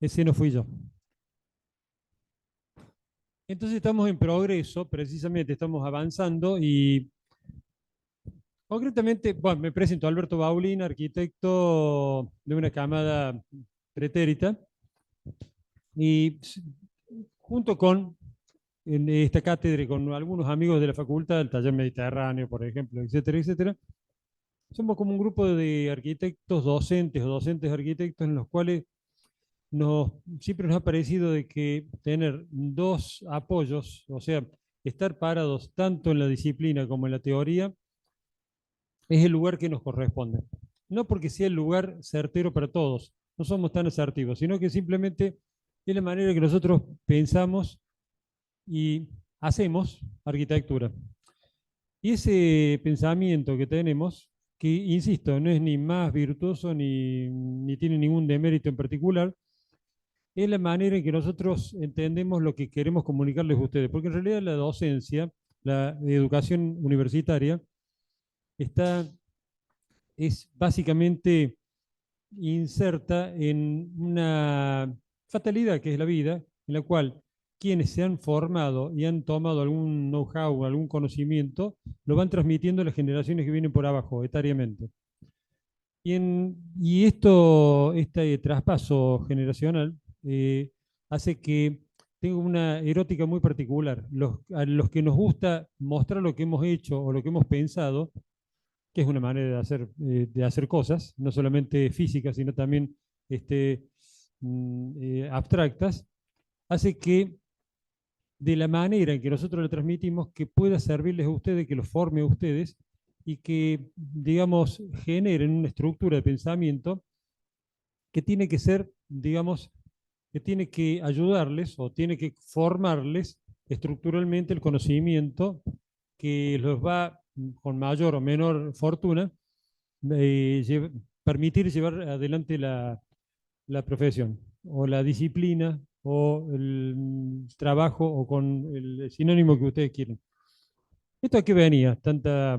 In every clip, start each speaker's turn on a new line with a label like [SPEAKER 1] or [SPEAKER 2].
[SPEAKER 1] Ese no fui yo. Entonces estamos en progreso, precisamente estamos avanzando y concretamente, bueno, me presento Alberto Baulín, arquitecto de una camada pretérita y junto con en esta cátedra y con algunos amigos de la facultad, del taller Mediterráneo, por ejemplo, etcétera, etcétera, somos como un grupo de arquitectos docentes o docentes arquitectos en los cuales siempre nos ha parecido de que tener dos apoyos, o sea, estar parados tanto en la disciplina como en la teoría, es el lugar que nos corresponde. No porque sea el lugar certero para todos, no somos tan asertivos, sino que simplemente es la manera que nosotros pensamos y hacemos arquitectura. Y ese pensamiento que tenemos, que insisto, no es ni más virtuoso ni tiene ningún demérito en particular, es la manera en que nosotros entendemos lo que queremos comunicarles a ustedes, porque en realidad la docencia, la educación universitaria, está, es básicamente inserta en una fatalidad que es la vida, en la cual quienes se han formado y han tomado algún know-how, algún conocimiento, lo van transmitiendo a las generaciones que vienen por abajo, etariamente. Y este traspaso generacional hace que tenga una erótica muy particular. A los que nos gusta mostrar lo que hemos hecho o lo que hemos pensado, que es una manera de hacer cosas, no solamente físicas, sino también este, abstractas, hace que de la manera en que nosotros le transmitimos, que pueda servirles a ustedes, que los forme a ustedes y que, digamos, generen una estructura de pensamiento que tiene que ser, digamos, que tiene que ayudarles o tiene que formarles estructuralmente el conocimiento que los va con mayor o menor fortuna permitir llevar adelante la profesión o la disciplina o el trabajo o con el sinónimo que ustedes quieren. ¿Esto a qué venía? Tanta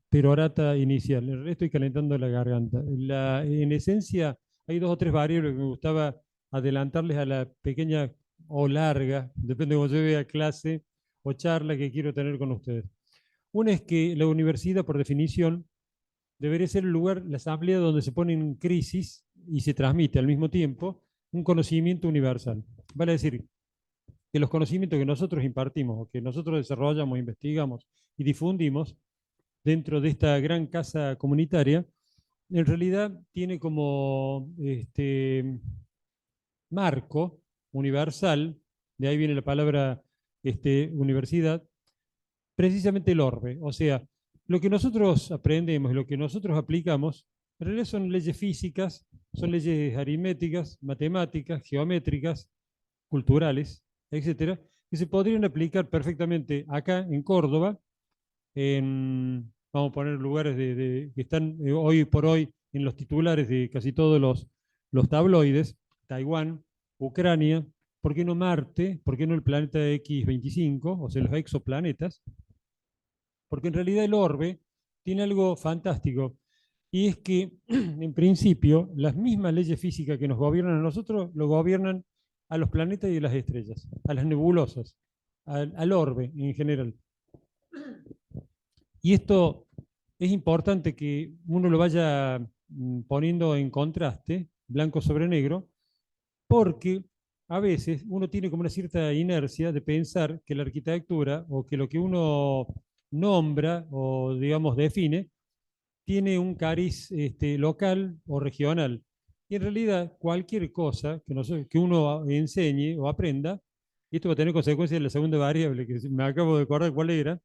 [SPEAKER 1] perorata inicial. Estoy calentando la garganta. En esencia, hay dos o tres variables que me gustaba adelantarles a la pequeña o larga, depende de cómo yo vea clase o charla que quiero tener con ustedes. Una es que la universidad, por definición, debería ser el lugar, la asamblea donde se pone en crisis y se transmite al mismo tiempo un conocimiento universal. Vale decir, que los conocimientos que nosotros impartimos o que nosotros desarrollamos, investigamos y difundimos dentro de esta gran casa comunitaria, en realidad tiene como marco universal, de ahí viene la palabra universidad, precisamente el orbe. O sea, lo que nosotros aprendemos, lo que nosotros aplicamos, en realidad son leyes físicas, son leyes aritméticas, matemáticas, geométricas, culturales, etcétera, que se podrían aplicar perfectamente acá en Córdoba, vamos a poner lugares que están hoy por hoy en los titulares de casi todos los tabloides, Taiwán, Ucrania, ¿por qué no Marte? ¿Por qué no el planeta X25? O sea, los exoplanetas, porque en realidad el orbe tiene algo fantástico, y es que, en principio, las mismas leyes físicas que nos gobiernan a nosotros, lo gobiernan a los planetas y a las estrellas, a las nebulosas, al orbe en general. Y esto es importante que uno lo vaya poniendo en contraste, blanco sobre negro, porque a veces uno tiene como una cierta inercia de pensar que la arquitectura o que lo que uno nombra o digamos define tiene un cariz local o regional. Y en realidad cualquier cosa que uno enseñe o aprenda, y esto va a tener consecuencias en la segunda variable, que me acabo de acordar cuál era,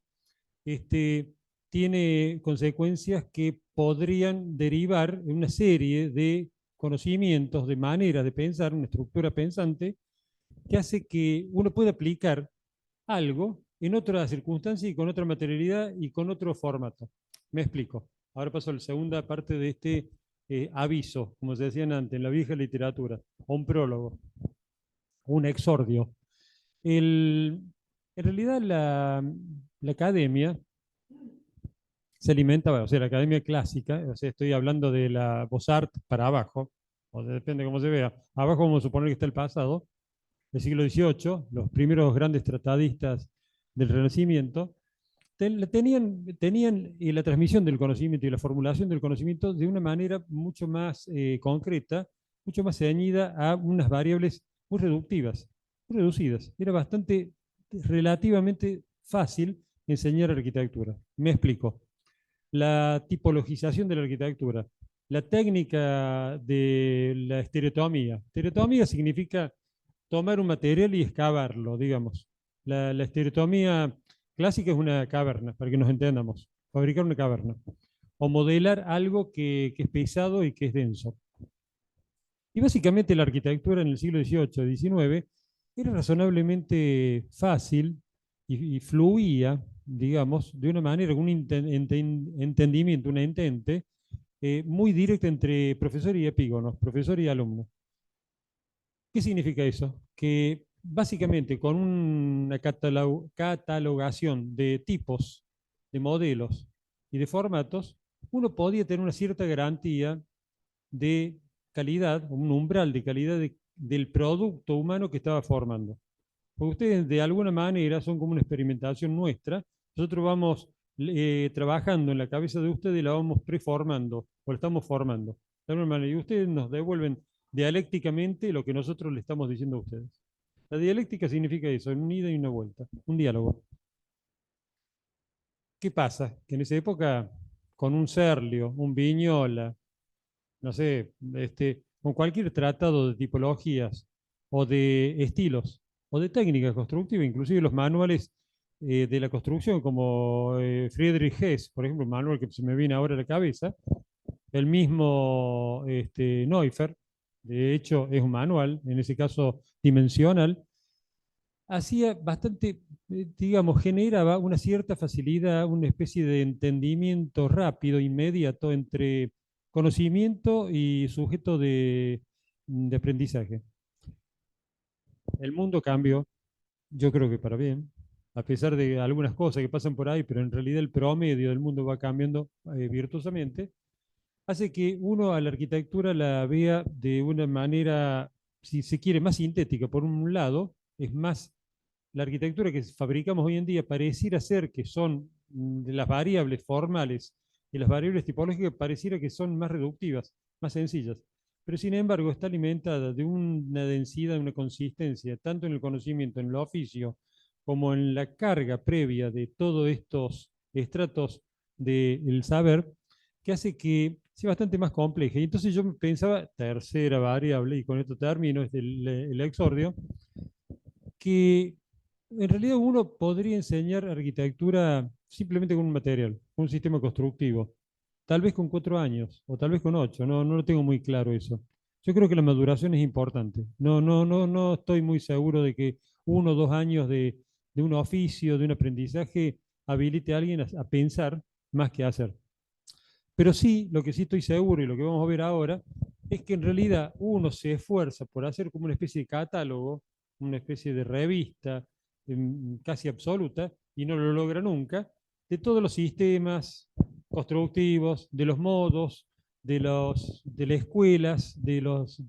[SPEAKER 1] este, tiene consecuencias que podrían derivar en una serie de conocimientos, de maneras de pensar, una estructura pensante, que hace que uno pueda aplicar algo en otra circunstancia y con otra materialidad y con otro formato. Me explico. Ahora paso a la segunda parte de este aviso, como se decían antes, en la vieja literatura, o un prólogo, un exordio. En realidad la academia se alimenta, o sea, la academia clásica, o sea, estoy hablando de la Beaux-Arts para abajo, o depende de cómo se vea. Abajo vamos a suponer que está el pasado, el siglo XVIII, los primeros grandes tratadistas del Renacimiento, tenían la transmisión del conocimiento y la formulación del conocimiento de una manera mucho más concreta, mucho más ceñida a unas variables muy reductivas, muy reducidas. Era bastante, relativamente fácil enseñar arquitectura. Me explico. La tipologización de la arquitectura, la técnica de la estereotomía. Estereotomía significa tomar un material y excavarlo, digamos. La estereotomía clásica es una caverna, para que nos entendamos, fabricar una caverna, o modelar algo que es pesado y que es denso. Y básicamente la arquitectura en el siglo XVIII y XIX era razonablemente fácil y fluía, digamos, de una manera, con un entendimiento, una entente, muy directa entre profesor y epígono, profesor y alumno. ¿Qué significa eso? Que básicamente con una catalogación de tipos, de modelos y de formatos, uno podía tener una cierta garantía de calidad, un umbral de calidad del producto humano que estaba formando. Porque ustedes de alguna manera son como una experimentación nuestra. Nosotros vamos trabajando en la cabeza de ustedes y la vamos preformando, o la estamos formando. De alguna manera, y ustedes nos devuelven dialécticamente lo que nosotros le estamos diciendo a ustedes. La dialéctica significa eso, una ida y una vuelta, un diálogo. ¿Qué pasa? Que en esa época, con un Serlio, un Viñola, no sé, con cualquier tratado de tipologías o de estilos o de técnicas constructivas, inclusive los manuales de la construcción, como Friedrich Hess, por ejemplo, un manual que se me viene ahora a la cabeza, el mismo Neuffer, de hecho es un manual, en ese caso dimensional, hacía bastante, digamos, generaba una cierta facilidad, una especie de entendimiento rápido, inmediato entre conocimiento y sujeto de aprendizaje. El mundo cambió, yo creo que para bien, a pesar de algunas cosas que pasan por ahí, pero en realidad el promedio del mundo va cambiando virtuosamente, hace que uno a la arquitectura la vea de una manera, si se quiere, más sintética. Por un lado, es más la arquitectura que fabricamos hoy en día pareciera ser que son de las variables formales y las variables tipológicas pareciera que son más reductivas, más sencillas. Pero sin embargo está alimentada de una densidad, una consistencia, tanto en el conocimiento, en el oficio, como en la carga previa de todos estos estratos del saber, que hace que sea bastante más compleja. Y entonces yo pensaba, tercera variable, y con esto termino, es el exordio, que en realidad uno podría enseñar arquitectura simplemente con un material, un sistema constructivo, tal vez con 4 años o tal vez con 8, no lo tengo muy claro eso. Yo creo que la maduración es importante. No estoy muy seguro de que 1 o 2 años de un oficio, de un aprendizaje, habilite a alguien a pensar más que a hacer. Pero sí, lo que sí estoy seguro y lo que vamos a ver ahora es que en realidad uno se esfuerza por hacer como una especie de catálogo, una especie de revista casi absoluta, y no lo logra nunca, de todos los sistemas constructivos, de los modos, de las escuelas, de las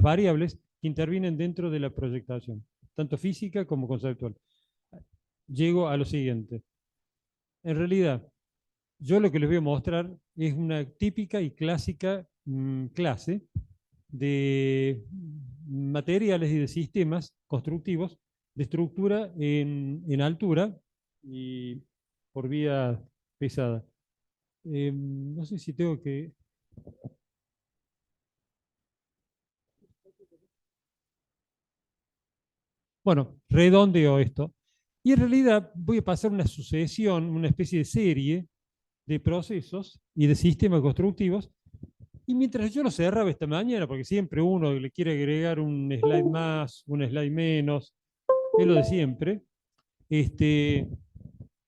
[SPEAKER 1] variables que intervienen dentro de la proyectación, tanto física como conceptual. Llego a lo siguiente. En realidad, yo lo que les voy a mostrar es una típica y clásica clase de materiales y de sistemas constructivos de estructura en altura y por vía pesada. No sé si tengo que... Bueno, redondeo esto. Y en realidad voy a pasar una sucesión, una especie de serie de procesos y de sistemas constructivos. Y mientras yo lo cerraba esta mañana, porque siempre uno le quiere agregar un slide más, un slide menos, es lo de siempre, y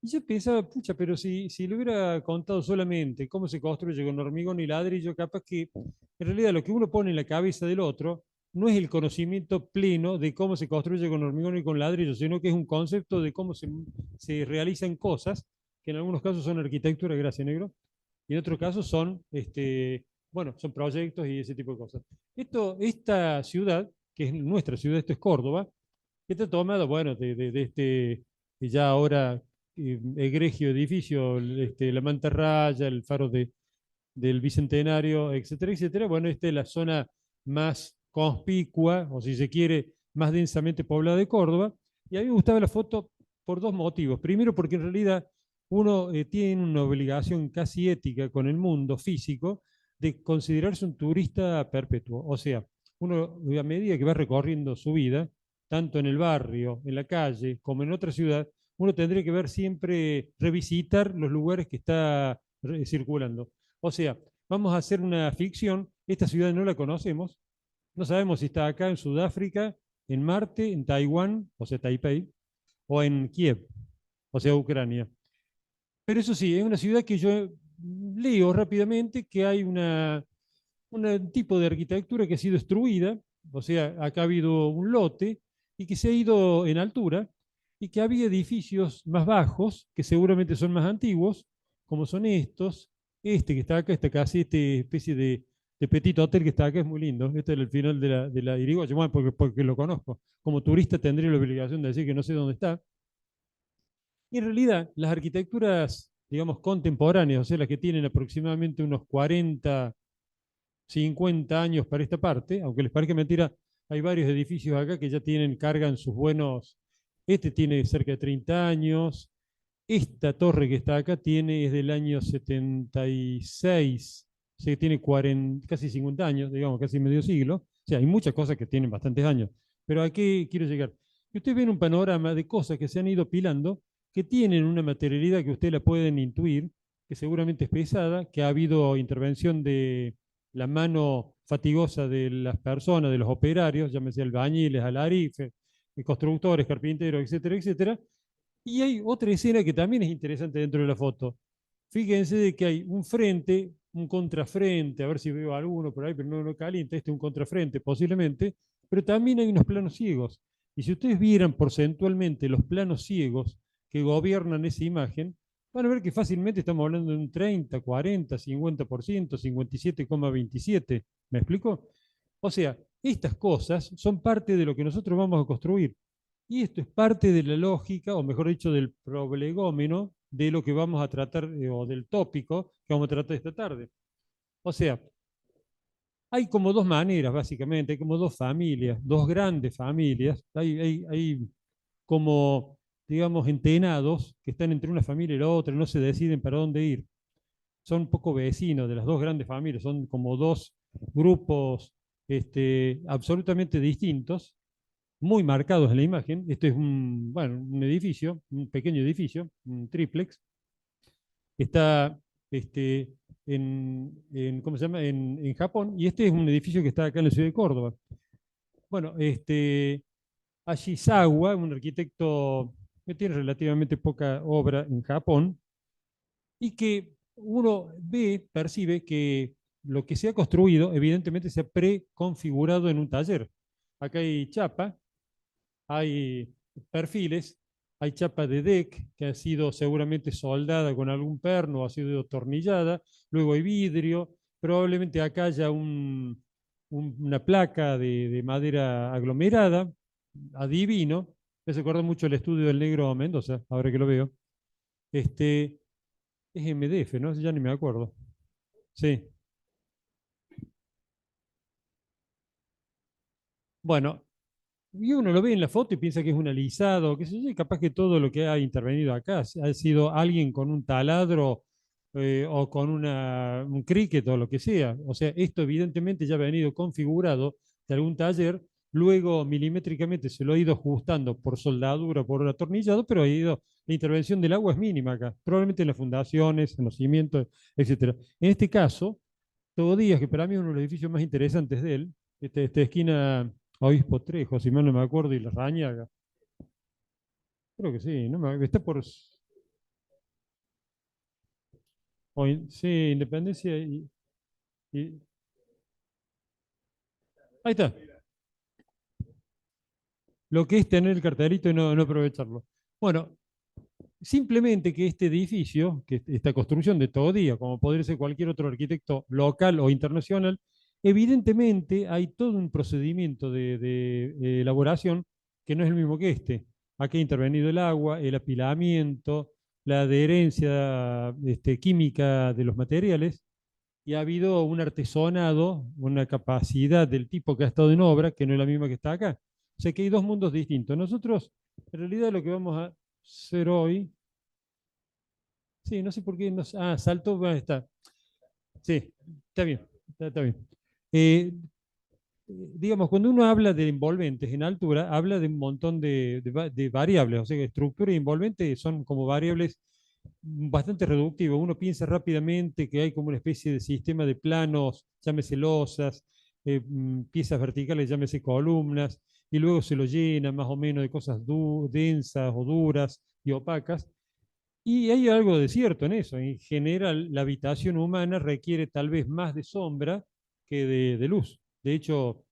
[SPEAKER 1] yo pensaba, pucha, pero si le hubiera contado solamente cómo se construye con hormigón y ladrillo, capaz que en realidad lo que uno pone en la cabeza del otro no es el conocimiento pleno de cómo se construye con hormigón y con ladrillo, sino que es un concepto de cómo se realizan cosas, que en algunos casos son arquitectura, gracias negro, y en otros casos son Bueno, son proyectos y ese tipo de cosas. Esta ciudad, que es nuestra ciudad, esto es Córdoba, que está tomada, bueno, de este ya ahora egregio edificio, la Mantarraya, el faro del Bicentenario, etcétera, etcétera. Bueno, esta es la zona más conspicua, o si se quiere, más densamente poblada de Córdoba. Y a mí me gustaba la foto por dos motivos. Primero, porque en realidad uno tiene una obligación casi ética con el mundo físico de considerarse un turista perpetuo. O sea, uno a medida que va recorriendo su vida, tanto en el barrio, en la calle, como en otra ciudad, uno tendría que ver siempre, revisitar los lugares que está circulando. O sea, vamos a hacer una ficción, esta ciudad no la conocemos, no sabemos si está acá en Sudáfrica, en Marte, en Taiwán, o sea, Taipei, o en Kiev, o sea, Ucrania. Pero eso sí, es una ciudad que yo leo rápidamente que hay un tipo de arquitectura que ha sido destruida, o sea, acá ha habido un lote y que se ha ido en altura y que había edificios más bajos, que seguramente son más antiguos, como son estos, este que está acá, esta casi, especie de petit hotel que está acá, es muy lindo, este es el final de la Irigoyen, bueno, porque lo conozco. Como turista tendría la obligación de decir que no sé dónde está. Y en realidad, las arquitecturas, digamos, contemporáneas, o sea, las que tienen aproximadamente unos 40 50 años para esta parte, aunque les parezca mentira, hay varios edificios acá que ya cargan sus buenos, este tiene cerca de 30 años, esta torre que está acá es del año 76, o sea que tiene 40, casi 50 años, digamos, casi medio siglo, o sea, hay muchas cosas que tienen bastantes años, pero ¿a qué quiero llegar? Que ustedes ven un panorama de cosas que se han ido pilando, que tienen una materialidad que ustedes la pueden intuir, que seguramente es pesada, que ha habido intervención de la mano fatigosa de las personas, de los operarios, llámese albañiles, alarife, constructores, carpinteros, etcétera, etcétera. Y hay otra escena que también es interesante dentro de la foto. Fíjense de que hay un frente, un contrafrente, a ver si veo alguno por ahí, pero no calienta, este es un contrafrente posiblemente, pero también hay unos planos ciegos. Y si ustedes vieran porcentualmente los planos ciegos que gobiernan esa imagen, van a ver que fácilmente estamos hablando de un 30, 40, 50%, 57,27. ¿Me explico? O sea, estas cosas son parte de lo que nosotros vamos a construir. Y esto es parte de la lógica, o mejor dicho, del prolegómeno de lo que vamos a tratar, o del tópico que vamos a tratar esta tarde. O sea, hay como dos maneras, básicamente, hay como dos familias, dos grandes familias. Hay como, digamos, entenados que están entre una familia y la otra, no se deciden para dónde ir. Son un poco vecinos de las dos grandes familias, son como dos grupos absolutamente distintos, muy marcados en la imagen. Este es bueno, un edificio, un pequeño edificio, un triplex. Está ¿cómo se llama? En Japón, y este es un edificio que está acá en la ciudad de Córdoba. Bueno, Ashizawa, un arquitecto que tiene relativamente poca obra en Japón, y que uno percibe que lo que se ha construido, evidentemente, se ha preconfigurado en un taller. Acá hay chapa, hay perfiles, hay chapa de deck que ha sido seguramente soldada con algún perno, ha sido atornillada, luego hay vidrio, probablemente acá haya una placa de madera aglomerada, adivino, me recuerda mucho el estudio del Negro Mendoza, ahora que lo veo. Es MDF, ¿no? Ya ni me acuerdo. Sí. Bueno, y uno lo ve en la foto y piensa que es un alisado, qué sé yo, y capaz que todo lo que ha intervenido acá ha sido alguien con un taladro o con un cricket o lo que sea. O sea, esto evidentemente ya ha venido configurado de algún taller, luego milimétricamente se lo ha ido ajustando por soldadura, por atornillado, pero la intervención del agua es mínima acá, probablemente en las fundaciones, en los cimientos, etcétera. En este caso, todo Díaz, que para mí es uno de los edificios más interesantes de él, esta esquina Obispo Trejo, si mal no me acuerdo, y La Rañaga. Creo que sí, está por. Sí, Independencia y- Ahí está. Lo que es tener el cartelito y no aprovecharlo. Bueno, simplemente que este edificio, que esta construcción de Todía, como podría ser cualquier otro arquitecto local o internacional, evidentemente hay todo un procedimiento de elaboración que no es el mismo que este. Aquí ha intervenido el agua, el apilamiento, la adherencia química de los materiales, y ha habido un artesonado, una capacidad del tipo que ha estado en obra, que no es la misma que está acá. O sea que hay dos mundos distintos. Nosotros, en realidad, lo que vamos a hacer hoy, sí, no sé por qué, salto, bueno, está. Sí, está bien, está bien. Digamos, cuando uno habla de envolventes en altura, habla de un montón de variables, o sea, que estructura y envolvente son como variables bastante reductivas. Uno piensa rápidamente que hay como una especie de sistema de planos, llámese losas, piezas verticales, llámese columnas, y luego se lo llena más o menos de cosas densas o duras y opacas. Y hay algo de cierto en eso. En general, la habitación humana requiere tal vez más de sombra que de luz. De hecho,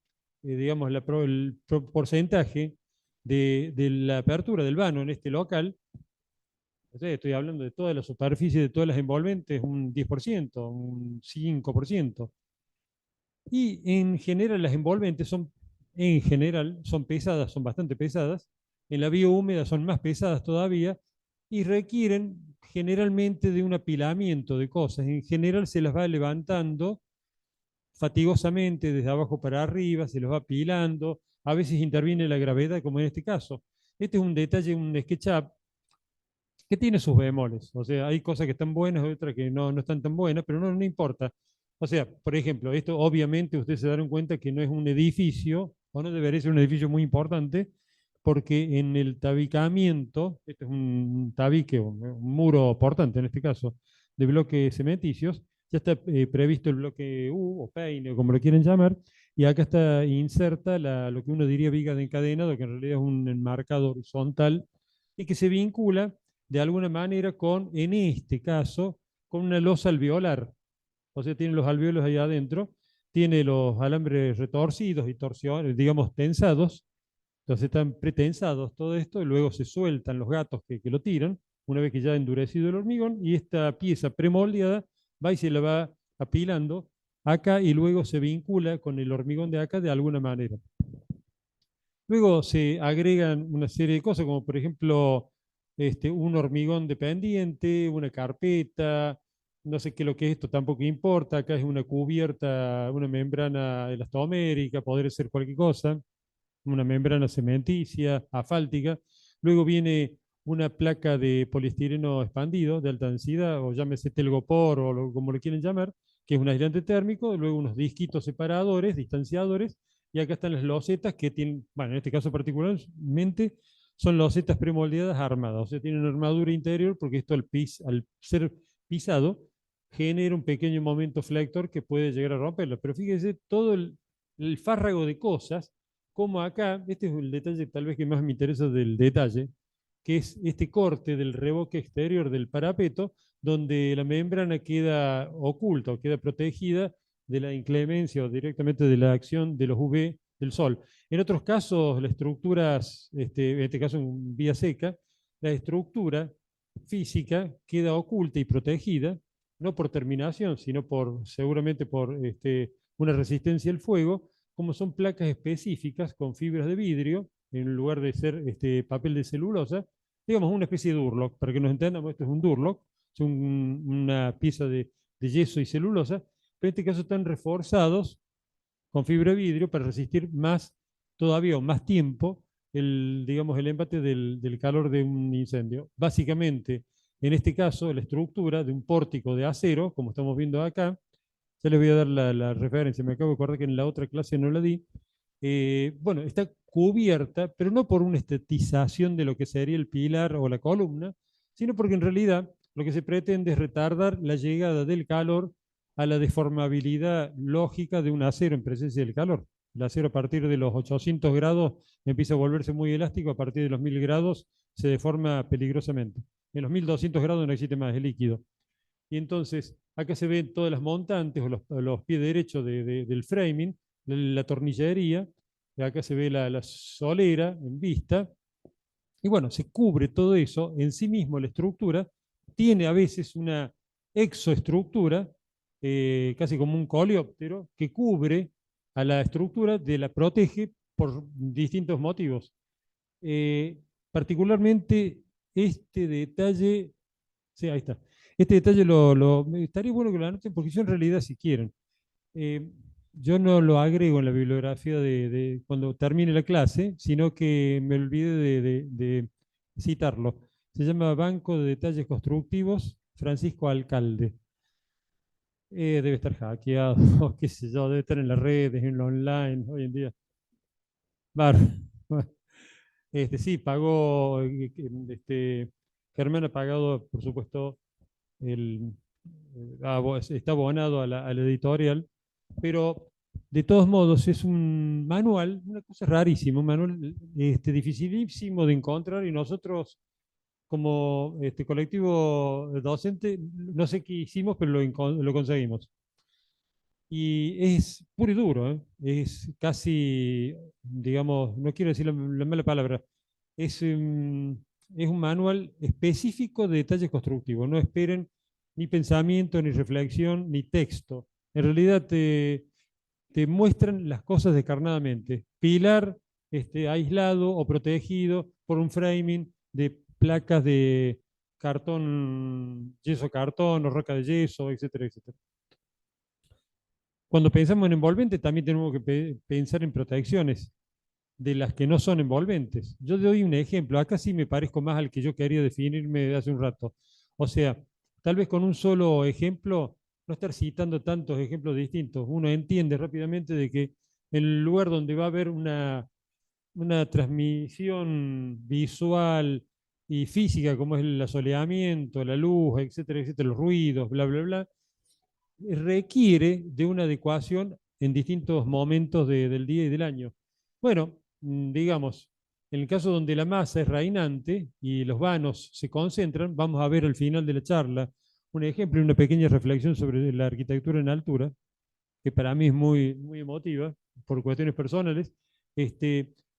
[SPEAKER 1] digamos, porcentaje de la apertura del vano en este local, o sea, estoy hablando de toda la superficie, de todas las envolventes, un 10%, un 5%. Y en general las envolventes en general, son pesadas, son bastante pesadas. En la biohúmeda son más pesadas todavía y requieren generalmente de un apilamiento de cosas. En general se las va levantando fatigosamente desde abajo para arriba, se los va apilando. A veces interviene la gravedad, como en este caso. Este es un detalle, un SketchUp que tiene sus bemoles. O sea, hay cosas que están buenas, otras que no están tan buenas, pero no importa. O sea, por ejemplo, esto obviamente ustedes se darán cuenta que no es un edificio, o no debería ser un edificio muy importante, porque en el tabicamiento, este es un tabique, un muro portante en este caso, de bloques cementicios, ya está previsto el bloque U o peine, o como lo quieren llamar, y acá está inserta lo que uno diría viga de encadenado, que en realidad es un enmarcado horizontal, y que se vincula de alguna manera con, en este caso, con una losa alveolar. O sea, tiene los alveolos ahí adentro, tiene los alambres retorcidos y torsiones, digamos, tensados, entonces están pretensados todo esto, y luego se sueltan los gatos que lo tiran, una vez que ya ha endurecido el hormigón, y esta pieza premoldeada va y se la va apilando acá y luego se vincula con el hormigón de acá de alguna manera. Luego se agregan una serie de cosas, como por ejemplo un hormigón dependiente, una carpeta, no sé qué es lo que es esto, tampoco importa. Acá es una cubierta, una membrana elastomérica, podría ser cualquier cosa, una membrana cementicia, asfáltica. Luego viene una placa de poliestireno expandido de alta densidad, o llámese telgopor o como lo quieren llamar, que es un aislante térmico. Luego unos disquitos separadores, distanciadores, y acá están las losetas que tienen, bueno, en este caso particularmente, son losetas premoldeadas armadas, o sea, tienen armadura interior porque esto al ser pisado genera un pequeño momento flector que puede llegar a romperlo. Pero fíjese todo el fárrago de cosas, como acá, este es el detalle tal vez que más me interesa del detalle, que es este corte del revoque exterior del parapeto, donde la membrana queda oculta o queda protegida de la inclemencia o directamente de la acción de los UV del sol. En otros casos, las estructuras, en este caso en vía seca, la estructura física queda oculta y protegida, no por terminación, sino seguramente por una resistencia al fuego, como son placas específicas con fibras de vidrio, en lugar de ser papel de celulosa, digamos una especie de Durlock, para que nos entendamos, esto es un Durlock, es una pieza de yeso y celulosa, pero en este caso están reforzados con fibra de vidrio para resistir más, todavía o más tiempo, digamos, el embate del calor de un incendio. Básicamente, en este caso, la estructura de un pórtico de acero, como estamos viendo acá, ya les voy a dar la referencia, me acabo de acordar que en la otra clase no la di. Bueno, está cubierta, pero no por una estetización de lo que sería el pilar o la columna, sino porque en realidad lo que se pretende es retardar la llegada del calor a la deformabilidad lógica de un acero en presencia del calor. El acero a partir de los 800 grados empieza a volverse muy elástico, a partir de los 1000 grados se deforma peligrosamente. En los 1200 grados no existe más, es líquido. Y entonces acá se ven todas las montantes o los pies derechos del framing, la tornillería, y acá se ve la solera en vista, Y bueno, se cubre todo eso, en sí mismo la estructura tiene a veces una exoestructura, casi como un coleóptero, que cubre a la estructura, la protege por distintos motivos. Eh, Particularmente este detalle, sí, ahí está. Este detalle estaría bueno que lo anoten porque yo en realidad si quieren. eh, yo no lo agrego en la bibliografía cuando termine la clase, sino que me olvidé de citarlo. Se llama Banco de Detalles Constructivos Francisco Alcalde. Debe estar hackeado, o qué sé yo, debe estar en las redes, en lo online, hoy en día. Bar. Sí, pagó, Germán ha pagado, por supuesto, el, está abonado a la editorial, pero de todos modos es un manual, una cosa rarísima, un manual dificilísimo de encontrar y nosotros como colectivo docente, no sé qué hicimos, pero lo conseguimos. Y es puro y duro, ¿eh? Es casi, digamos, no quiero decir la mala palabra, es un manual específico de detalles constructivos. No esperen ni pensamiento, ni reflexión, ni texto. En realidad te muestran las cosas descarnadamente. Pilar aislado o protegido por un framing de placas de cartón, yeso cartón o roca de yeso, etcétera, etcétera. Cuando pensamos en envolvente, también tenemos que pensar en protecciones de las que no son envolventes. Yo doy un ejemplo, acá sí me parezco más al que yo quería definirme hace un rato. O sea, tal vez con un solo ejemplo, no estar citando tantos ejemplos distintos, uno entiende rápidamente de que en el lugar donde va a haber una transmisión visual y física, como es el asoleamiento, la luz, etcétera, etcétera, los ruidos, bla, bla, bla, requiere de una adecuación en distintos momentos del día y del año. Bueno, digamos, en el caso donde la masa es reinante y los vanos se concentran, vamos a ver al final de la charla un ejemplo y una pequeña reflexión sobre la arquitectura en altura, que para mí es muy, muy emotiva por cuestiones personales.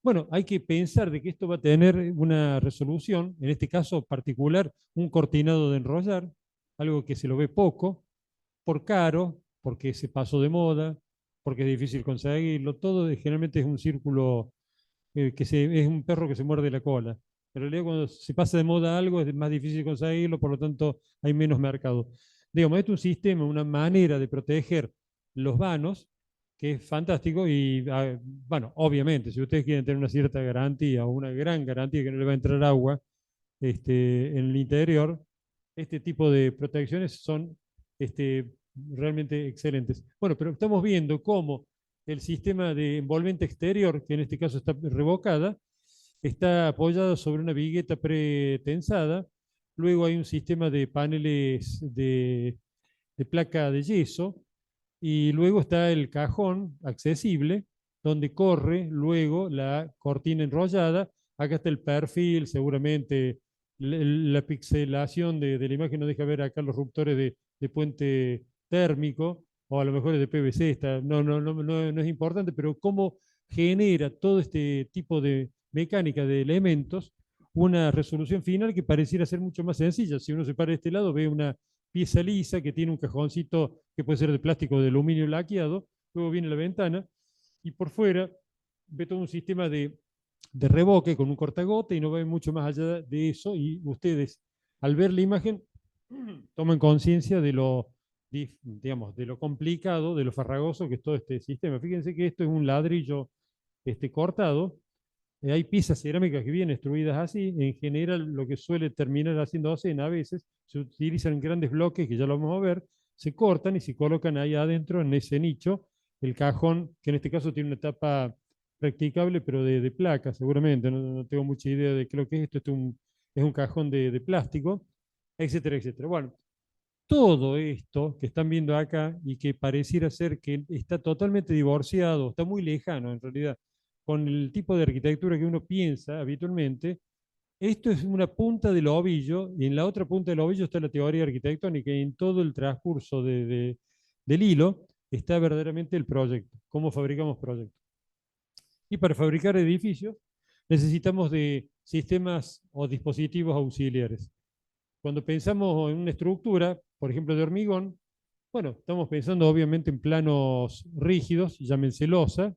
[SPEAKER 1] Bueno, hay que pensar de que esto va a tener una resolución, en este caso particular, un cortinado de enrollar, algo que se lo ve poco, por caro, porque se pasó de moda, porque es difícil conseguirlo. Todo generalmente es un círculo, es un perro que se muerde la cola. En realidad cuando se pasa de moda algo es más difícil conseguirlo, por lo tanto hay menos mercado. Digamos, esto es un sistema, una manera de proteger los vanos, que es fantástico y, bueno, obviamente, si ustedes quieren tener una cierta garantía o una gran garantía que no le va a entrar agua en el interior, este tipo de protecciones son realmente excelentes. Bueno, pero estamos viendo cómo el sistema de envolvente exterior, que en este caso está revocada, está apoyado sobre una vigueta pretensada. Luego hay un sistema de paneles de placa de yeso y luego está el cajón accesible donde corre luego la cortina enrollada. Acá está el perfil, seguramente la pixelación de la imagen no deja ver acá los ruptores de puente térmico, o a lo mejor es de PVC, no es importante, pero cómo genera todo este tipo de mecánica de elementos una resolución final que pareciera ser mucho más sencilla. Si uno se para de este lado, ve una pieza lisa que tiene un cajoncito que puede ser de plástico o de aluminio laqueado, luego viene la ventana y por fuera ve todo un sistema de revoque con un cortagota y no ve mucho más allá de eso y ustedes al ver la imagen toman conciencia digamos, de lo complicado, de lo farragoso que es todo este sistema. Fíjense que esto es un ladrillo cortado. Hay piezas cerámicas que vienen extruidas así. En general, lo que suele terminar haciéndose a veces, se utilizan grandes bloques, que ya lo vamos a ver, se cortan y se colocan ahí adentro, en ese nicho, el cajón, que en este caso tiene una tapa practicable, pero de placa, seguramente. No tengo mucha idea de qué es lo que es esto. Es un cajón de plástico, etcétera, etcétera. Bueno, todo esto que están viendo acá y que pareciera ser que está totalmente divorciado, está muy lejano en realidad con el tipo de arquitectura que uno piensa habitualmente, esto es una punta del ovillo y en la otra punta del ovillo está la teoría arquitectónica y en todo el transcurso del hilo está verdaderamente el proyecto, cómo fabricamos proyectos. Y para fabricar edificios necesitamos de sistemas o dispositivos auxiliares. Cuando pensamos en una estructura, por ejemplo, de hormigón, bueno, estamos pensando obviamente en planos rígidos, llámense losa,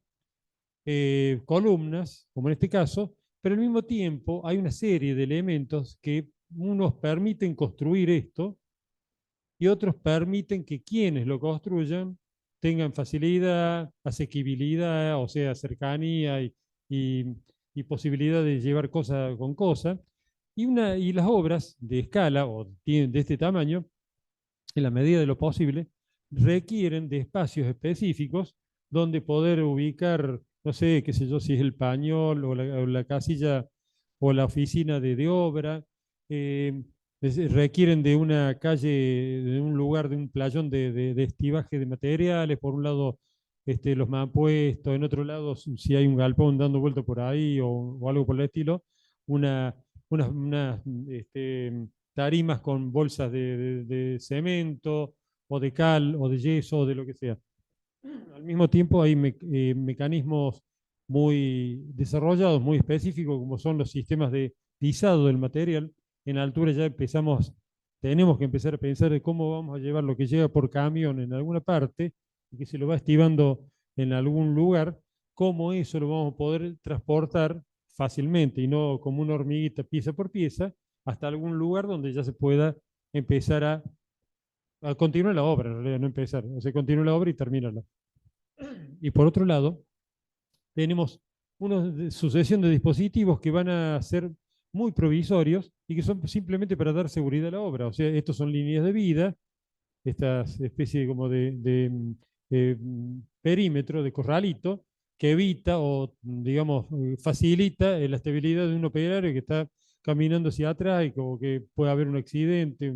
[SPEAKER 1] columnas, como en este caso, pero al mismo tiempo hay una serie de elementos que unos permiten construir esto y otros permiten que quienes lo construyan tengan facilidad, asequibilidad, o sea, cercanía y, y posibilidad de llevar cosa con cosa. Y las obras de escala o de este tamaño, en la medida de lo posible, requieren de espacios específicos donde poder ubicar, no sé, qué sé yo, si es el pañol o la casilla o la oficina de obra. Eh, Requieren de una calle, de un lugar, de un playón de estibaje de materiales, por un lado los mampuestos, en otro lado, si hay un galpón dando vuelta por ahí o algo por el estilo, una, unas tarimas con bolsas de cemento o de cal o de yeso o de lo que sea. Al mismo tiempo hay mecanismos muy desarrollados, muy específicos, como son los sistemas de pisado del material. En altura ya tenemos que empezar a pensar de cómo vamos a llevar lo que llega por camión en alguna parte y que se lo va estivando en algún lugar, cómo eso lo vamos a poder transportar fácilmente y no como una hormiguita pieza por pieza hasta algún lugar donde ya se pueda empezar a continuar la obra, en realidad, no empezar, o sea, continúa la obra y terminarla. Y por otro lado, tenemos una sucesión de dispositivos que van a ser muy provisorios y que son simplemente para dar seguridad a la obra. O sea, estos son líneas de vida, estas especies como perímetro, de corralito, que evita o, digamos, facilita la estabilidad de un operario que está caminando hacia atrás y como que puede haber un accidente,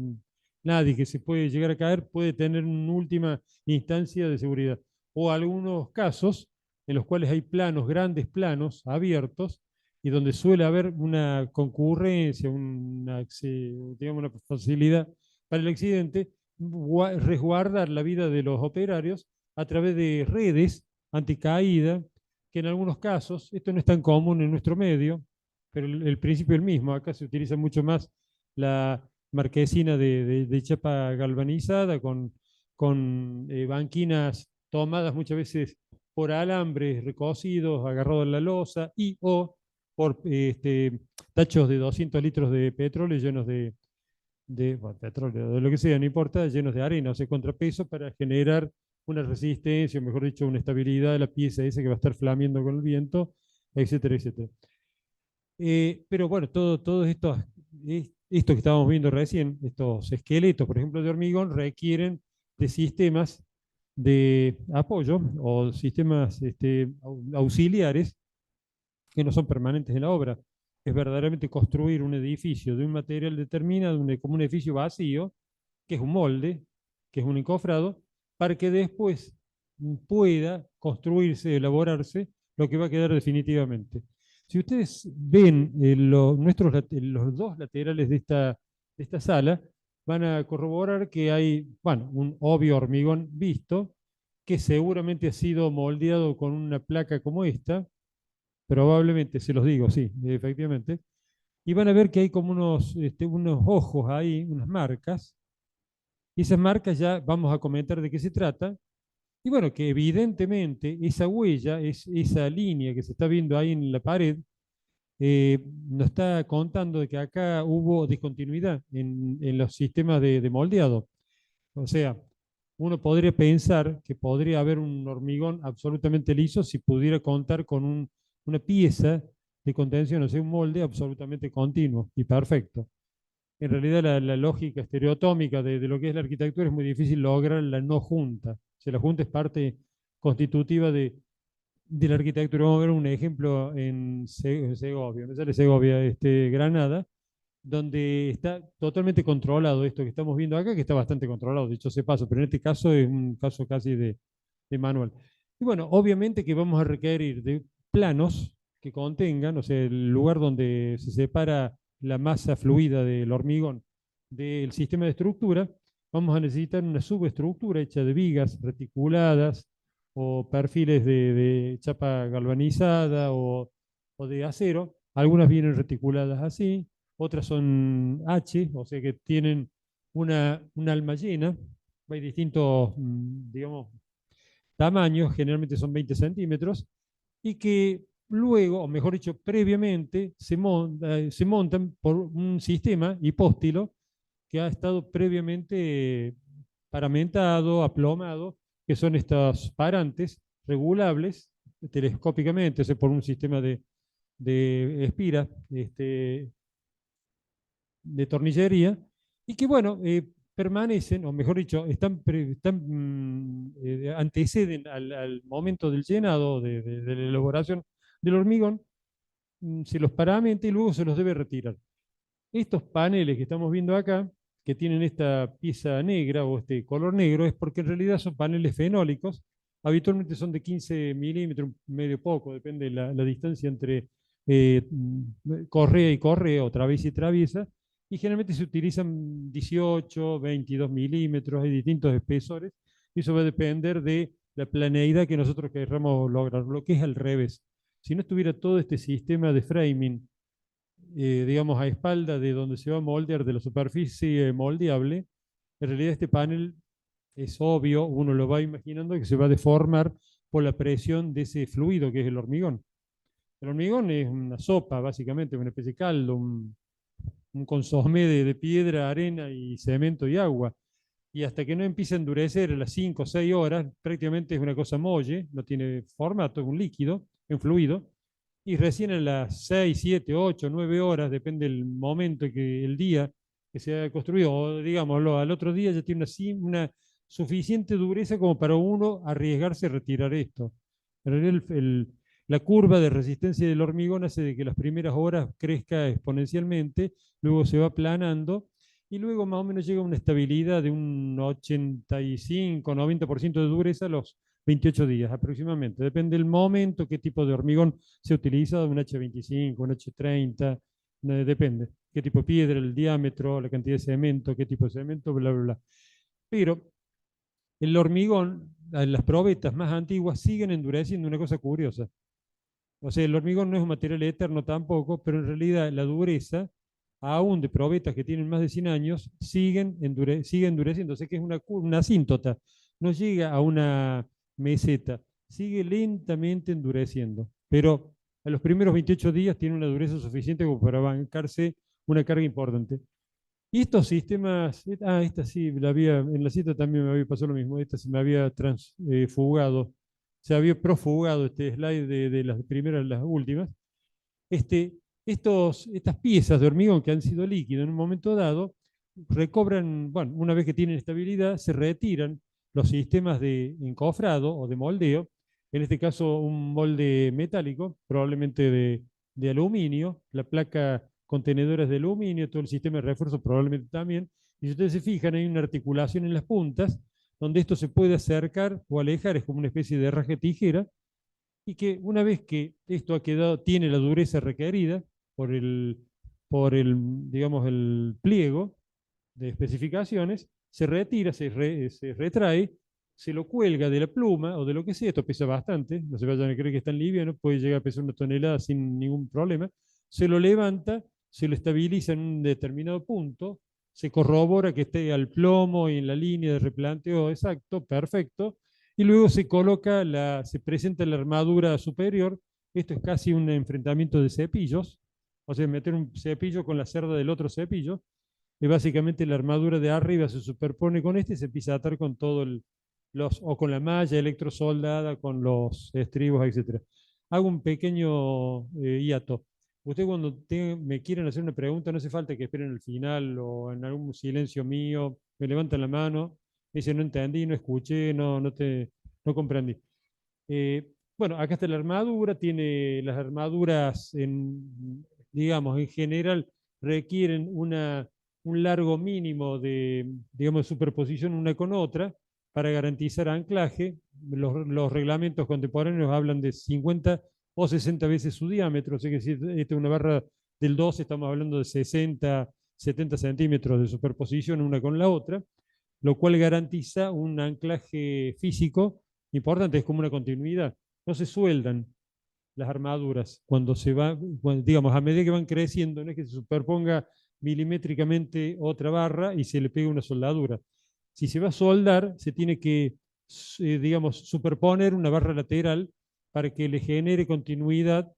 [SPEAKER 1] nadie que se puede llegar a caer puede tener una última instancia de seguridad. O algunos casos en los cuales hay planos, grandes planos abiertos, y donde suele haber una concurrencia, digamos, una facilidad para el accidente, resguardar la vida de los operarios a través de redes anticaída, que en algunos casos, esto no es tan común en nuestro medio, pero el principio es el mismo. Acá se utiliza mucho más la marquesina de chapa galvanizada con banquinas tomadas muchas veces por alambres recocidos, agarrados a la losa y o por tachos de 200 litros de petróleo llenos bueno, petróleo, de lo que sea, no importa, llenos de arena, o sea, contrapeso para generar una resistencia, o mejor dicho, una estabilidad de la pieza esa que va a estar flameando con el viento, etcétera, etcétera. Pero bueno, todo esto que estábamos viendo recién, estos esqueletos, por ejemplo, de hormigón, requieren de sistemas de apoyo o sistemas auxiliares que no son permanentes en la obra. Es verdaderamente construir un edificio de un material determinado, como un edificio vacío, que es un molde, que es un encofrado, para que después pueda construirse, elaborarse lo que va a quedar definitivamente. Si ustedes ven los dos laterales de esta sala, van a corroborar que hay, bueno, un obvio hormigón visto, que seguramente ha sido moldeado con una placa como esta, probablemente, se los digo, sí, efectivamente, y van a ver que hay como unos ojos ahí, unas marcas, y esas marcas ya vamos a comentar de qué se trata, y bueno, que evidentemente esa huella, esa línea que se está viendo ahí en la pared, nos está contando de que acá hubo discontinuidad en los sistemas de moldeado. O sea, uno podría pensar que podría haber un hormigón absolutamente liso si pudiera contar con una pieza de contención, o sea, un molde absolutamente continuo y perfecto. En realidad la lógica estereotómica de lo que es la arquitectura es muy difícil lograr la no junta. O sea, la junta es parte constitutiva de la arquitectura. Vamos a ver un ejemplo en Segovia, me sale Segovia, Granada, donde está totalmente controlado esto que estamos viendo acá, que está bastante controlado, dicho sea paso, pero en este caso es un caso casi de manual. Y bueno, obviamente que vamos a requerir de planos que contengan, o sea, el lugar donde se separa la masa fluida del hormigón del sistema de estructura, vamos a necesitar una subestructura hecha de vigas reticuladas o perfiles de chapa galvanizada o de acero, Algunas vienen reticuladas así, otras son H, o sea que tienen un alma llena. Hay distintos, digamos, tamaños, generalmente son 20 centímetros, y que luego, o mejor dicho, previamente, se montan por un sistema hipóstilo que ha estado previamente paramentado, aplomado, que son estos parantes regulables telescópicamente, o sea, por un sistema de espira, de tornillería, y que, bueno, permanecen, o mejor dicho, anteceden al momento del llenado, de la elaboración del hormigón, se los paramenta y luego se los debe retirar. Estos paneles que estamos viendo acá, que tienen esta pieza negra o este color negro, es porque en realidad son paneles fenólicos. Habitualmente son de 15 milímetros, medio poco, depende de la distancia entre correa y correa, o traviesa y traviesa. Y generalmente se utilizan 18, 22 milímetros, hay distintos espesores. Y eso va a depender de la planeidad que nosotros queramos lograr, lo que es al revés. Si no estuviera todo este sistema de framing, digamos, a espalda de donde se va a moldear de la superficie moldeable, en realidad este panel es obvio, uno lo va imaginando que se va a deformar por la presión de ese fluido que es el hormigón. El hormigón es una sopa, básicamente, una especie de caldo, un consomé de piedra, arena y cemento y agua. Y hasta que no empieza a endurecer a las 5 o 6 horas, prácticamente es una cosa molle, no tiene formato, es un líquido, un fluido, y recién a las 6, 7, 8, 9 horas, depende del momento que el día que se haya construido, o digámoslo, al otro día ya tiene una suficiente dureza como para uno arriesgarse a retirar esto. En realidad la curva de resistencia del hormigón hace de que las primeras horas crezca exponencialmente, luego se va aplanando y luego más o menos llega a una estabilidad de un 85-90% de dureza a los 28 días aproximadamente. Depende del momento, qué tipo de hormigón se utiliza, un H25, un H30, depende. Qué tipo de piedra, el diámetro, la cantidad de cemento, qué tipo de cemento, bla, bla, bla. Pero el hormigón, las probetas más antiguas siguen endureciendo, una cosa curiosa. O sea, el hormigón no es un material eterno tampoco, pero en realidad la dureza, aún de probetas que tienen más de 100 años, sigue endureciendo. O sea que es una asíntota, no llega a una meseta, sigue lentamente endureciendo. Pero a los primeros 28 días tiene una dureza suficiente como para bancarse una carga importante. Y estos sistemas, esta sí, en la cita también me había pasado lo mismo, esta se me había transfugado, se había profugado este slide de las primeras a las últimas. Este, estas piezas de hormigón que han sido líquido en un momento dado, recobran, bueno, una vez que tienen estabilidad, se retiran los sistemas de encofrado o de moldeo, en este caso un molde metálico, probablemente de aluminio, la placa contenedora es de aluminio, todo el sistema de refuerzo probablemente también, y si ustedes se fijan hay una articulación en las puntas, donde esto se puede acercar o alejar, es como una especie de herraje tijera, y que una vez que esto ha quedado, tiene la dureza requerida por digamos, el pliego de especificaciones, se retira, se retrae, se lo cuelga de la pluma o de lo que sea, esto pesa bastante, no se vayan a creer que es tan liviano, puede llegar a pesar 1 tonelada sin ningún problema, se lo levanta, se lo estabiliza en un determinado punto, se corrobora que esté al plomo y en la línea de replanteo exacto, perfecto, y luego se presenta la armadura superior, esto es casi un enfrentamiento de cepillos, o sea, meter un cepillo con la cerda del otro cepillo, y básicamente la armadura de arriba se superpone con este y se empieza a atar con o con la malla electrosoldada, con los estribos, etc. Hago un pequeño hiato. Usted cuando me quieren hacer una pregunta, no hace falta que esperen al final o en algún silencio mío, me levantan la mano, me dicen no entendí, no escuché, no comprendí. Bueno, acá está la armadura, tiene las armaduras, digamos, en general requieren un largo mínimo de, digamos, superposición una con otra para garantizar anclaje. Los reglamentos contemporáneos hablan de 50 o 60 veces su diámetro, o sea que si esta es una barra del 12, estamos hablando de 60, 70 centímetros de superposición una con la otra, lo cual garantiza un anclaje físico importante, es como una continuidad, no se sueldan. las armaduras, cuando se va, digamos, a medida que van creciendo, no es que se superponga milimétricamente otra barra y se le pega una soldadura. Si se va a soldar, se tiene que, digamos, superponer una barra lateral para que le genere continuidad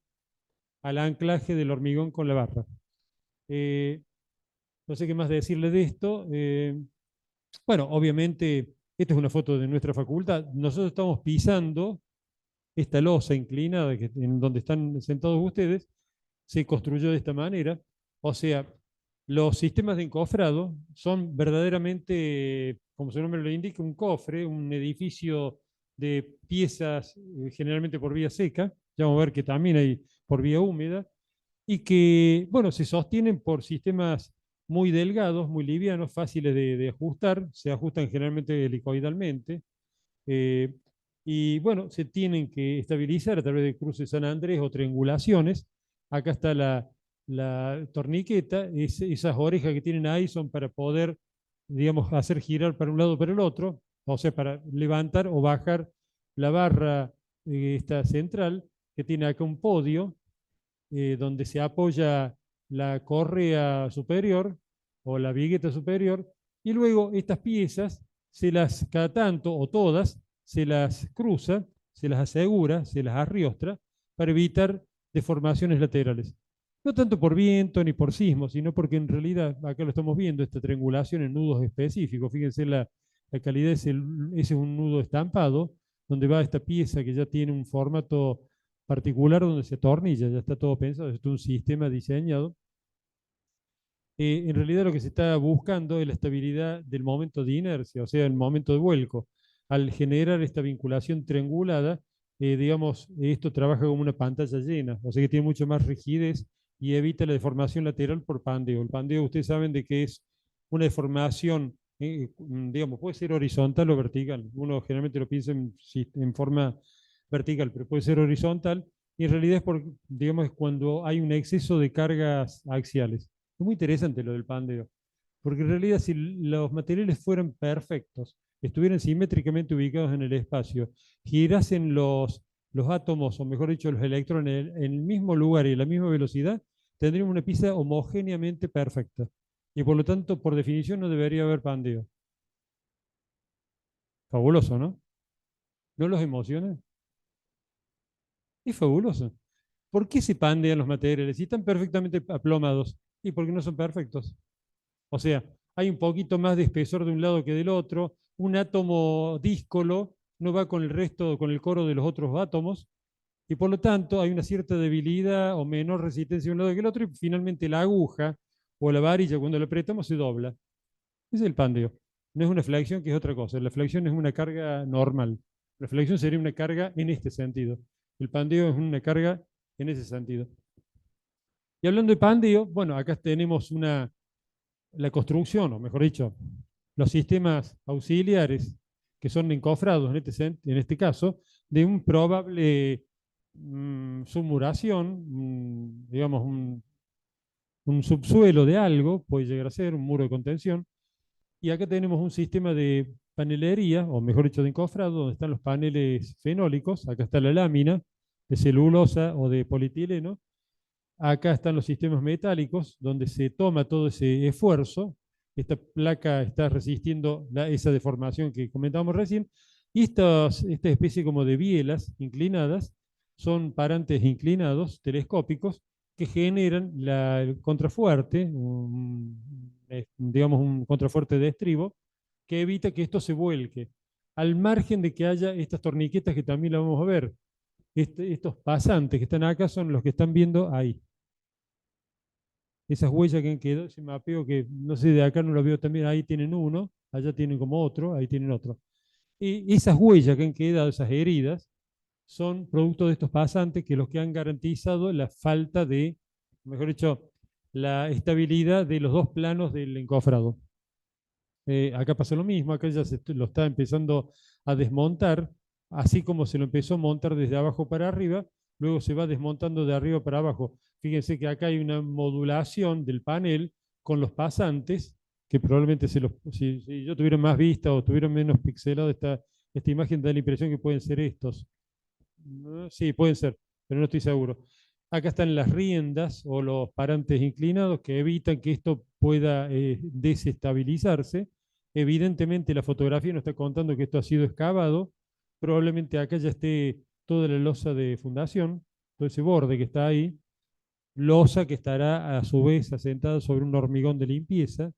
[SPEAKER 1] al anclaje del hormigón con la barra. No sé qué más decirle de esto. Bueno, obviamente, esta es una foto de nuestra facultad. Nosotros estamos pisando esta losa inclinada en donde están sentados ustedes, se construyó de esta manera. O sea, los sistemas de encofrado son verdaderamente, como su nombre lo indica, un cofre, un edificio de piezas generalmente por vía seca. Ya vamos a ver que también hay por vía húmeda y que, bueno, se sostienen por sistemas muy delgados, muy livianos, fáciles de ajustar, se ajustan generalmente helicoidalmente, eh, y bueno, se tienen que estabilizar a través de cruces San Andrés o triangulaciones. Acá está la torniqueta, esas orejas que tienen ahí son para poder, digamos, hacer girar para un lado o para el otro, o sea, para levantar o bajar la barra esta central, que tiene acá un podio, donde se apoya la correa superior o la vigueta superior, y luego estas piezas se las, cada tanto o todas, se las cruza, se las asegura, se las arriostra para evitar deformaciones laterales. No tanto por viento ni por sismo, sino porque en realidad, acá lo estamos viendo, esta triangulación en nudos específicos. Fíjense la calidad, ese es un nudo estampado, donde va esta pieza que ya tiene un formato particular donde se atornilla, ya está todo pensado, es un sistema diseñado. En realidad lo que se está buscando es la estabilidad del momento de inercia, o sea, el momento de vuelco. Al generar esta vinculación triangulada, digamos, esto trabaja como una pantalla llena, o sea que tiene mucho más rigidez y evita la deformación lateral por pandeo. El pandeo, ustedes saben de que es una deformación, digamos, puede ser horizontal o vertical. Uno generalmente lo piensa en forma vertical, pero puede ser horizontal, y en realidad es porque, digamos, cuando hay un exceso de cargas axiales. Es muy interesante lo del pandeo, porque en realidad si los materiales fueran perfectos, estuvieran simétricamente ubicados en el espacio, girasen los átomos, o mejor dicho, los electrones en el mismo lugar y a la misma velocidad, tendríamos una pieza homogéneamente perfecta. Y por lo tanto, por definición, no debería haber pandeo. Fabuloso, ¿no? ¿No los emociona? Es fabuloso. ¿Por qué se pandean los materiales si están perfectamente aplomados? Y porque no son perfectos. O sea, hay un poquito más de espesor de un lado que del otro. Un átomo díscolo no va con el resto, con el coro de los otros átomos, y por lo tanto hay una cierta debilidad o menor resistencia de un lado que el otro, y finalmente la aguja o la varilla, cuando la apretamos, se dobla. Ese es el pandeo. No es una flexión, que es otra cosa. La flexión es una carga normal. La flexión sería una carga en este sentido. El pandeo es una carga en ese sentido. Y hablando de pandeo, bueno, acá tenemos la construcción, o mejor dicho, los sistemas auxiliares que son encofrados en este caso, de un probable submuración, digamos un subsuelo de algo, puede llegar a ser un muro de contención. Y acá tenemos un sistema de panelería, o mejor dicho, de encofrado, donde están los paneles fenólicos. Acá está la lámina de celulosa o de polietileno. Acá están los sistemas metálicos, donde se toma todo ese esfuerzo. Esta placa está resistiendo esa deformación que comentábamos recién. Y esta especie como de bielas inclinadas son parantes inclinados, telescópicos, que generan el contrafuerte, digamos un contrafuerte de estribo, que evita que esto se vuelque. Al margen de que haya estas torniquetas que también la vamos a ver. Estos pasantes que están acá son los que están viendo ahí. Esas huellas que han quedado, ese mapeo que no sé, de acá no lo veo también, ahí tienen uno, allá tienen como otro, ahí tienen otro. Y esas huellas que han quedado, esas heridas, son producto de estos pasantes que los que han garantizado la falta de, mejor dicho, la estabilidad de los dos planos del encofrado. Acá pasa lo mismo, acá ya lo está empezando a desmontar, así como se lo empezó a montar desde abajo para arriba, luego se va desmontando de arriba para abajo. Fíjense que acá hay una modulación del panel con los pasantes, que probablemente si yo tuviera más vista o tuviera menos pixelado esta imagen, da la impresión que pueden ser estos. Sí, pueden ser, pero no estoy seguro. Acá están las riendas o los parantes inclinados que evitan que esto pueda desestabilizarse. Evidentemente la fotografía nos está contando que esto ha sido excavado. Probablemente acá ya esté toda la losa de fundación, todo ese borde que está ahí, losa que estará a su vez asentada sobre un hormigón de limpieza.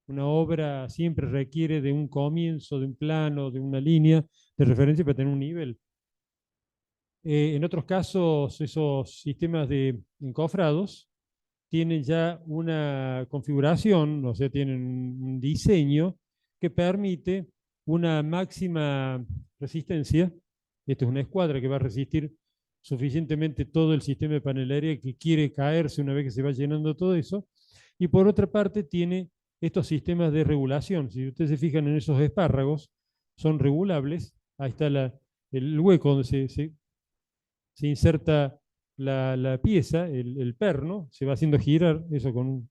[SPEAKER 1] Una obra siempre requiere de un comienzo, de un plano, de una línea de referencia para tener un nivel. En otros casos, esos sistemas de encofrados tienen ya una configuración, o sea, tienen un diseño que permite una máxima resistencia. Esto es una escuadra que va a resistir suficientemente todo el sistema de panelería que quiere caerse una vez que se va llenando todo eso. Y por otra parte tiene estos sistemas de regulación. Si ustedes se fijan en esos espárragos, son regulables. Ahí está el hueco donde se inserta la pieza, el perno, se va haciendo girar eso con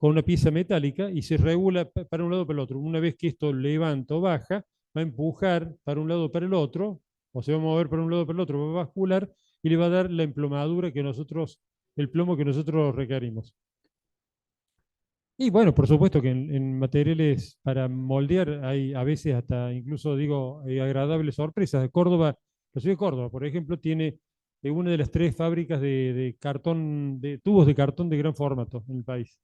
[SPEAKER 1] una pieza metálica y se regula para un lado o para el otro. Una vez que esto levanta o baja, va a empujar para un lado o para el otro, o se va a mover para un lado o para el otro, va a bascular y le va a dar la emplomadura que nosotros, el plomo que nosotros requerimos. Y bueno, por supuesto que en materiales para moldear hay a veces hasta incluso digo agradables sorpresas. Córdoba, la ciudad de Córdoba, por ejemplo, tiene una de las 3 fábricas de cartón, de tubos de cartón de gran formato en el país.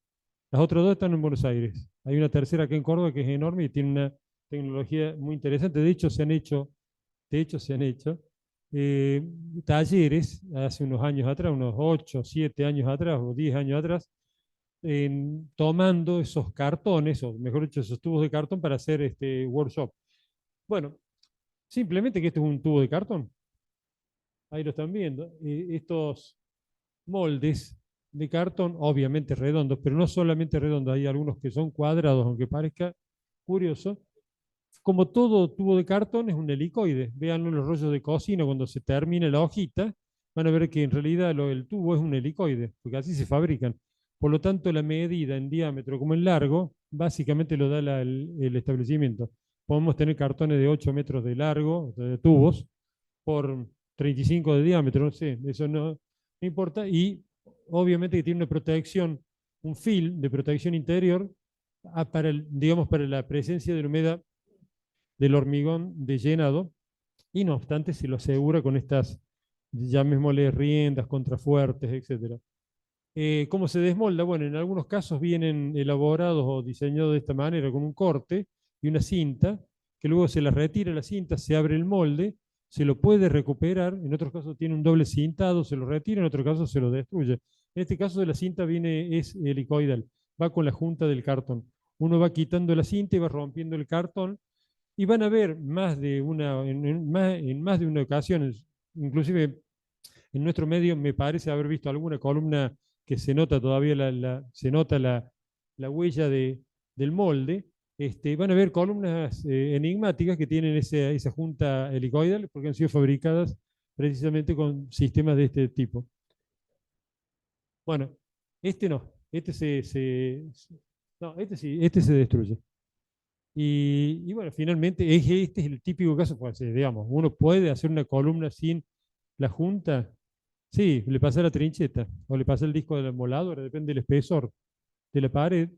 [SPEAKER 1] Las otras 2 están en Buenos Aires. Hay una tercera acá en Córdoba que es enorme y tiene una tecnología muy interesante. De hecho se han hecho eh, talleres hace unos años atrás, unos 8, 7 años atrás o 10 años atrás, tomando esos cartones, o mejor dicho, esos tubos de cartón para hacer este workshop. Bueno, simplemente que este es un tubo de cartón. Ahí lo están viendo. Estos moldes de cartón, obviamente redondos, pero no solamente redondos, hay algunos que son cuadrados, aunque parezca curioso. Como todo tubo de cartón es un helicoide. Vean los rollos de cocina cuando se termina la hojita, van a ver que en realidad el tubo es un helicoide, porque así se fabrican. Por lo tanto, la medida en diámetro como en largo, básicamente lo da el establecimiento. Podemos tener cartones de 8 metros de largo, de tubos, por 35 de diámetro, no sé, eso no importa. Y obviamente que tiene una protección, un film de protección interior para, digamos, para la presencia de la humedad del hormigón de llenado, y no obstante se lo asegura con estas, llamémosle riendas, contrafuertes, etcétera. ¿Cómo se desmolda? Bueno, en algunos casos vienen elaborados o diseñados de esta manera, con un corte y una cinta, que luego se la retira la cinta, se abre el molde, se lo puede recuperar, en otros casos tiene un doble cintado, se lo retira, en otros casos se lo destruye. En este caso de la cinta es helicoidal, va con la junta del cartón. Uno va quitando la cinta y va rompiendo el cartón, y van a ver más de una, en más de una ocasión, inclusive en nuestro medio me parece haber visto alguna columna que se nota todavía se nota la huella del molde. Van a ver columnas enigmáticas que tienen esa junta helicoidal porque han sido fabricadas precisamente con sistemas de este tipo. Bueno, este no, no, este sí, este se destruye. Y bueno, finalmente este es el típico caso, pues, digamos, uno puede hacer una columna sin la junta. Sí, le pasa la trincheta o le pasa el disco de la moladora, depende del espesor de la pared,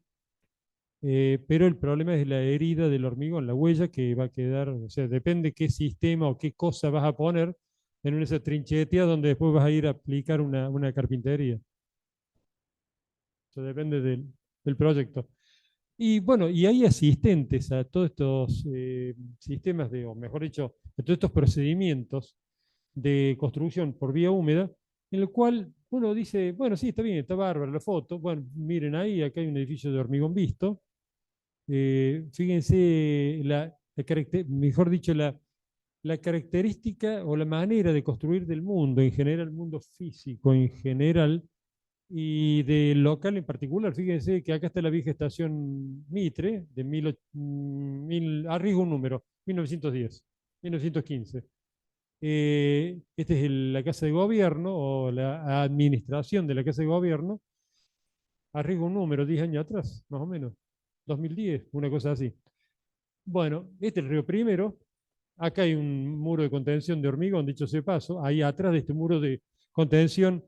[SPEAKER 1] pero el problema es la herida del hormigón, la huella que va a quedar, o sea, depende qué sistema o qué cosa vas a poner en esa trinchetea donde después vas a ir a aplicar una carpintería. Eso depende del proyecto. Y bueno, y hay asistentes a todos estos sistemas o mejor dicho, a todos estos procedimientos de construcción por vía húmeda, en el cual uno dice, bueno, sí, está bien, está bárbara la foto, bueno, miren ahí, acá hay un edificio de hormigón visto, fíjense, mejor dicho, la característica o la manera de construir del mundo, en general, el mundo físico en general, y del local en particular. Fíjense que acá está la vieja estación Mitre, de arriesgo un número, 1910, 1915. Esta es la Casa de Gobierno o la administración de la Casa de Gobierno, arriesgo un número, 10 años atrás, más o menos, 2010, una cosa así. Bueno, este es el Río Primero, Acá hay un muro de contención de hormigón, dicho sea de paso. Ahí atrás de este muro de contención,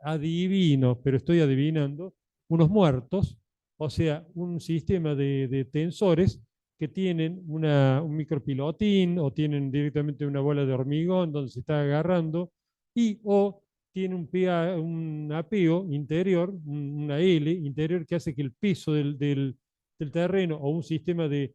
[SPEAKER 1] adivino, pero estoy adivinando, unos muertos, o sea, un sistema de tensores que tienen un micropilotín o tienen directamente una bola de hormigón donde se está agarrando y o tiene un apeo interior, una L interior que hace que el peso del terreno o un sistema de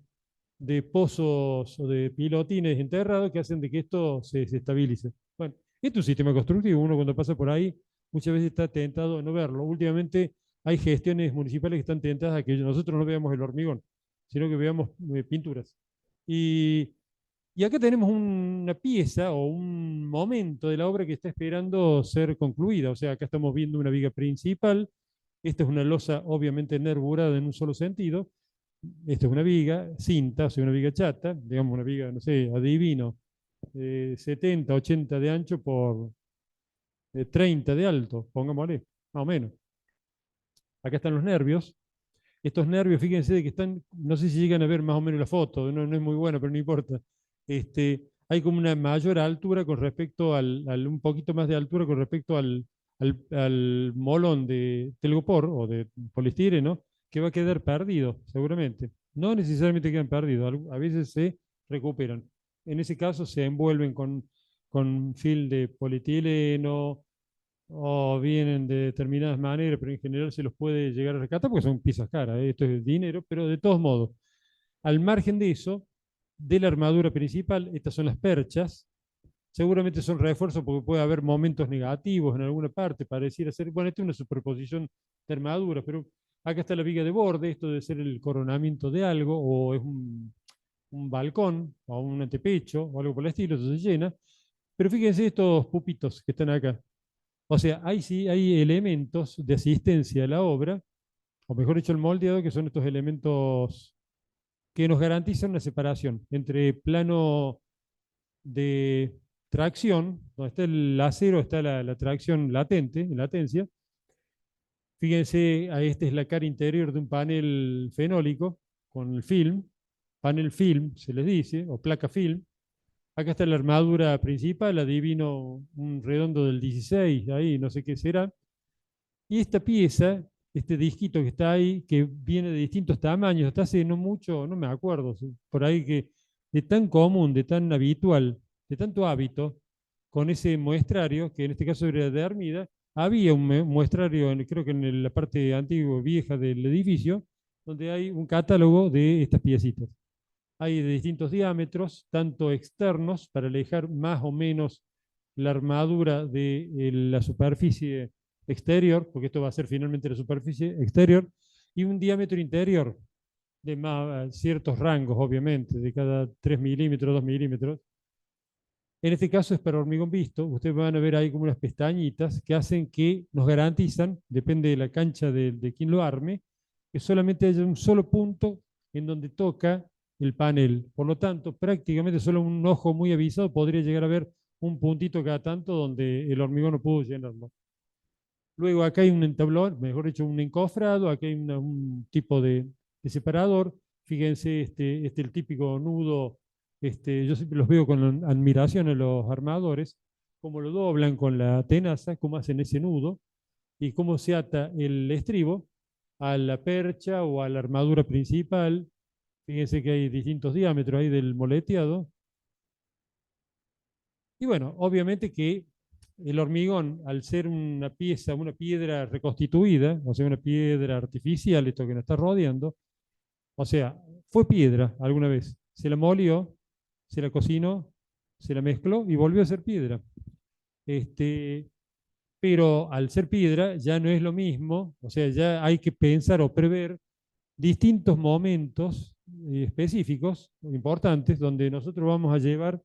[SPEAKER 1] pozos o de pilotines enterrados que hacen de que esto se estabilice. Bueno, esto es un sistema constructivo, uno cuando pasa por ahí muchas veces está tentado a no verlo. Últimamente hay gestiones municipales que están tentadas a que nosotros no veamos el hormigón, sino que veamos pinturas. Y, y acá tenemos una pieza o un momento de la obra que está esperando ser concluida. O sea, acá estamos viendo una viga principal. Esta es una losa obviamente nervurada en un solo sentido. Esta es una viga, cinta, o sea, una viga chata, digamos una viga, no sé, adivino, 70, 80 de ancho por 30 de alto, pongámosle, más o menos. Acá están los nervios. Estos nervios, fíjense de que están, no sé si llegan a ver más o menos la foto, no es muy buena, pero no importa. Hay como una mayor altura con respecto un poquito más de altura con respecto al molón de telgopor o de polistireno, que va a quedar perdido, seguramente. No necesariamente quedan perdidos, a veces se recuperan. En ese caso se envuelven con film de polietileno o vienen de determinadas maneras, pero en general se los puede llegar a rescatar porque son piezas caras, ¿eh? Esto es dinero, pero de todos modos, al margen de eso, de la armadura principal, estas son las perchas, seguramente son refuerzos porque puede haber momentos negativos en alguna parte, pareciera ser, bueno, esto es una superposición de armadura, pero acá está la viga de borde, esto debe ser el coronamiento de algo, o es un balcón, o un antepecho, o algo por el estilo, eso se llena, pero fíjense estos pupitos que están acá. O sea, sí hay elementos de asistencia a la obra, o mejor dicho, el moldeado, que son estos elementos que nos garantizan una separación entre plano de tracción, donde está el acero, está la tracción latente, latencia. Fíjense, esta es la cara interior de un panel fenólico con el film, panel film se les dice, o placa film. Acá está la armadura principal, adivino un redondo del 16, ahí no sé qué será. Y esta pieza, este disquito que está ahí, que viene de distintos tamaños, hasta hace no mucho, no me acuerdo, por ahí que de tan común, de tan habitual, de tanto hábito, con ese muestrario, que en este caso era de Armida, había un muestrario, creo que en la parte antigua, vieja del edificio, donde hay un catálogo de estas piecitas. Hay de distintos diámetros, tanto externos, para alejar más o menos la armadura de la superficie exterior, porque esto va a ser finalmente la superficie exterior, y un diámetro interior de ciertos rangos, obviamente, de cada 3 milímetros, 2 milímetros. En este caso es para hormigón visto. Ustedes van a ver ahí como unas pestañitas que hacen que nos garantizan, depende de la cancha de quien lo arme, que solamente haya un solo punto en donde toca el panel. Por lo tanto, prácticamente solo un ojo muy avisado podría llegar a ver un puntito cada tanto donde el hormigón no pudo llenarlo. Luego acá hay un entablón, mejor dicho, un encofrado, acá hay un tipo de separador. Fíjense, el típico nudo, yo siempre los veo con admiración a los armadores, cómo lo doblan con la tenaza, cómo hacen ese nudo y cómo se ata el estribo a la percha o a la armadura principal. Fíjense que hay distintos diámetros ahí del moleteado. Y bueno, obviamente que el hormigón, al ser una pieza, una piedra reconstituida, o sea, una piedra artificial, esto que nos está rodeando, o sea, fue piedra alguna vez, se la molió, se la cocinó, se la mezcló y volvió a ser piedra. Este, pero al ser piedra ya no es lo mismo, o sea, ya hay que pensar o prever distintos momentos específicos, importantes, donde nosotros vamos a llevar,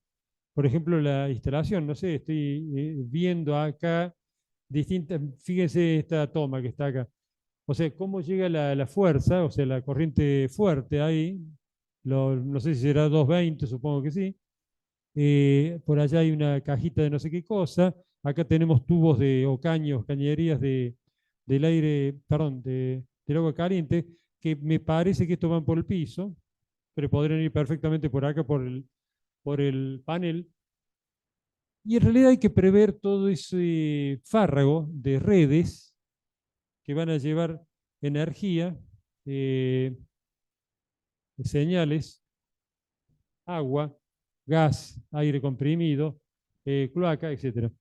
[SPEAKER 1] por ejemplo, la instalación. No sé, estoy viendo acá distintas, fíjense esta toma que está acá. O sea, cómo llega la fuerza, o sea, la corriente fuerte ahí, no sé si será 220, supongo que sí. Por allá hay una cajita de no sé qué cosa. Acá tenemos tubos o caños, cañerías del aire, perdón, del agua caliente, que me parece que estos van por el piso, pero podrían ir perfectamente por acá, por el panel. Y en realidad hay que prever todo ese fárrago de redes que van a llevar energía, señales, agua, gas, aire comprimido, cloaca, etc.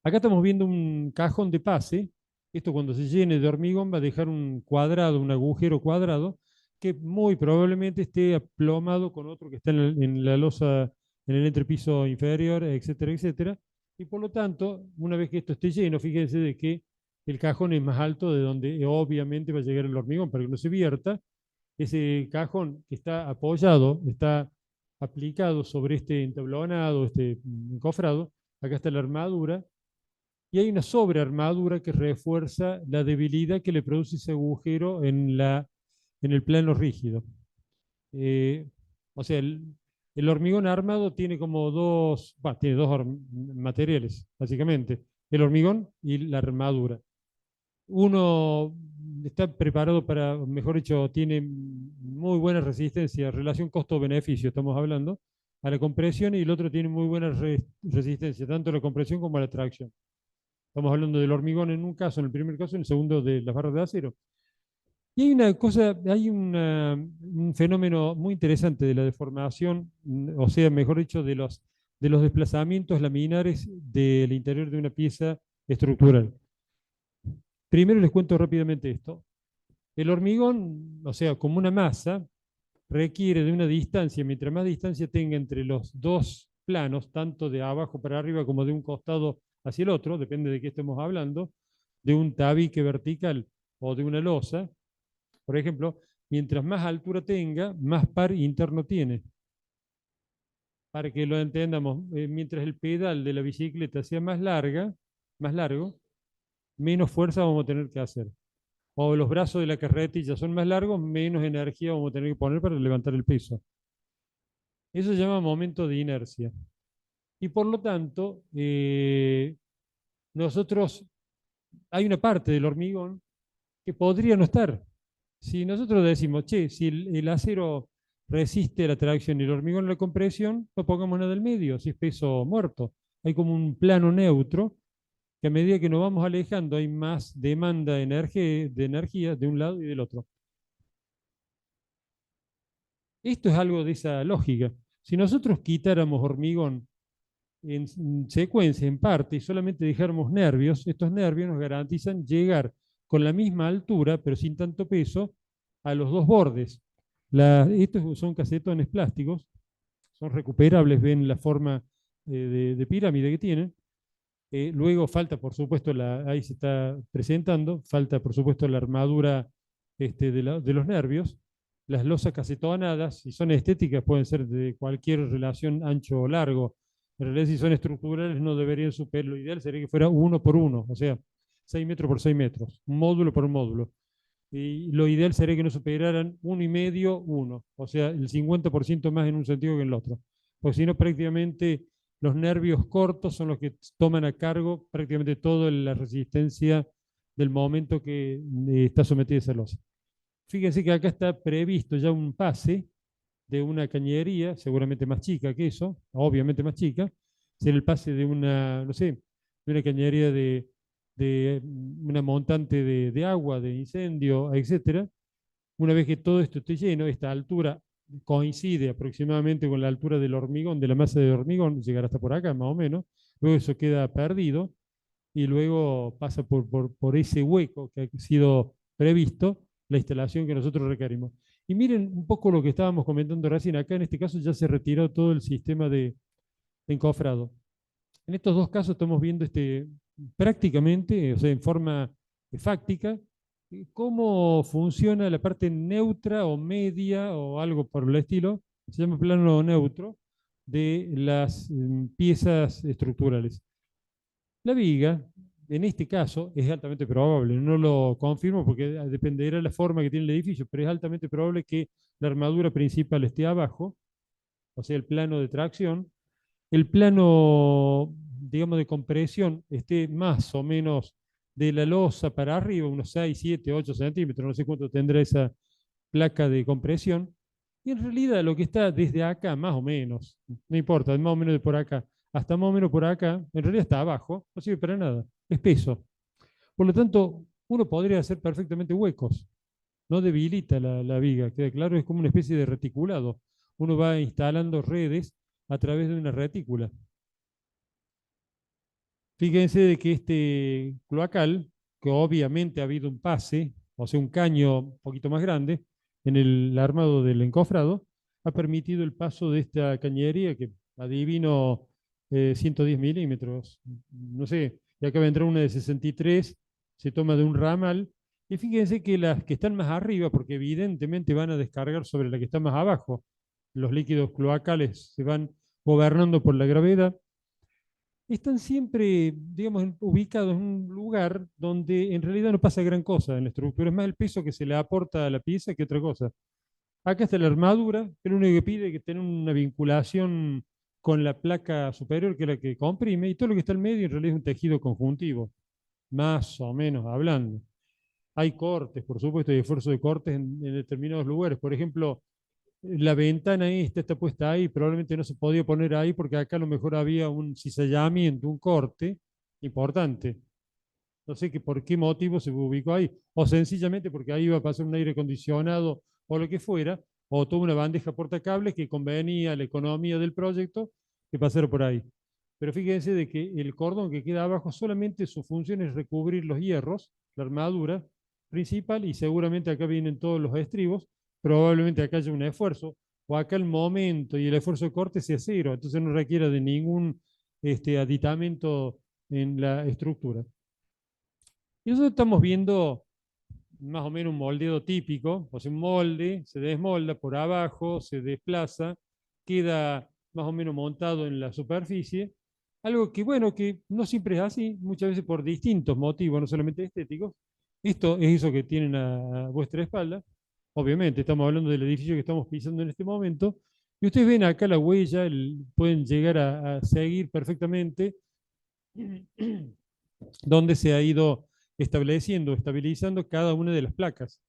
[SPEAKER 1] Acá estamos viendo un cajón de pase. Esto cuando se llene de hormigón va a dejar un cuadrado, un agujero cuadrado, que muy probablemente esté aplomado con otro que está en la losa, en el entrepiso inferior, etcétera, etcétera. Y por lo tanto, una vez que esto esté lleno, fíjense de que el cajón es más alto de donde obviamente va a llegar el hormigón para que no se vierta. Ese cajón que está apoyado, está aplicado sobre este entablonado, este encofrado. Acá está la armadura y hay una sobrearmadura que refuerza la debilidad que le produce ese agujero en el plano rígido. Eh, o sea, el hormigón armado tiene como tiene dos materiales, básicamente, el hormigón y la armadura. Uno está preparado para, mejor dicho, tiene muy buena resistencia, relación costo-beneficio, estamos hablando, a la compresión, y el otro tiene muy buena resistencia, tanto a la compresión como a la tracción. Estamos hablando del hormigón en un caso, en el primer caso, en el segundo de las barras de acero. Y hay una cosa, un fenómeno muy interesante de la deformación, o sea, mejor dicho, de los desplazamientos laminares del interior de una pieza estructural. Primero les cuento rápidamente esto. El hormigón, o sea, como una masa, requiere de una distancia, mientras más distancia tenga entre los dos planos, tanto de abajo para arriba como de un costado hacia el otro, depende de qué estemos hablando, de un tabique vertical o de una losa, por ejemplo, mientras más altura tenga, más par interno tiene. Para que lo entendamos, mientras el pedal de la bicicleta sea más largo, menos fuerza vamos a tener que hacer. O los brazos de la carretilla son más largos, menos energía vamos a tener que poner para levantar el peso. Eso se llama momento de inercia. Y por lo tanto, nosotros, hay una parte del hormigón que podría no estar. Si nosotros decimos, che, si el acero resiste la tracción y el hormigón la compresión, no pongamos nada del medio, si es peso muerto. Hay como un plano neutro que a medida que nos vamos alejando hay más demanda de energía de un lado y del otro. Esto es algo de esa lógica. Si nosotros quitáramos hormigón en secuencia, en parte, y solamente dejáramos nervios, estos nervios nos garantizan llegar con la misma altura, pero sin tanto peso, a los dos bordes. Estos son casetones plásticos, son recuperables, ven la forma de pirámide que tienen. Luego falta, por supuesto, ahí se está presentando, falta, por supuesto, la armadura de los nervios. Las losas casetonadas, si son estéticas, pueden ser de cualquier relación ancho o largo. En realidad, si son estructurales, no deberían superar. Lo ideal sería que fuera 1 por 1, o sea, 6 metros por 6 metros, módulo por módulo. Y lo ideal sería que no superaran 1,5, 1, o sea, el 50% más en un sentido que en el otro. Porque si no, prácticamente los nervios cortos son los que toman a cargo prácticamente toda la resistencia del momento que está sometida esa losa. Fíjense que acá está previsto ya un pase de una cañería, seguramente más chica que eso, obviamente más chica, será el pase de una, no sé, de una cañería de una montante de agua, de incendio, etcétera. Una vez que todo esto esté lleno, esta altura coincide aproximadamente con la altura del hormigón, de la masa de hormigón, llegará hasta por acá más o menos, luego eso queda perdido y luego pasa por ese hueco que ha sido previsto, la instalación que nosotros requerimos. Y miren un poco lo que estábamos comentando recién, acá en este caso ya se retiró todo el sistema de encofrado. En estos dos casos estamos viendo prácticamente, o sea, en forma fáctica, cómo funciona la parte neutra o media o algo por el estilo, se llama plano neutro, de las piezas estructurales. La viga, en este caso, es altamente probable, no lo confirmo porque dependerá de la forma que tiene el edificio, pero es altamente probable que la armadura principal esté abajo, o sea, el plano de tracción, el plano, digamos, de compresión esté más o menos de la losa para arriba, unos 6, 7, 8 centímetros, no sé cuánto tendrá esa placa de compresión, Y en realidad lo que está desde acá, más o menos, no importa, más o menos de por acá, hasta más o menos por acá, en realidad está abajo, no sirve para nada, es peso. Por lo tanto, uno podría hacer perfectamente huecos, no debilita la viga, queda claro, es como una especie de reticulado. Uno va instalando redes a través de una retícula. Fíjense de que este cloacal, que obviamente ha habido un pase, o sea, un caño un poquito más grande, en el armado del encofrado, ha permitido el paso de esta cañería que adivino 110 milímetros, no sé, y acá va a entrar una de 63, se toma de un ramal, y fíjense que las que están más arriba, porque evidentemente van a descargar sobre la que está más abajo, los líquidos cloacales se van gobernando por la gravedad, están siempre, digamos, ubicados en un lugar donde en realidad no pasa gran cosa en la estructura, es más el peso que se le aporta a la pieza que otra cosa. Acá está la armadura, que lo único que pide es que tenga una vinculación con la placa superior, que es la que comprime, y todo lo que está al medio en realidad es un tejido conjuntivo, más o menos hablando. Hay cortes, por supuesto, hay esfuerzo de cortes en determinados lugares. Por ejemplo, la ventana esta está puesta ahí, probablemente no se podía poner ahí porque acá a lo mejor había un cizallamiento, un corte importante. No sé que por qué motivo se ubicó ahí, o sencillamente porque ahí iba a pasar un aire acondicionado o lo que fuera, o toda una bandeja portacables que convenía a la economía del proyecto que pasara por ahí. Pero fíjense de que el cordón que queda abajo solamente su función es recubrir los hierros, la armadura principal, y seguramente acá vienen todos los estribos, probablemente acá haya un esfuerzo, o acá el momento y el esfuerzo de corte sea cero, entonces no requiera de ningún aditamento en la estructura. Y nosotros estamos viendo más o menos un moldeado típico, o sea, un molde se desmolda por abajo, se desplaza, queda más o menos montado en la superficie, algo que, bueno, que no siempre es así, muchas veces por distintos motivos, no solamente estéticos. Esto es eso que tienen a vuestra espalda. Obviamente, estamos hablando del edificio que estamos pisando en este momento, y ustedes ven acá la huella, pueden llegar a seguir perfectamente donde se ha ido estableciendo, estabilizando cada una de las placas.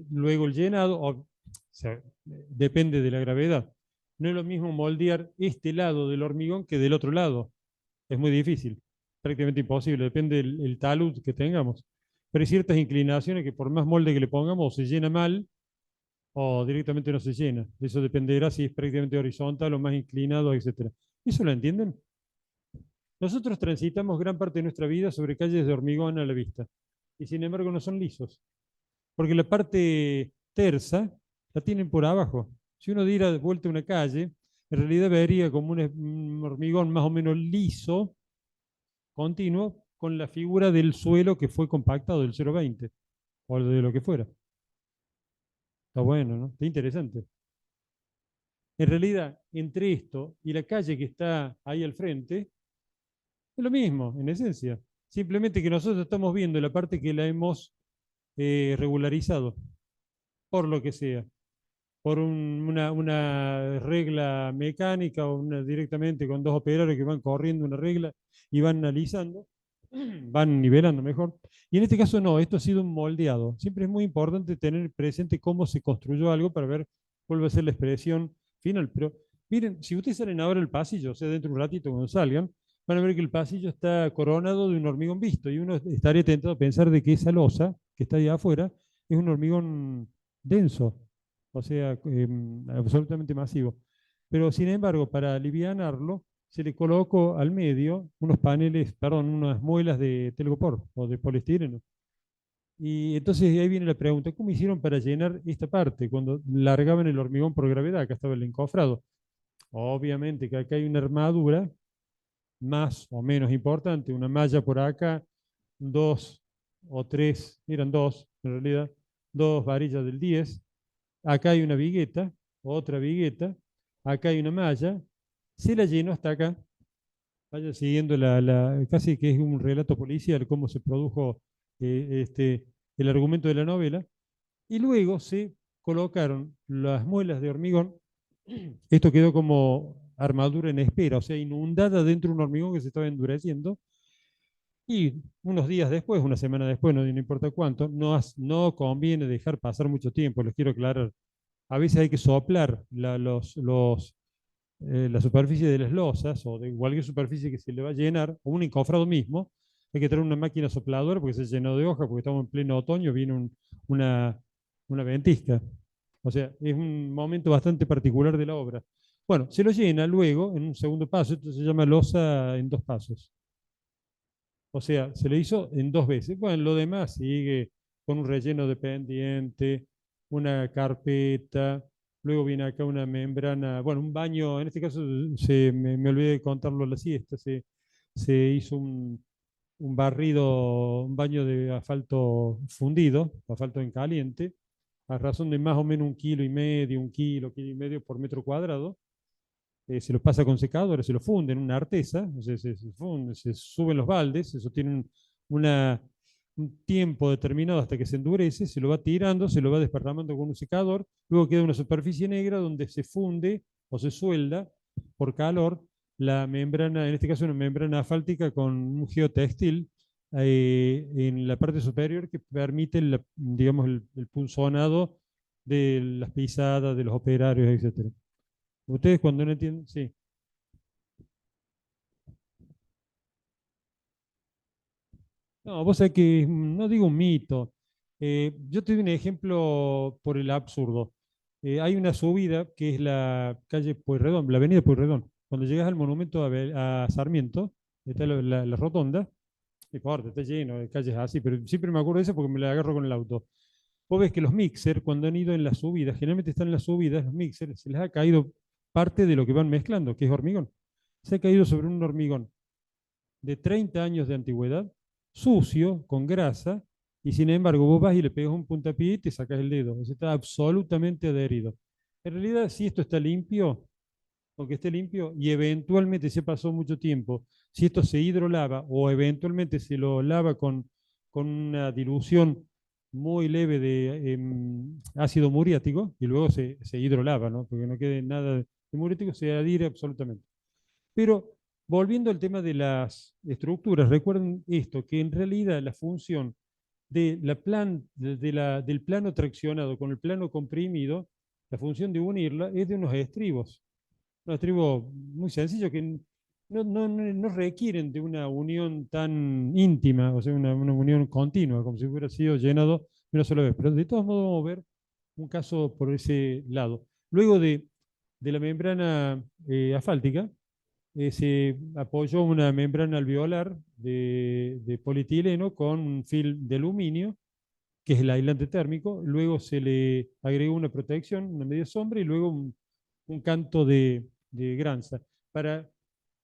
[SPEAKER 1] Luego el llenado, o sea, depende de la gravedad. No es lo mismo moldear este lado del hormigón que del otro lado. Es muy difícil, prácticamente imposible, depende del talud que tengamos. Pero hay ciertas inclinaciones que por más molde que le pongamos, o se llena mal o directamente no se llena. Eso dependerá si es prácticamente horizontal o más inclinado, etc. ¿Eso lo entienden? Nosotros transitamos gran parte de nuestra vida sobre calles de hormigón a la vista, y sin embargo no son lisos, porque la parte tersa la tienen por abajo. Si uno diera de vuelta una calle, en realidad vería como un hormigón más o menos liso, continuo, con la figura del suelo que fue compactado, del 0,20, o de lo que fuera. Está bueno, ¿no? Está interesante. En realidad, entre esto y la calle que está ahí al frente, es lo mismo, en esencia. Simplemente que nosotros estamos viendo la parte que la hemos regularizado, por lo que sea, por una regla mecánica o directamente con dos operarios que van corriendo una regla y van analizando, van nivelando mejor. Y en este caso no, esto ha sido un moldeado. Siempre es muy importante tener presente cómo se construyó algo para ver cuál va a ser la expresión final. Pero miren, si ustedes salen ahora al pasillo, o sea, dentro de un ratito cuando salgan, van a ver que el pasillo está coronado de un hormigón visto y uno estaría tentado a pensar de que esa losa que está ahí afuera es un hormigón denso, o sea, absolutamente masivo. Pero sin embargo, para alivianarlo, se le colocó al medio unos paneles, perdón, unas muelas de telgopor o de poliestireno. Y entonces ahí viene la pregunta, ¿cómo hicieron para llenar esta parte cuando largaban el hormigón por gravedad? Acá estaba el encofrado. Obviamente que acá hay una armadura más o menos importante, una malla por acá, dos o tres, eran dos en realidad, dos varillas del 10. Acá hay una vigueta, otra vigueta, acá hay una malla, se la llenó hasta acá. Vaya siguiendo casi que es un relato policial, cómo se produjo el argumento de la novela. Y luego se colocaron las muelas de hormigón. Esto quedó como armadura en espera, o sea, inundada dentro de un hormigón que se estaba endureciendo. Y unos días después, una semana después, no importa cuánto, no conviene dejar pasar mucho tiempo, les quiero aclarar. a veces hay que soplar la superficie de las losas o de cualquier superficie que se le va a llenar, o un encofrado mismo, hay que traer una máquina sopladora porque se llenó de hojas, porque estamos en pleno otoño, viene una, una ventisca. O sea, es un momento bastante particular de la obra. Bueno, se lo llena luego en un segundo paso, esto se llama losa en dos pasos. O sea, se le hizo en dos veces. Bueno, lo demás sigue con un relleno dependiente, una carpeta, luego viene acá una membrana, bueno, un baño, en este caso me olvidé de contarlo a la siesta, se hizo un barrido, un baño de asfalto fundido, asfalto en caliente, a razón de más o menos 1,5 kilos, 1 kilo, 1,5 kilos por metro cuadrado. Se lo pasa con secadora, se lo funde en una artesa, se suben los baldes, eso tiene un tiempo determinado hasta que se endurece, se lo va tirando, se lo va desparramando con un secador, luego queda una superficie negra donde se funde o se suelda por calor la membrana, en este caso una membrana asfáltica con un geotextil en la parte superior que permite digamos, el punzonado de las pisadas de los operarios, etcétera. Ustedes cuando no entienden, sí. No, vos sabés que no digo un mito. Yo te doy un ejemplo por el absurdo. Hay una subida que es la calle Pueyrredón, la avenida Pueyrredón. Cuando llegas al monumento a Sarmiento, está la rotonda, no importa, está lleno de calles así, pero siempre me acuerdo de eso porque me la agarro con el auto. Vos ves que los mixers, cuando han ido en las subidas, generalmente están en las subidas, los mixers, se les ha caído parte de lo que van mezclando, que es hormigón. Se ha caído sobre un hormigón de 30 años de antigüedad, sucio, con grasa, y sin embargo vos vas y le pegas un puntapié y te sacas el dedo. O sea, está absolutamente adherido. En realidad, si esto está limpio, aunque esté limpio, y eventualmente se pasó mucho tiempo, si esto se hidrolava o eventualmente se lo lava con una dilución muy leve de ácido muriático, y luego se hidrolava, ¿no? Porque no quede nada de muriático, se adhiere absolutamente. Pero volviendo al tema de las estructuras, recuerden esto, que en realidad la función del plano traccionado con el plano comprimido, la función de unirla es de unos estribos. Unos estribos muy sencillos que no requieren de una unión tan íntima, o sea, una unión continua, como si hubiera sido llenado de una sola vez. Pero de todos modos vamos a ver un caso por ese lado. Luego de la membrana asfáltica, se apoyó una membrana alveolar de polietileno con un film de aluminio, que es el aislante térmico. Luego se le agregó una protección, una media sombra y luego un canto de granza.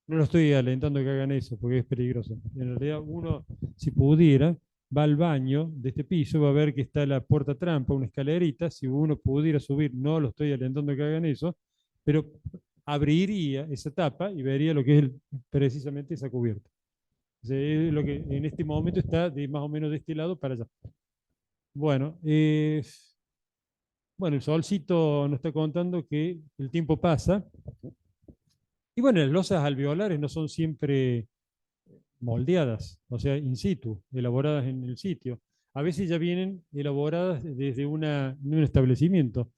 [SPEAKER 1] No lo estoy alentando a que hagan eso porque es peligroso. En realidad, uno, si pudiera, va al baño de este piso, va a ver que está la puerta trampa, una escalerita. Si uno pudiera subir, no lo estoy alentando a que hagan eso, pero abriría esa tapa y vería lo que es precisamente esa cubierta. O sea, es lo que en este momento está más o menos de este lado para allá. Bueno, bueno, el solcito nos está contando que el tiempo pasa. Y bueno, las losas alveolares no son siempre moldeadas, o sea, in situ, elaboradas en el sitio. A veces ya vienen elaboradas desde un establecimiento.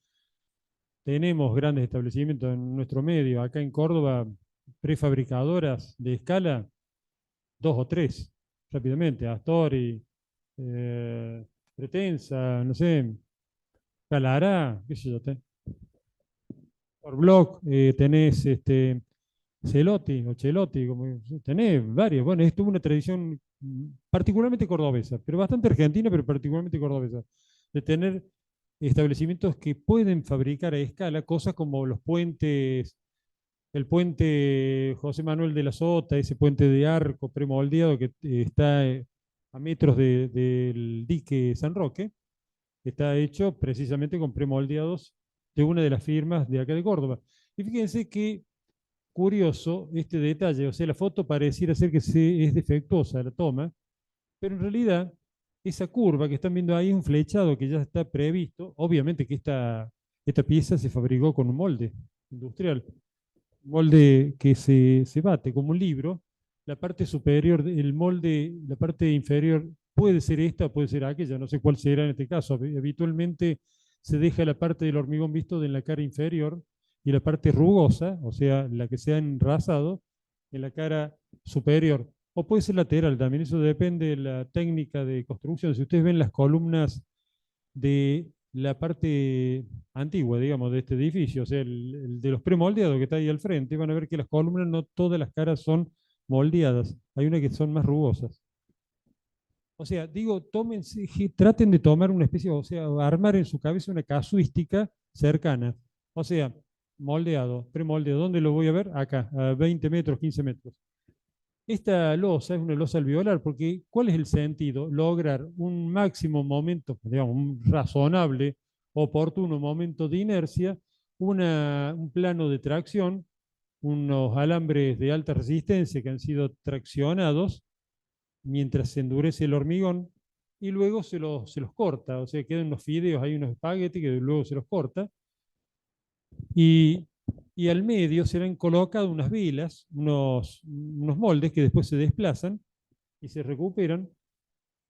[SPEAKER 1] Tenemos grandes establecimientos en nuestro medio. Acá en Córdoba, prefabricadoras de escala, dos o tres, rápidamente. Astori, Pretensa, no sé, Calará, qué sé yo. Por blog tenés Celotti o Celotti, como, tenés varios. Bueno, esto es una tradición particularmente cordobesa, pero bastante argentina, pero particularmente cordobesa, de tener establecimientos que pueden fabricar a escala cosas como los puentes, el puente José Manuel de la Sota, ese puente de arco premoldeado que está a metros del dique San Roque, está hecho precisamente con premoldeados de una de las firmas de acá de Córdoba. Y fíjense que curioso este detalle, o sea, la foto pareciera ser que es defectuosa la toma, pero en realidad esa curva que están viendo ahí es un flechado que ya está previsto. Obviamente que esta pieza se fabricó con un molde industrial, un molde que se bate como un libro. La parte superior del molde, la parte inferior puede ser esta, puede ser aquella, no sé cuál será en este caso. Habitualmente se deja la parte del hormigón visto en la cara inferior y la parte rugosa, o sea, la que se ha enrasado, en la cara superior. O puede ser lateral también, eso depende de la técnica de construcción. Si ustedes ven las columnas de la parte antigua, digamos, de este edificio, o sea, el de los premoldeados que está ahí al frente, van a ver que las columnas no todas las caras son moldeadas, hay unas que son más rugosas. O sea, digo, traten de tomar una especie, o sea, armar en su cabeza una casuística cercana. O sea, moldeado, premoldeado, ¿dónde lo voy a ver? Acá, a 20 metros, 15 metros. Esta losa es una losa alveolar, porque ¿cuál es el sentido? Lograr un máximo momento, digamos, un razonable, oportuno momento de inercia, un plano de tracción, unos alambres de alta resistencia que han sido traccionados mientras se endurece el hormigón y luego se los corta, o sea, quedan unos fideos, hay unos espaguetis que luego se los corta y, y al medio se le han colocado unas vilas, unos moldes que después se desplazan y se recuperan.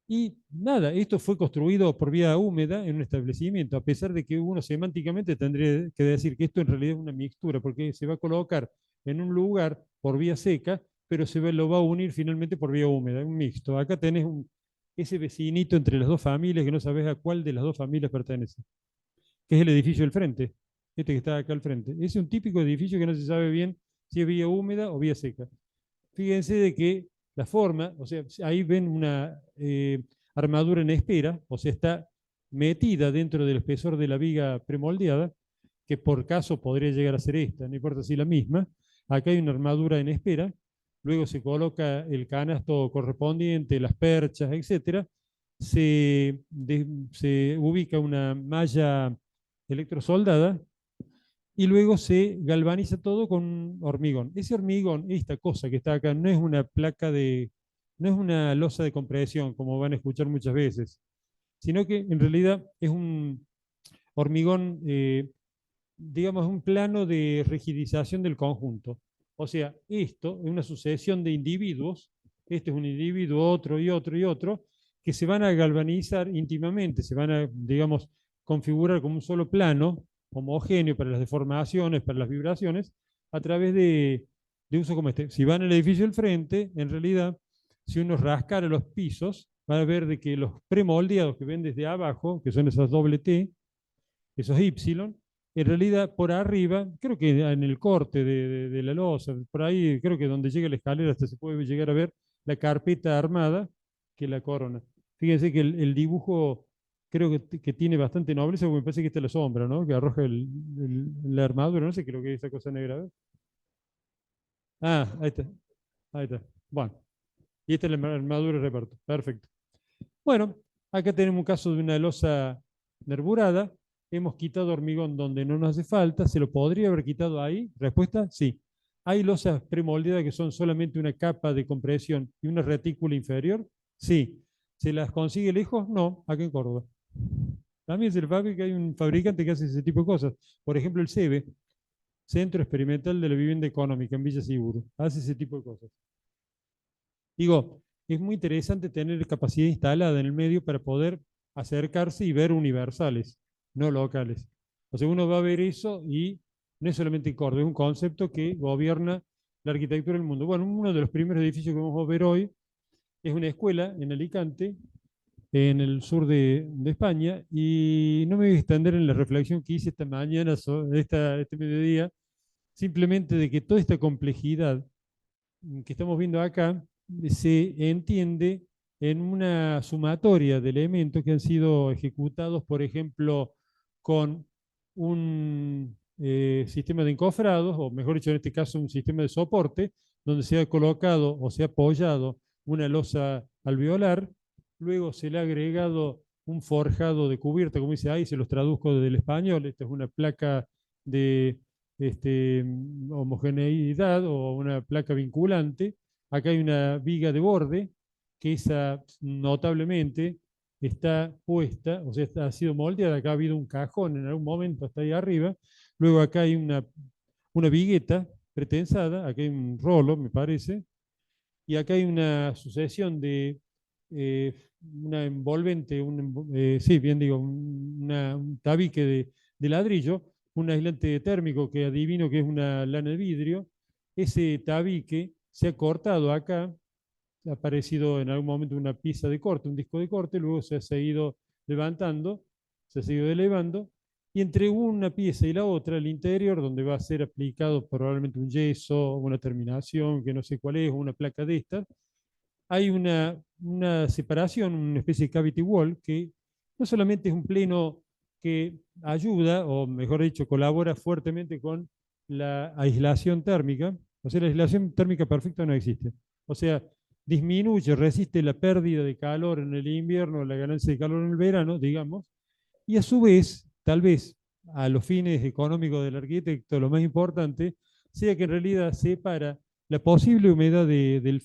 [SPEAKER 1] Y nada, esto fue construido por vía húmeda en un establecimiento, a pesar de que uno semánticamente tendría que decir que esto en realidad es una mixtura, porque se va a colocar en un lugar por vía seca, pero lo va a unir finalmente por vía húmeda, un mixto. Acá tenés ese vecinito entre las dos familias que no sabes a cuál de las dos familias pertenece, que es el edificio del frente, este que está acá al frente. Es un típico edificio que no se sabe bien si es vía húmeda o vía seca. Fíjense de que la forma, o sea, ahí ven una armadura en espera, o sea, está metida dentro del espesor de la viga premoldeada, que por caso podría llegar a ser esta, no importa si la misma. Acá hay una armadura en espera, luego se coloca el canasto correspondiente, las perchas, etcétera. Se ubica una malla electrosoldada y luego se galvaniza todo con hormigón. Ese hormigón, esta cosa que está acá, no es una placa no es una losa de compresión, como van a escuchar muchas veces, sino que en realidad es un hormigón, digamos, un plano de rigidización del conjunto. O sea, esto es una sucesión de individuos, este es un individuo, otro y otro y otro, que se van a galvanizar íntimamente, se van a, digamos, configurar como un solo plano homogéneo para las deformaciones, para las vibraciones, a través de uso como este. Si van al edificio del frente, en realidad, si uno rascara los pisos, va a ver de que los premoldeados que ven desde abajo, que son esas doble T, esos Y, en realidad por arriba, creo que en el corte de la losa, por ahí creo que donde llega la escalera hasta se puede llegar a ver la carpeta armada que la corona. Fíjense que el dibujo creo que tiene bastante nobleza, porque me parece que esta es la sombra, ¿no? Que arroja la armadura, no sé qué es lo que es esa cosa negra. ¿Ves? Ah, ahí está, ahí está. Bueno, y esta es la armadura de reparto. Perfecto. Bueno, acá tenemos un caso de una losa nervurada. Hemos quitado hormigón donde no nos hace falta. ¿Se lo podría haber quitado ahí? Respuesta, sí. ¿Hay losas premoldeadas que son solamente una capa de compresión y una retícula inferior? Sí. ¿Se las consigue lejos? No, acá en Córdoba. También se le fabrica, hay un fabricante que hace ese tipo de cosas. Por ejemplo, el CEBE, Centro Experimental de la Vivienda Económica en Villa Siguro, hace ese tipo de cosas. Digo, es muy interesante tener capacidad instalada en el medio para poder acercarse y ver universales, no locales. O sea, uno va a ver eso y no es solamente en Córdoba, es un concepto que gobierna la arquitectura del mundo. Bueno, uno de los primeros edificios que vamos a ver hoy es una escuela en Alicante, en el sur de España, y no me voy a extender en la reflexión que hice esta mañana, este mediodía, simplemente de que toda esta complejidad que estamos viendo acá se entiende en una sumatoria de elementos que han sido ejecutados, por ejemplo, con un sistema de encofrados, o mejor dicho, en este caso, un sistema de soporte, donde se ha colocado o se ha apoyado una losa alveolar, luego se le ha agregado un forjado de cubierta, como dice ahí, se los traduzco del español, esta es una placa de homogeneidad o una placa vinculante. Acá hay una viga de borde que esa notablemente está puesta, o sea, ha sido moldeada. Acá ha habido un cajón en algún momento hasta ahí arriba. Luego acá hay una vigueta pretensada, acá hay un rolo, me parece, y acá hay una sucesión de una envolvente, sí, bien digo, un tabique de ladrillo, un aislante térmico que adivino que es una lana de vidrio. Ese tabique se ha cortado acá, ha aparecido en algún momento una pieza de corte, un disco de corte, luego se ha seguido levantando, se ha seguido elevando, y entre una pieza y la otra, el interior, donde va a ser aplicado probablemente un yeso, una terminación, que no sé cuál es, una placa de estas, hay una separación, una especie de cavity wall, que no solamente es un pleno que ayuda, o mejor dicho, colabora fuertemente con la aislación térmica, o sea, la aislación térmica perfecta no existe. O sea, disminuye, resiste la pérdida de calor en el invierno, la ganancia de calor en el verano, digamos, y a su vez, tal vez a los fines económicos del arquitecto, lo más importante sea que en realidad separa la posible humedad del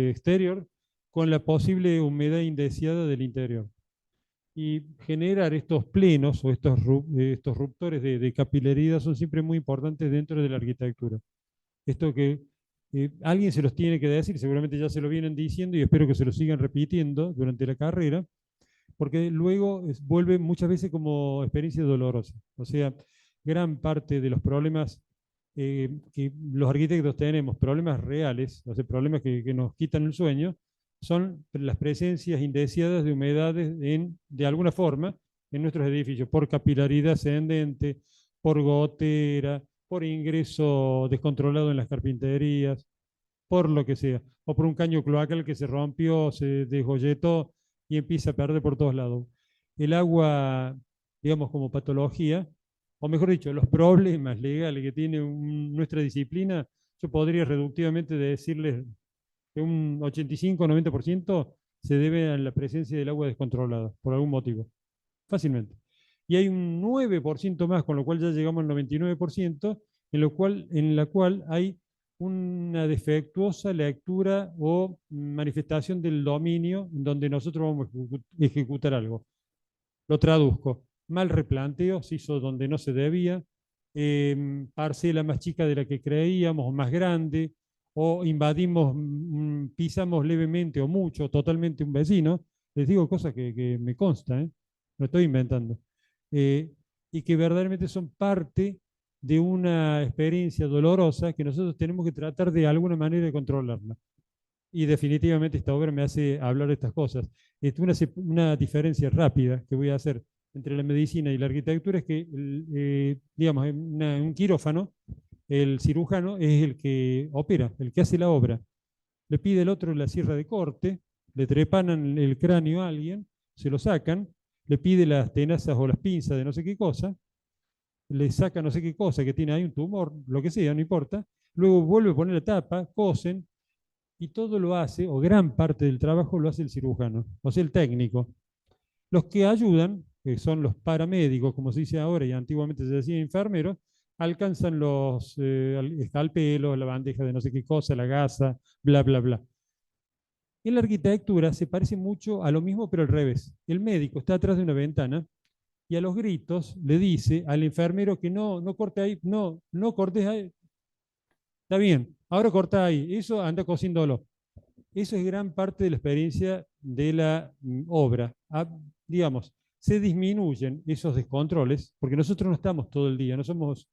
[SPEAKER 1] exterior con la posible humedad indeseada del interior. Y generar estos plenos o estos ruptores de capilaridad son siempre muy importantes dentro de la arquitectura. Esto que alguien se los tiene que decir, seguramente ya se lo vienen diciendo y espero que se lo sigan repitiendo durante la carrera, porque luego vuelve muchas veces como experiencia dolorosa. O sea, gran parte de los problemas que los arquitectos tenemos, problemas reales, o sea, problemas que nos quitan el sueño, son las presencias indeseadas de humedades de alguna forma en nuestros edificios, por capilaridad ascendente, por gotera, por ingreso descontrolado en las carpinterías, por lo que sea, o por un caño cloacal que se rompió, se desgolletó y empieza a perder por todos lados. El agua, digamos, como patología, o mejor dicho, los problemas legales que tiene nuestra disciplina, yo podría reductivamente decirles que un 85-90% se debe a la presencia del agua descontrolada, por algún motivo, fácilmente. Y hay un 9% más, con lo cual ya llegamos al 99%, en la cual hay una defectuosa lectura o manifestación del dominio en donde nosotros vamos a ejecutar algo. Lo traduzco. Mal replanteo, se hizo donde no se debía, parcela más chica de la que creíamos, o más grande, o invadimos, pisamos levemente o mucho, totalmente un vecino. Les digo cosas que me consta, ¿eh? No estoy inventando. Eh, y que verdaderamente son parte de una experiencia dolorosa que nosotros tenemos que tratar de alguna manera de controlarla. Y definitivamente esta obra me hace hablar de estas cosas. Una diferencia rápida que voy a hacer entre la medicina y la arquitectura es que, digamos, en un quirófano, el cirujano es el que opera, el que hace la obra. Le pide al otro la sierra de corte, le trepanan el cráneo a alguien, se lo sacan, le pide las tenazas o las pinzas de no sé qué cosa, le saca no sé qué cosa que tiene ahí un tumor, lo que sea, no importa, luego vuelve a poner la tapa, cosen, y todo lo hace, o gran parte del trabajo lo hace el cirujano, o sea, el técnico. Los que ayudan, que son los paramédicos, como se dice ahora, y antiguamente se decía enfermeros, alcanzan los escalpelos, la bandeja de no sé qué cosa, la gasa, bla, bla, bla. En la arquitectura se parece mucho a lo mismo, pero al revés. El médico está atrás de una ventana y a los gritos le dice al enfermero que no corte ahí, no cortes ahí. Está bien, ahora corta ahí, eso anda cosiéndolo. Eso es gran parte de la experiencia de la obra. Digamos, se disminuyen esos descontroles, porque nosotros no estamos todo el día, no somos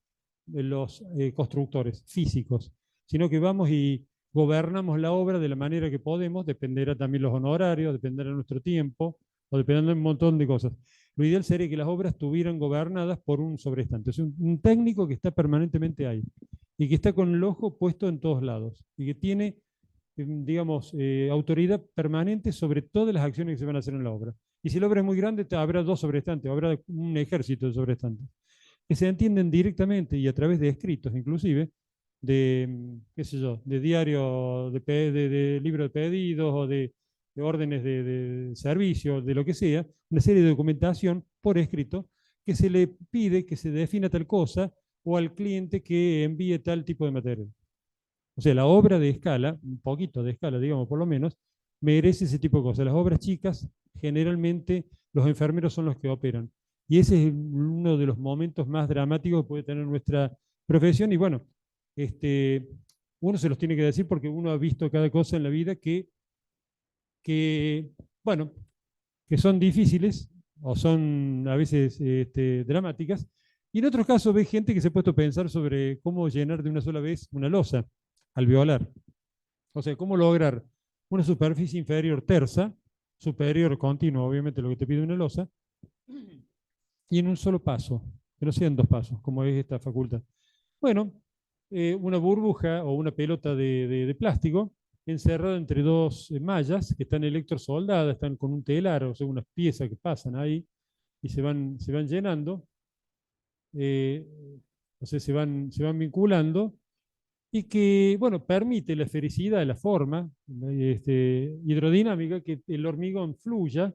[SPEAKER 1] los constructores físicos, sino que vamos y gobernamos la obra de la manera que podemos, dependerá también los honorarios, dependerá nuestro tiempo, o dependerá de un montón de cosas. Lo ideal sería que las obras estuvieran gobernadas por un sobrestante, es un técnico que está permanentemente ahí y que está con el ojo puesto en todos lados y que tiene digamos, autoridad permanente sobre todas las acciones que se van a hacer en la obra. Y si la obra es muy grande, habrá dos sobrestantes, habrá un ejército de sobrestantes, que se entienden directamente y a través de escritos, inclusive, qué sé yo, de diario, de libro de pedidos o de órdenes de servicio, de lo que sea, una serie de documentación por escrito que se le pide que se defina tal cosa o al cliente que envíe tal tipo de material. O sea, la obra de escala, un poquito de escala, digamos, por lo menos, merece ese tipo de cosas. Las obras chicas, generalmente, los enfermeros son los que operan. Y ese es uno de los momentos más dramáticos que puede tener nuestra profesión. Y bueno, uno se los tiene que decir porque uno ha visto cada cosa en la vida que que, bueno, que son difíciles o son a veces dramáticas. Y en otros casos ve gente que se ha puesto a pensar sobre cómo llenar de una sola vez una losa al violar. O sea, cómo lograr una superficie inferior tersa, superior continua, obviamente lo que te pide una losa, y en un solo paso, que no sean dos pasos, como es esta facultad. Bueno, una burbuja o una pelota de plástico encerrada entre dos mallas que están electrosoldadas, están con un telar, o sea, unas piezas que pasan ahí y se van llenando, eh, o sea, se van vinculando y que, bueno, permite la esfericidad de la forma hidrodinámica, que el hormigón fluya.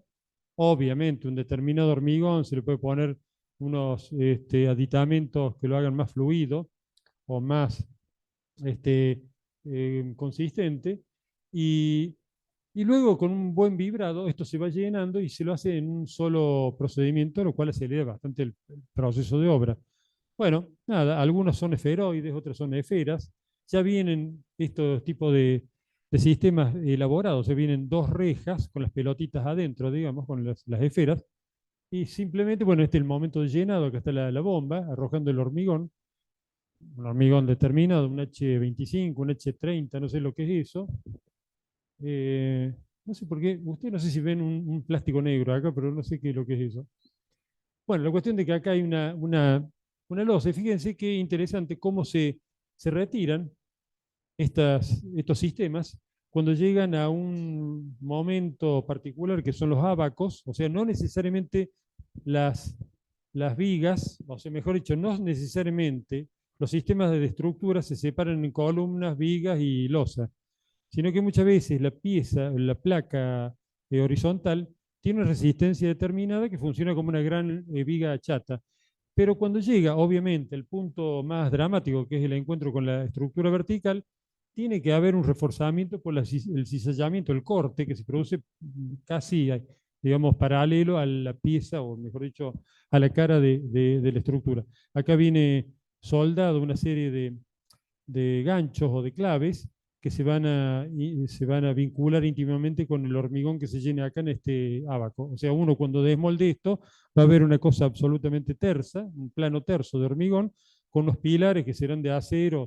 [SPEAKER 1] Obviamente, un determinado hormigón se le puede poner unos aditamentos que lo hagan más fluido o más consistente, y, y luego con un buen vibrado esto se va llenando y se lo hace en un solo procedimiento, lo cual acelera bastante el proceso de obra. Bueno, nada, algunos son esferoides, otros son esferas. Ya vienen estos tipos de sistemas elaborados, ya vienen dos rejas con las pelotitas adentro, digamos, con las esferas, y simplemente, bueno, este es el momento de llenado, acá está la bomba, arrojando el hormigón, un hormigón determinado, un H25, un H30, no sé lo que es eso. No sé por qué, ustedes no sé si ven un plástico negro acá, pero no sé qué es lo que es eso. Bueno, la cuestión de que acá hay una losa, y fíjense qué interesante cómo se retiran estos sistemas cuando llegan a un momento particular que son los ábacos, o sea, no necesariamente las, las vigas, o sea, mejor dicho, no necesariamente los sistemas de estructura se separan en columnas, vigas y losa, sino que muchas veces la pieza, la placa horizontal, tiene una resistencia determinada que funciona como una gran viga chata. Pero cuando llega, obviamente, el punto más dramático, que es el encuentro con la estructura vertical, tiene que haber un reforzamiento por el cizallamiento, el corte, que se produce casi, digamos, paralelo a la pieza, o mejor dicho, a la cara de la estructura. Acá viene soldado una serie de ganchos o de claves que se van a vincular íntimamente con el hormigón que se llene acá en este ábaco. O sea, uno cuando desmolde esto va a ver una cosa absolutamente tersa, un plano terso de hormigón, con los pilares que serán de acero,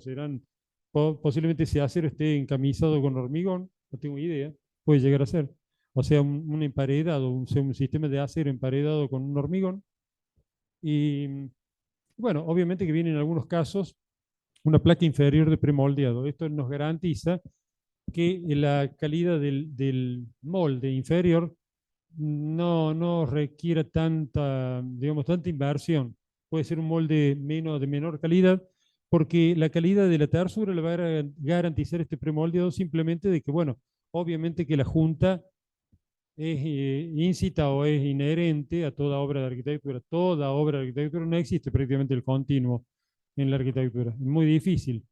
[SPEAKER 1] posiblemente ese acero esté encamisado con hormigón, no tengo idea, puede llegar a ser. O sea, un emparedado, un sistema de acero emparedado con un hormigón. Y bueno, obviamente que viene en algunos casos una placa inferior de premoldeado. Esto nos garantiza que la calidad del molde inferior no requiera tanta, digamos, tanta inversión. Puede ser un molde de menor calidad, porque la calidad de la tersura le va a garantizar este premoldeado simplemente de que, bueno, obviamente que la junta es incita o es inherente a toda obra de arquitectura. Toda obra de arquitectura, no existe prácticamente el continuo en la arquitectura. Es muy difícil.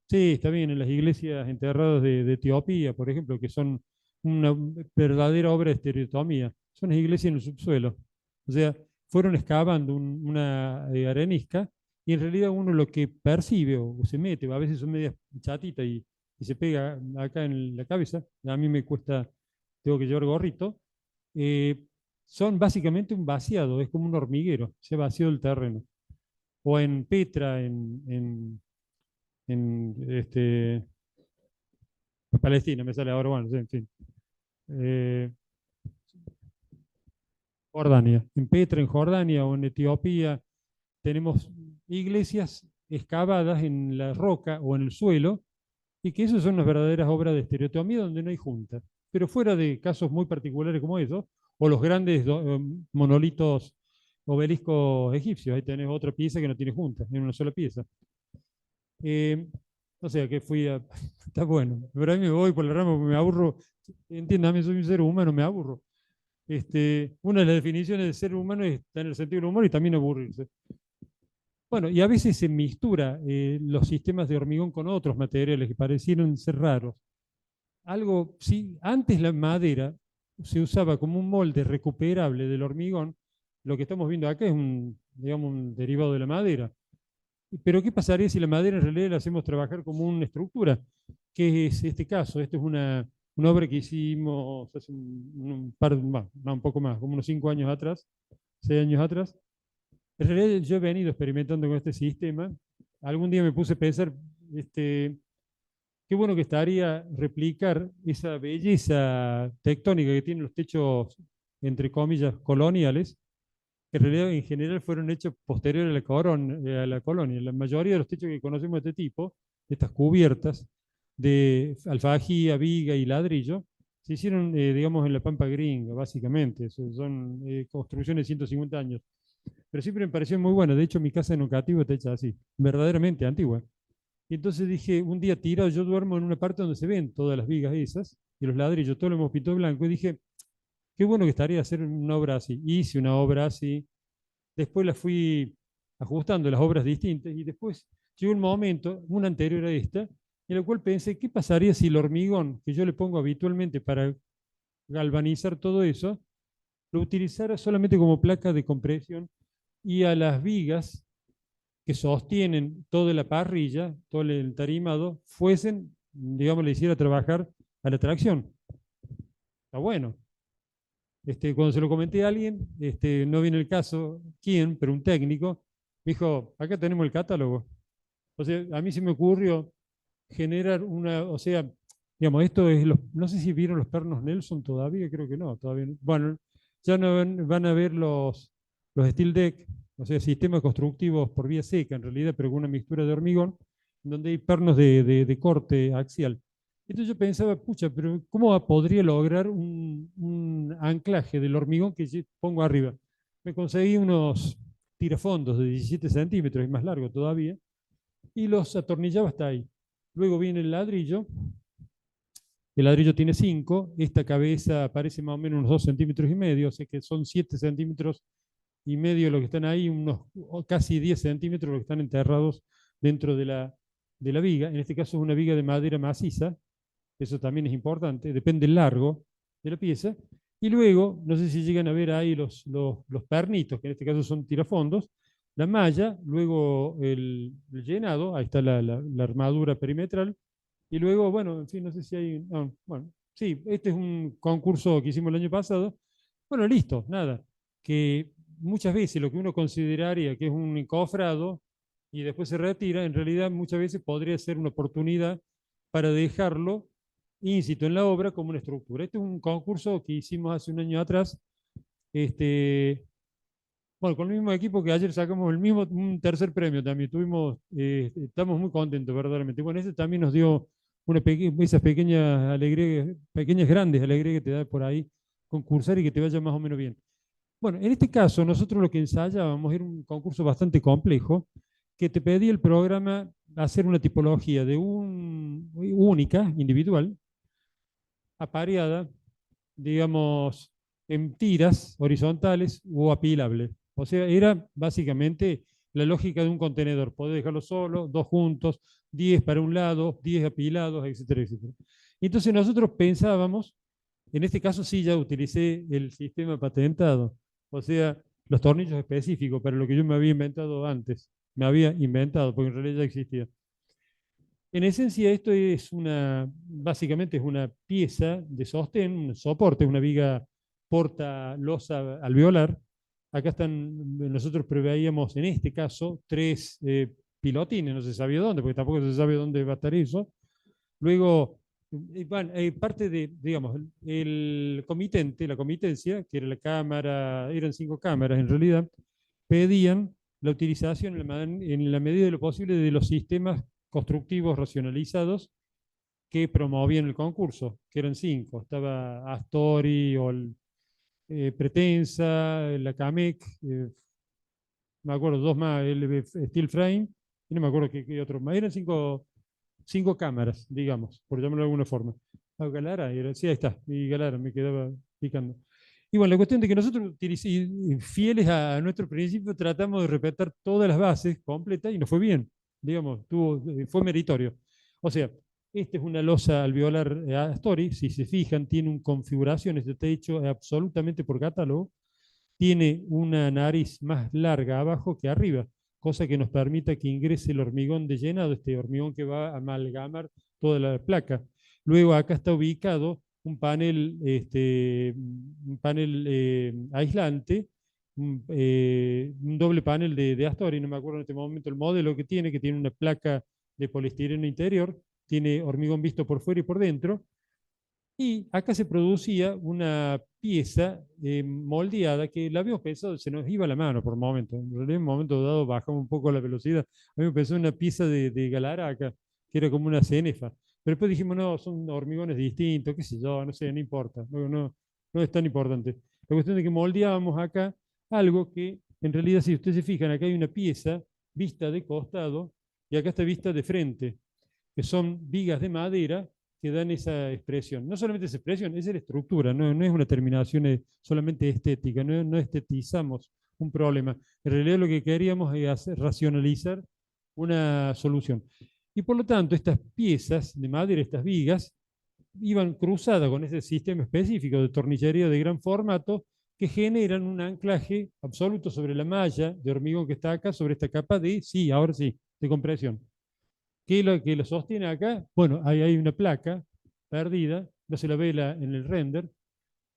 [SPEAKER 1] Sí, está bien, en las iglesias enterradas de Etiopía, por ejemplo, que son una verdadera obra de estereotomía. Son las iglesias en el subsuelo. O sea, fueron excavando una arenisca, y en realidad uno lo que percibe o se mete, a veces son medias chatitas y se pega acá en la cabeza. A mí me cuesta, tengo que llevar gorrito. eh, Son básicamente un vaciado, es como un hormiguero, se ha vaciado el terreno. O en Petra, en Palestina, me sale ahora, bueno, sí, en fin. Eh, Jordania. En Petra, en Jordania o en Etiopía, tenemos iglesias excavadas en la roca o en el suelo, y que esas son las verdaderas obras de estereotomía donde no hay junta. Pero fuera de casos muy particulares como esos, o los grandes monolitos obeliscos egipcios, ahí tenés otra pieza que no tiene junta, en una sola pieza. Eh, o sea que fui a... Está bueno, pero a mí me voy por la rama porque me aburro. Entiéndame, soy un ser humano, me aburro. Una de las definiciones de ser humano es tener el sentido del humor y también aburrirse. Bueno, y a veces se mistura los sistemas de hormigón con otros materiales que parecieron ser raros. Algo, sí, antes la madera se usaba como un molde recuperable del hormigón. Lo que estamos viendo acá es digamos, un derivado de la madera. Pero ¿qué pasaría si la madera en realidad la hacemos trabajar como una estructura? ¿Qué es este caso? Esto es una obra que hicimos hace un par, bueno, no, un poco más, como unos 5 años atrás, 6 años atrás. En realidad yo he venido experimentando con este sistema. Algún día me puse a pensar, qué bueno que estaría replicar esa belleza tectónica que tienen los techos, entre comillas, coloniales, que en realidad en general fueron hechos posteriores a a la colonia. La mayoría de los techos que conocemos de este tipo, estas cubiertas de alfajía, viga y ladrillo, se hicieron, digamos, en la Pampa Gringa, básicamente. Son construcciones de 150 años. Pero siempre me pareció muy buena. De hecho, mi casa en Oncativo está hecha así, verdaderamente antigua. Y entonces dije, un día tirado, yo duermo en una parte donde se ven todas las vigas esas y los ladrillos, todo lo hemos pintado blanco. Y dije, qué bueno que estaría hacer una obra así. Hice una obra así. Después la fui ajustando las obras distintas y después llegó un momento, una anterior a esta, en la cual pensé, ¿qué pasaría si el hormigón que yo le pongo habitualmente para galvanizar todo eso, lo utilizara solamente como placa de compresión y a las vigas que sostienen toda la parrilla, todo el tarimado, fuesen, digamos, le hiciera trabajar a la tracción? Está bueno. Cuando se lo comenté a alguien, no viene el caso quién, pero un técnico, me dijo, acá tenemos el catálogo. O sea, a mí se me ocurrió generar una, o sea, digamos, esto es, no sé si vieron los pernos Nelson todavía, creo que no, todavía no. Bueno, ya no van a ver los steel deck, o sea, sistemas constructivos por vía seca en realidad, pero con una mixtura de hormigón, donde hay pernos de corte axial. Entonces yo pensaba, pucha, pero ¿cómo podría lograr un anclaje del hormigón que yo pongo arriba? Me conseguí unos tirafondos de 17 centímetros y más largo todavía, y los atornillaba hasta ahí. Luego viene el ladrillo tiene 5, esta cabeza parece más o menos unos 2 centímetros y medio, o sea que son 7 centímetros y medio los que están ahí, unos casi 10 centímetros los que están enterrados dentro de la viga. En este caso es una viga de madera maciza, eso también es importante, depende del largo de la pieza. Y luego, no sé si llegan a ver ahí los pernitos, que en este caso son tirafondos, la malla, luego el llenado, ahí está la armadura perimetral, y luego, bueno, en fin, no sé si hay, no, bueno, sí, este es un concurso que hicimos el año pasado. Bueno, listo, nada, que muchas veces lo que uno consideraría que es un encofrado y después se retira, en realidad muchas veces podría ser una oportunidad para dejarlo íncito en la obra como una estructura. Este es un concurso que hicimos hace un año atrás, bueno, con el mismo equipo que ayer sacamos un tercer premio también. Estamos muy contentos, verdaderamente. Bueno, ese también nos dio esas pequeñas alegrías, pequeñas grandes alegrías que te da por ahí concursar y que te vaya más o menos bien. Bueno, en este caso, nosotros lo que ensayábamos era un concurso bastante complejo, que te pedía el programa hacer una tipología única, individual, apareada, digamos, en tiras horizontales o apilable. O sea, era básicamente la lógica de un contenedor. Podés dejarlo solo, dos juntos, 10 para un lado, 10 apilados, etcétera, etcétera. Entonces nosotros pensábamos, en este caso sí ya utilicé el sistema patentado, o sea, los tornillos específicos para lo que yo me había inventado antes. Me había inventado, porque en realidad ya existía. En esencia, esto es básicamente es una pieza de sostén, un soporte, una viga porta losa alveolar. Acá nosotros preveíamos en este caso 3 pilotines, no se sabía dónde, porque tampoco se sabe dónde va a estar eso. Luego, bueno, parte de, digamos, el comitente, la comitencia, que era la cámara, eran 5 cámaras en realidad, pedían la utilización en la medida de lo posible de los sistemas constructivos racionalizados que promovían el concurso, que eran 5. Estaba Astori, Pretensa, la CAMEC, me acuerdo, 2 más, el Steel Frame, y no me acuerdo qué otros más. Eran 5 cámaras, digamos, por llamarlo de alguna forma. Galara, sí, ahí está, y Galara me quedaba picando. Y bueno, la cuestión de que nosotros, fieles a nuestro principio, tratamos de respetar todas las bases completas y nos fue bien, digamos, fue meritorio. O sea, esta es una losa alveolar Astori, si se fijan, tiene una configuración, este techo absolutamente por catálogo, tiene una nariz más larga abajo que arriba, cosa que nos permita que ingrese el hormigón de llenado, este hormigón que va a amalgamar toda la placa. Luego acá está ubicado un panel aislante, un doble panel de Astori, no me acuerdo en este momento el modelo que tiene una placa de poliestireno interior, tiene hormigón visto por fuera y por dentro, y acá se producía una pieza moldeada que la habíamos pensado, se nos iba la mano por momento. En realidad, en un momento dado bajamos un poco la velocidad. Habíamos pensado en una pieza de Galaraca, que era como una cenefa. Pero después dijimos, no, son hormigones distintos, qué sé yo, no sé, no importa. No es tan importante. La cuestión es que moldeábamos acá algo que, en realidad, si ustedes se fijan, acá hay una pieza vista de costado y acá está vista de frente, que son vigas de madera que dan esa expresión. No solamente esa expresión, es la estructura, no es una terminación solamente estética, no estetizamos un problema. En realidad lo que queríamos es hacer, racionalizar una solución. Y por lo tanto, estas piezas de madera, estas vigas, iban cruzadas con ese sistema específico de tornillería de gran formato que generan un anclaje absoluto sobre la malla de hormigón que está acá, sobre esta capa de, sí, ahora sí, de compresión. ¿Qué es lo que lo sostiene acá? Bueno, ahí hay una placa perdida, no se la ve en el render,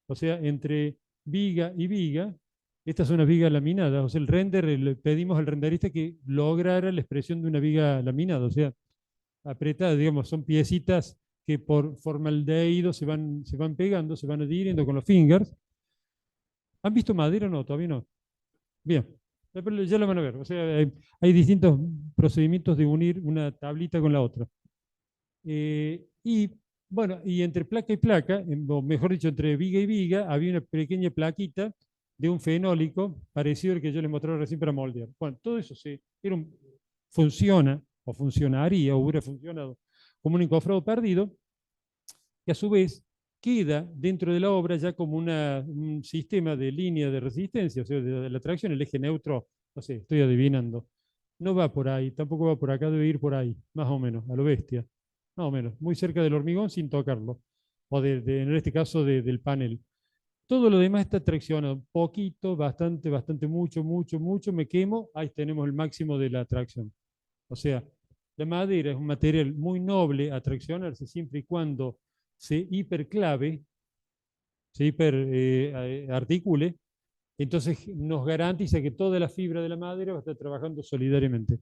[SPEAKER 1] o sea, entre viga y viga, estas son unas vigas laminadas, o sea, el render, le pedimos al renderista que lograra la expresión de una viga laminada, o sea, apretada, digamos, son piecitas que por formaldehído se van pegando, se van adhiriendo con los fingers. ¿Han visto madera o no? Todavía no. Bien, pero ya lo van a ver, o sea, hay distintos procedimientos de unir una tablita con la otra. Y bueno, y entre placa y placa, o mejor dicho, entre viga y viga, había una pequeña plaquita de un fenólico parecido al que yo les mostré recién para moldear. Bueno, todo eso funciona, o funcionaría, o hubiera funcionado como un encofrado perdido, que a su vez queda dentro de la obra ya como un sistema de línea de resistencia, o sea, de la tracción, el eje neutro, no sé, estoy adivinando. No va por ahí, tampoco va por acá, debe ir por ahí, más o menos, a lo bestia. Más o menos, muy cerca del hormigón sin tocarlo, o en este caso del panel. Todo lo demás está traccionado, poquito, bastante, mucho, me quemo, ahí tenemos el máximo de la tracción. O sea, la madera es un material muy noble a traccionarse siempre y cuando se hiperclave, se hiperarticule, entonces nos garantiza que toda la fibra de la madera va a estar trabajando solidariamente.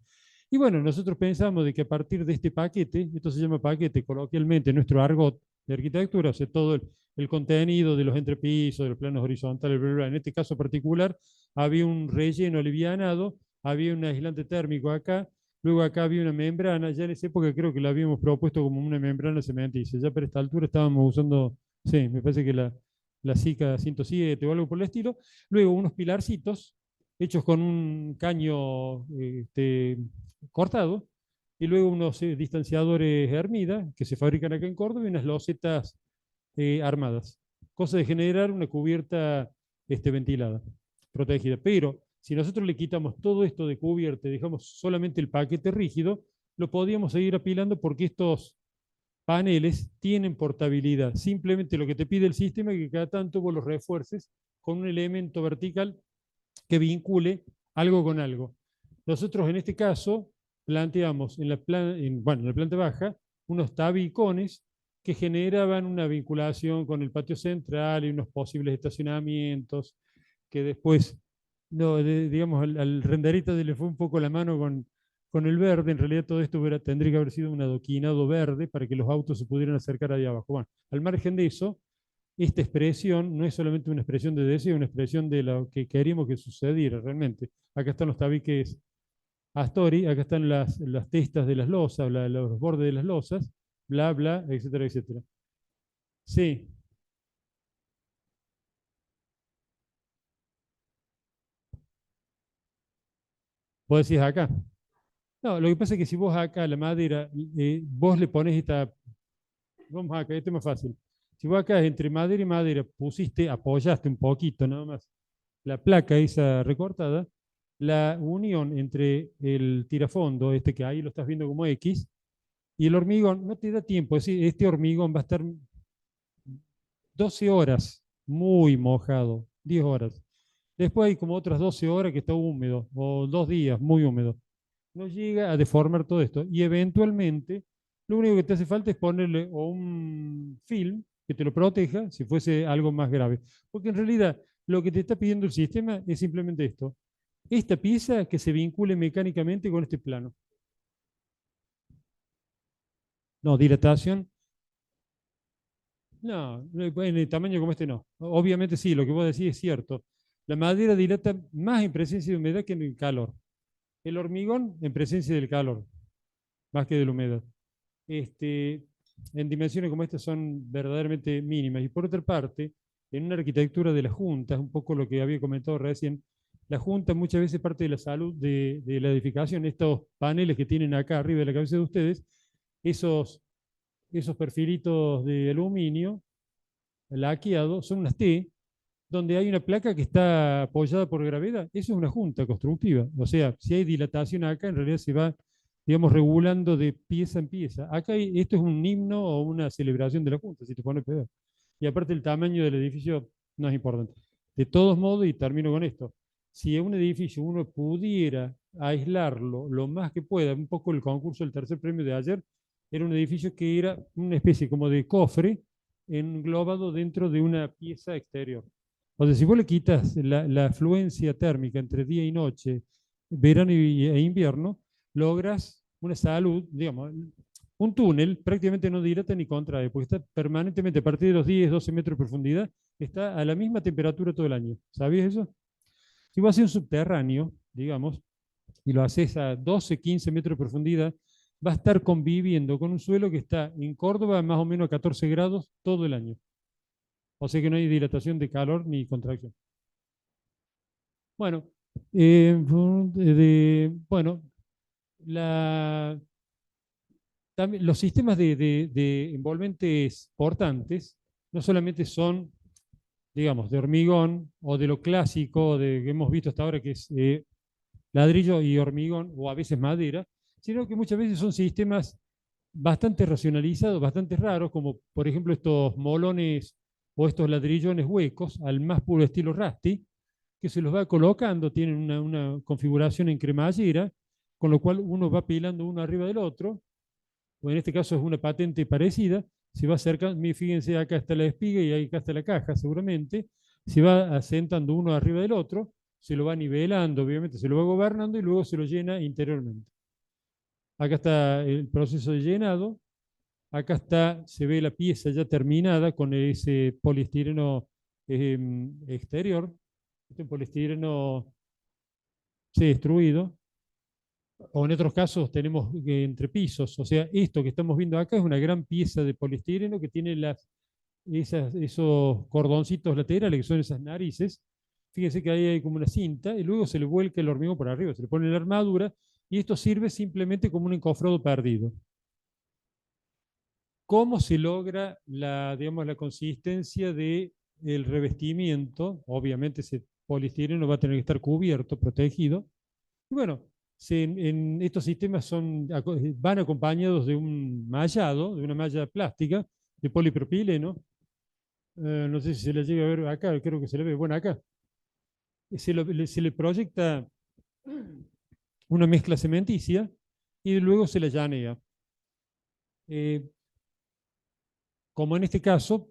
[SPEAKER 1] Y bueno, nosotros pensamos de que a partir de este paquete, esto se llama paquete coloquialmente, nuestro argot de arquitectura, o sea, todo el contenido de los entrepisos, de los planos horizontales, bla, bla, bla. En este caso particular, había un relleno alivianado, había un aislante térmico acá, luego acá había una membrana, ya en esa época creo que la habíamos propuesto como una membrana cementicia, ya para esta altura estábamos usando, sí, me parece que la SICA 107 o algo por el estilo, luego unos pilarcitos hechos con un caño cortado, y luego unos distanciadores Hermida que se fabrican acá en Córdoba y unas losetas armadas, cosa de generar una cubierta ventilada, protegida. Pero si nosotros le quitamos todo esto de cubierta y dejamos solamente el paquete rígido, lo podíamos seguir apilando porque estos paneles tienen portabilidad. Simplemente lo que te pide el sistema es que cada tanto vos los refuerces con un elemento vertical que vincule algo con algo. Nosotros en este caso planteamos bueno, en la planta baja unos tabicones que generaban una vinculación con el patio central y unos posibles estacionamientos que después, no, digamos, al renderista le fue un poco la mano con el verde. En realidad todo esto tendría que haber sido un adoquinado verde para que los autos se pudieran acercar ahí abajo. Bueno, al margen de eso, esta expresión no es solamente una expresión de deseo, es una expresión de lo que queríamos que sucediera realmente. Acá están los tabiques Astori, acá están las testas de las losas, los bordes de las losas, bla, bla, etcétera, etcétera. Sí, vos decís acá. No, lo que pasa es que si vos acá la madera, vos le pones esta, vamos acá, esto es más fácil. Si vos acá entre madera y madera apoyaste un poquito nada más la placa esa recortada, la unión entre el tirafondo, este que ahí lo estás viendo como X, y el hormigón, no te da tiempo, es decir, este hormigón va a estar 12 horas muy mojado, 10 horas. Después hay como otras 12 horas que está húmedo, o 2 días muy húmedo. No llega a deformar todo esto. Y eventualmente, lo único que te hace falta es ponerle o un film que te lo proteja si fuese algo más grave. Porque en realidad lo que te está pidiendo el sistema es simplemente esto. Esta pieza que se vincule mecánicamente con este plano. No, dilatación. No, en el tamaño como este no. Obviamente sí, lo que vos decís es cierto. La madera dilata más en presencia de humedad que en el calor. El hormigón en presencia del calor, más que de la humedad. En dimensiones como estas son verdaderamente mínimas. Y por otra parte, en una arquitectura de la Junta, un poco lo que había comentado recién, la Junta muchas veces parte de la salud de la edificación, estos paneles que tienen acá arriba de la cabeza de ustedes, esos, esos perfilitos de aluminio laqueados, son unas T, donde hay una placa que está apoyada por gravedad. Eso es una junta constructiva. O sea, si hay dilatación acá, en realidad se va, digamos, regulando de pieza en pieza. Acá esto es un himno o una celebración de la junta, si te pones peor. Y aparte el tamaño del edificio no es importante. De todos modos, y termino con esto, si un edificio uno pudiera aislarlo lo más que pueda, un poco el concurso del tercer premio de ayer, era un edificio que era una especie como de cofre englobado dentro de una pieza exterior. O sea, si vos le quitas la afluencia térmica entre día y noche, verano e invierno, logras una salud, digamos, un túnel prácticamente no dilata ni contrae, porque está permanentemente a partir de los 10, 12 metros de profundidad, está a la misma temperatura todo el año. ¿Sabías eso? Si vos haces un subterráneo, digamos, y lo haces a 12, 15 metros de profundidad, va a estar conviviendo con un suelo que está en Córdoba más o menos a 14 grados todo el año. O sea que no hay dilatación de calor ni contracción. Bueno, bueno la, también, los sistemas de envolventes portantes no solamente son, digamos, de hormigón o de lo clásico que hemos visto hasta ahora, que es ladrillo y hormigón, o a veces madera, sino que muchas veces son sistemas bastante racionalizados, bastante raros, como por ejemplo estos molones o estos ladrillones huecos, al más puro estilo Rusty, que se los va colocando, tienen una configuración en cremallera, con lo cual uno va apilando uno arriba del otro, o en este caso es una patente parecida, se va acercando, fíjense, acá está la espiga y acá está la caja seguramente, se va asentando uno arriba del otro, se lo va nivelando, obviamente se lo va gobernando y luego se lo llena interiormente. Acá está el proceso de llenado, acá está, se ve la pieza ya terminada con ese poliestireno exterior, este poliestireno destruido, o en otros casos tenemos entrepisos, o sea, esto que estamos viendo acá es una gran pieza de poliestireno que tiene esos cordoncitos laterales, que son esas narices. Fíjense que ahí hay como una cinta, y luego se le vuelca el hormigón por arriba, se le pone la armadura, y esto sirve simplemente como un encofrado perdido. ¿Cómo se logra digamos, la consistencia del revestimiento? Obviamente ese poliestireno va a tener que estar cubierto, protegido. Y bueno, en estos sistemas van acompañados de un mallado, de una malla plástica, de polipropileno. No sé si se le llega a ver acá, creo que se le ve. Bueno, acá se le proyecta una mezcla cementicia y luego se la llanea. Como en este caso,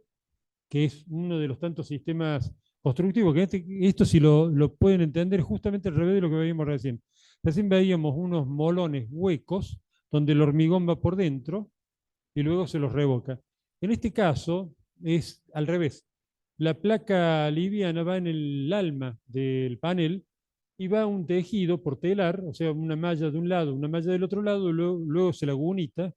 [SPEAKER 1] que es uno de los tantos sistemas constructivos, que esto si lo pueden entender justamente al revés de lo que veíamos recién. Recién veíamos unos molones huecos donde el hormigón va por dentro y luego se los revoca. En este caso es al revés. La placa liviana va en el alma del panel y va un tejido por telar, o sea, una malla de un lado, una malla del otro lado, luego se la gunita.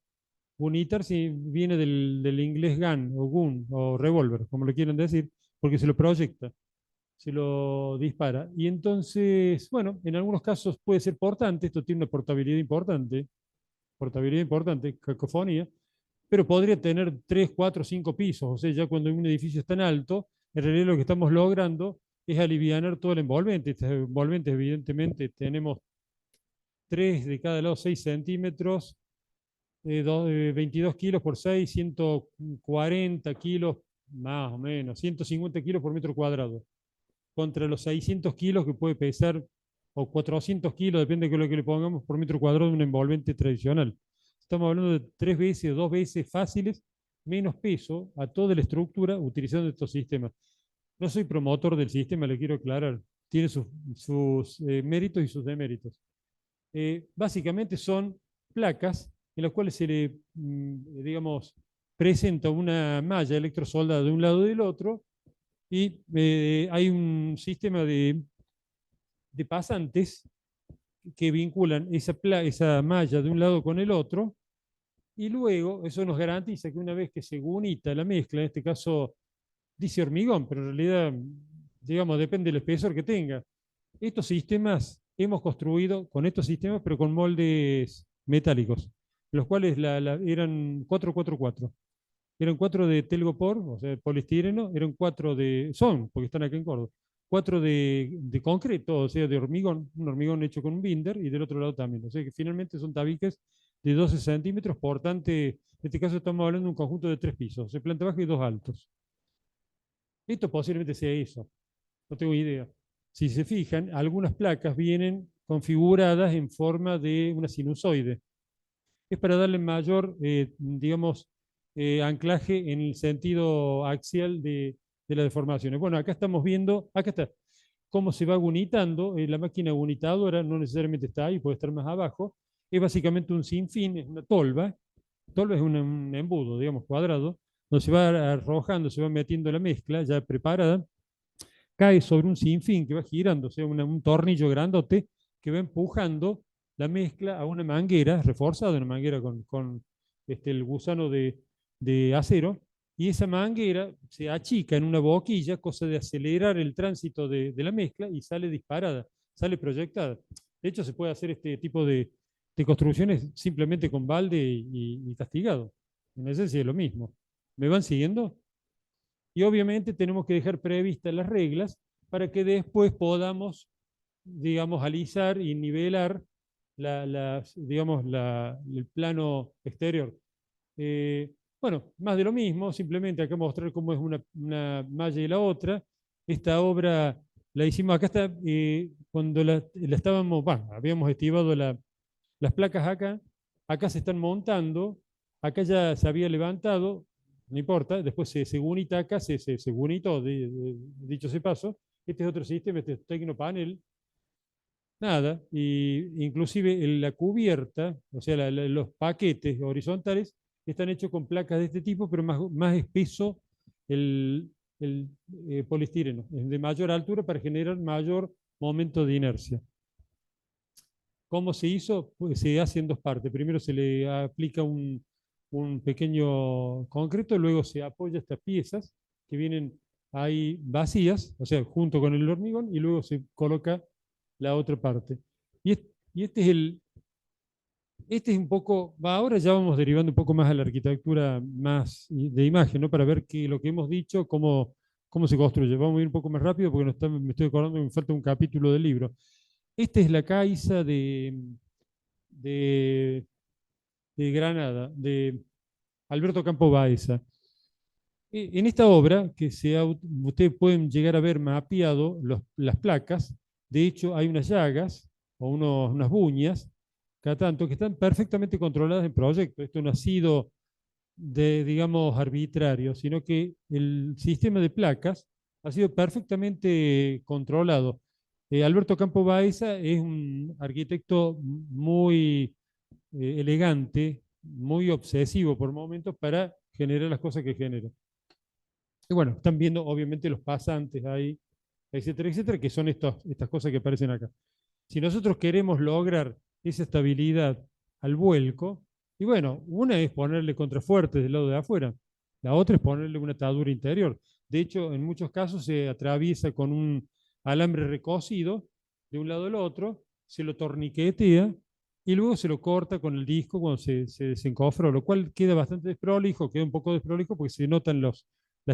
[SPEAKER 1] Gunitar sí viene del inglés gun o gun o revolver, como lo quieran decir, porque se lo proyecta, se lo dispara. Y entonces, bueno, en algunos casos puede ser portante, esto tiene una portabilidad importante, cacofonía, pero podría tener 3, 4, 5 pisos, o sea, ya cuando un edificio es tan alto, en realidad lo que estamos logrando es alivianar todo el envolvente. Este envolvente, evidentemente, tenemos 3 de cada lado, 6 centímetros, 22 kilos por 6, 140 kilos, más o menos, 150 kilos por metro cuadrado, contra los 600 kilos que puede pesar, o 400 kilos, depende de lo que le pongamos, por metro cuadrado de un envolvente tradicional. Estamos hablando de 3 veces o 2 veces fáciles menos peso a toda la estructura utilizando estos sistemas. No soy promotor del sistema, le quiero aclarar. Tiene sus méritos y sus deméritos. Básicamente son placas en las cuales se le, digamos, presenta una malla electrosoldada de un lado y del otro, y hay un sistema de pasantes que vinculan esa malla de un lado con el otro, y luego eso nos garantiza que una vez que se unita la mezcla, en este caso dice hormigón, pero en realidad, digamos, depende del espesor que tenga. Estos sistemas hemos construido con estos sistemas, pero con moldes metálicos, los cuales eran 444. Eran 4 de telgopor, o sea, poliestireno, eran 4 son, porque están aquí en Córdoba, 4 de concreto, o sea, de hormigón, un hormigón hecho con un binder, y del otro lado también. O sea que finalmente son tabiques de 12 centímetros, portante, en este caso estamos hablando de un conjunto de 3 pisos, o sea, planta baja y 2 altos. Esto posiblemente sea eso, no tengo idea. Si se fijan, algunas placas vienen configuradas en forma de una sinusoide. Es para darle mayor, digamos, anclaje en el sentido axial de las deformaciones. Bueno, acá estamos viendo, acá está, cómo se va agunitando. La máquina agunitadora no necesariamente está ahí, puede estar más abajo. Es básicamente un sinfín, es una tolva. Tolva es un embudo, digamos, cuadrado, donde se va arrojando, se va metiendo la mezcla ya preparada, cae sobre un sinfín que va girando, o sea, un tornillo grandote que va empujando la mezcla a una manguera reforzada, una manguera con el gusano de acero, y esa manguera se achica en una boquilla, cosa de acelerar el tránsito de la mezcla, y sale disparada, sale proyectada. De hecho, se puede hacer este tipo de construcciones simplemente con balde y castigado. En esencia es lo mismo. ¿Me van siguiendo? Y obviamente tenemos que dejar previstas las reglas para que después podamos, digamos, alisar y nivelar digamos, el plano exterior. Bueno, más de lo mismo, simplemente acá mostrar cómo es una malla y la otra. Esta obra la hicimos, acá está, cuando la estábamos, bueno, habíamos estivado las placas acá, acá se están montando, acá ya se había levantado, no importa, después se unita acá, se unitó, dicho ese paso. Este es otro sistema, este es Tecnopanel, nada, y inclusive la cubierta, o sea, los paquetes horizontales están hechos con placas de este tipo, pero más espeso el poliestireno, es de mayor altura para generar mayor momento de inercia. ¿Cómo se hizo? Pues se hace en dos partes. Primero se le aplica un pequeño concreto, luego se apoya estas piezas que vienen ahí vacías, o sea, junto con el hormigón, y luego se coloca la otra parte. Y este es un poco, ahora ya vamos derivando un poco más a la arquitectura más de imagen, ¿no? Para ver lo que hemos dicho, cómo se construye. Vamos a ir un poco más rápido porque me estoy acordando que me falta un capítulo del libro. Esta es la caixa de, de Granada, de Alberto Campo Baeza. En esta obra, ustedes pueden llegar a ver mapeado las placas, de hecho hay unas llagas o unas buñas, cada tanto, que están perfectamente controladas en proyecto. Esto no ha sido digamos, arbitrario, sino que el sistema de placas ha sido perfectamente controlado. Alberto Campo Baeza es un arquitecto muy elegante, muy obsesivo por momentos para generar las cosas que genera. Y bueno, están viendo obviamente los pasantes ahí, etcétera, etcétera, que son estas cosas que aparecen acá. Si nosotros queremos lograr esa estabilidad al vuelco, y bueno, una es ponerle contrafuertes del lado de afuera, la otra es ponerle una atadura interior. De hecho, en muchos casos se atraviesa con un alambre recocido de un lado al otro, se lo torniquetea y luego se lo corta con el disco cuando se desencofra, lo cual queda bastante desprolijo, queda un poco desprolijo porque se notan las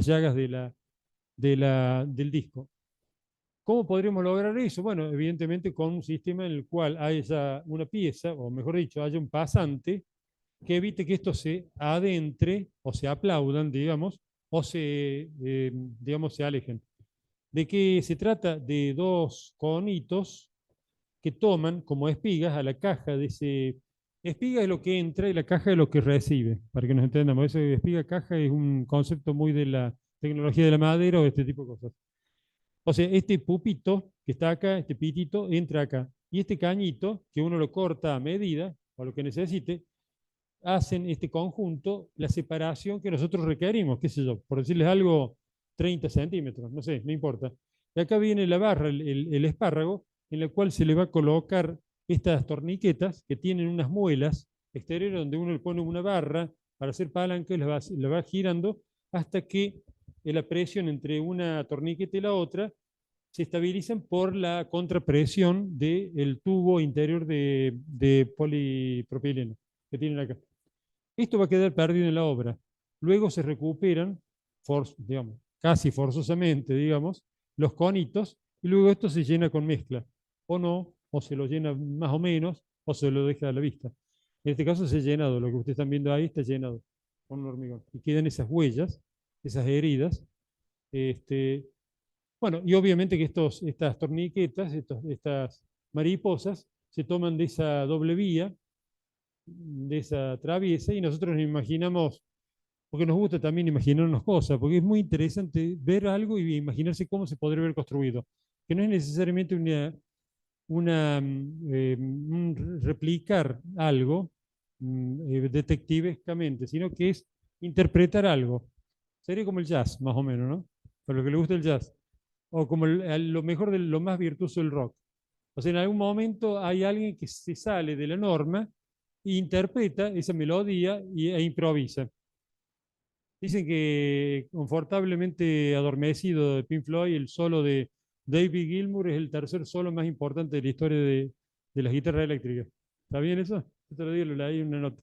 [SPEAKER 1] llagas del disco. ¿Cómo podríamos lograr eso? Bueno, evidentemente con un sistema en el cual haya una pieza, o mejor dicho, haya un pasante que evite que esto se adentre o se aplaudan, digamos, o digamos, se alejen. ¿De qué se trata? De dos conitos que toman como espigas a la caja de Espiga es lo que entra y la caja es lo que recibe, para que nos entendamos. Eso de espiga-caja es un concepto muy de la tecnología de la madera o este tipo de cosas. O sea, este pupito que está acá, este pitito, entra acá. Y este cañito, que uno lo corta a medida, o lo que necesite, hacen este conjunto la separación que nosotros requerimos, qué sé yo, por decirles algo, 30 centímetros, no sé, no importa. Y acá viene la barra, el espárrago, en la cual se le va a colocar estas torniquetas que tienen unas muelas exteriores donde uno le pone una barra para hacer palanca y la va girando hasta que la presión entre una torniqueta y la otra se estabilizan por la contrapresión del tubo interior de polipropileno que tienen acá. Esto va a quedar perdido en la obra. Luego se recuperan, digamos, casi forzosamente, digamos, los conitos, y luego esto se llena con mezcla, o no, o se lo llena más o menos, o se lo deja a la vista. En este caso se ha llenado, lo que ustedes están viendo ahí está llenado con un hormigón. Y quedan esas huellas, esas heridas. Bueno, y obviamente que estas torniquetas, estas mariposas, se toman de esa doble vía, de esa traviesa, y nosotros nos imaginamos, porque nos gusta también imaginarnos cosas, porque es muy interesante ver algo y imaginarse cómo se podría haber construido, que no es necesariamente un replicar algo detectivescamente, sino que es interpretar algo. Sería como el jazz, más o menos, ¿no? Para lo que le gusta el jazz. O como lo mejor de lo más virtuoso del rock. O sea, en algún momento hay alguien que se sale de la norma e interpreta esa melodía e improvisa. Dicen que confortablemente adormecido de Pink Floyd, el solo de David Gilmour es el tercer solo más importante de la historia de las guitarras eléctricas. ¿Está bien eso? Yo te lo digo, lo leí en una nota.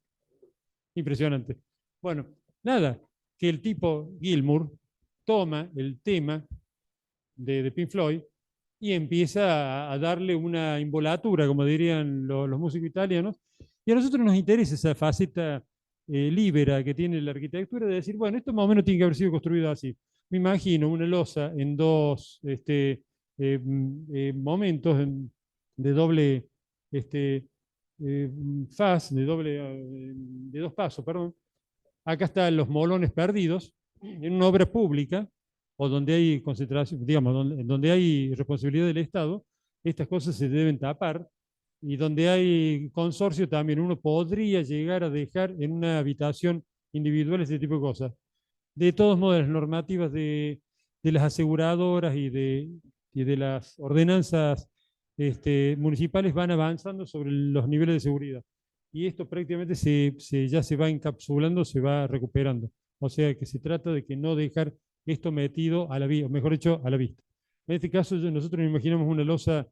[SPEAKER 1] Impresionante. Bueno, nada, que el tipo Gilmour toma el tema de Pink Floyd y empieza a darle una involatura, como dirían los músicos italianos. Y a nosotros nos interesa esa faceta líbera que tiene la arquitectura de decir, bueno, esto más o menos tiene que haber sido construido así. Me imagino una losa en dos momentos de doble faz, de dos pasos, perdón. Acá están los molones perdidos en una obra pública o donde hay concentración, digamos, donde hay responsabilidad del Estado, estas cosas se deben tapar y donde hay consorcio también uno podría llegar a dejar en una habitación individual este tipo de cosas. De todos modos, las normativas de las aseguradoras y de las ordenanzas municipales van avanzando sobre los niveles de seguridad. Y esto prácticamente ya se va encapsulando, se va recuperando. O sea que se trata de que no dejar esto metido a la vista, o mejor dicho, a la vista. En este caso, nosotros nos imaginamos una losa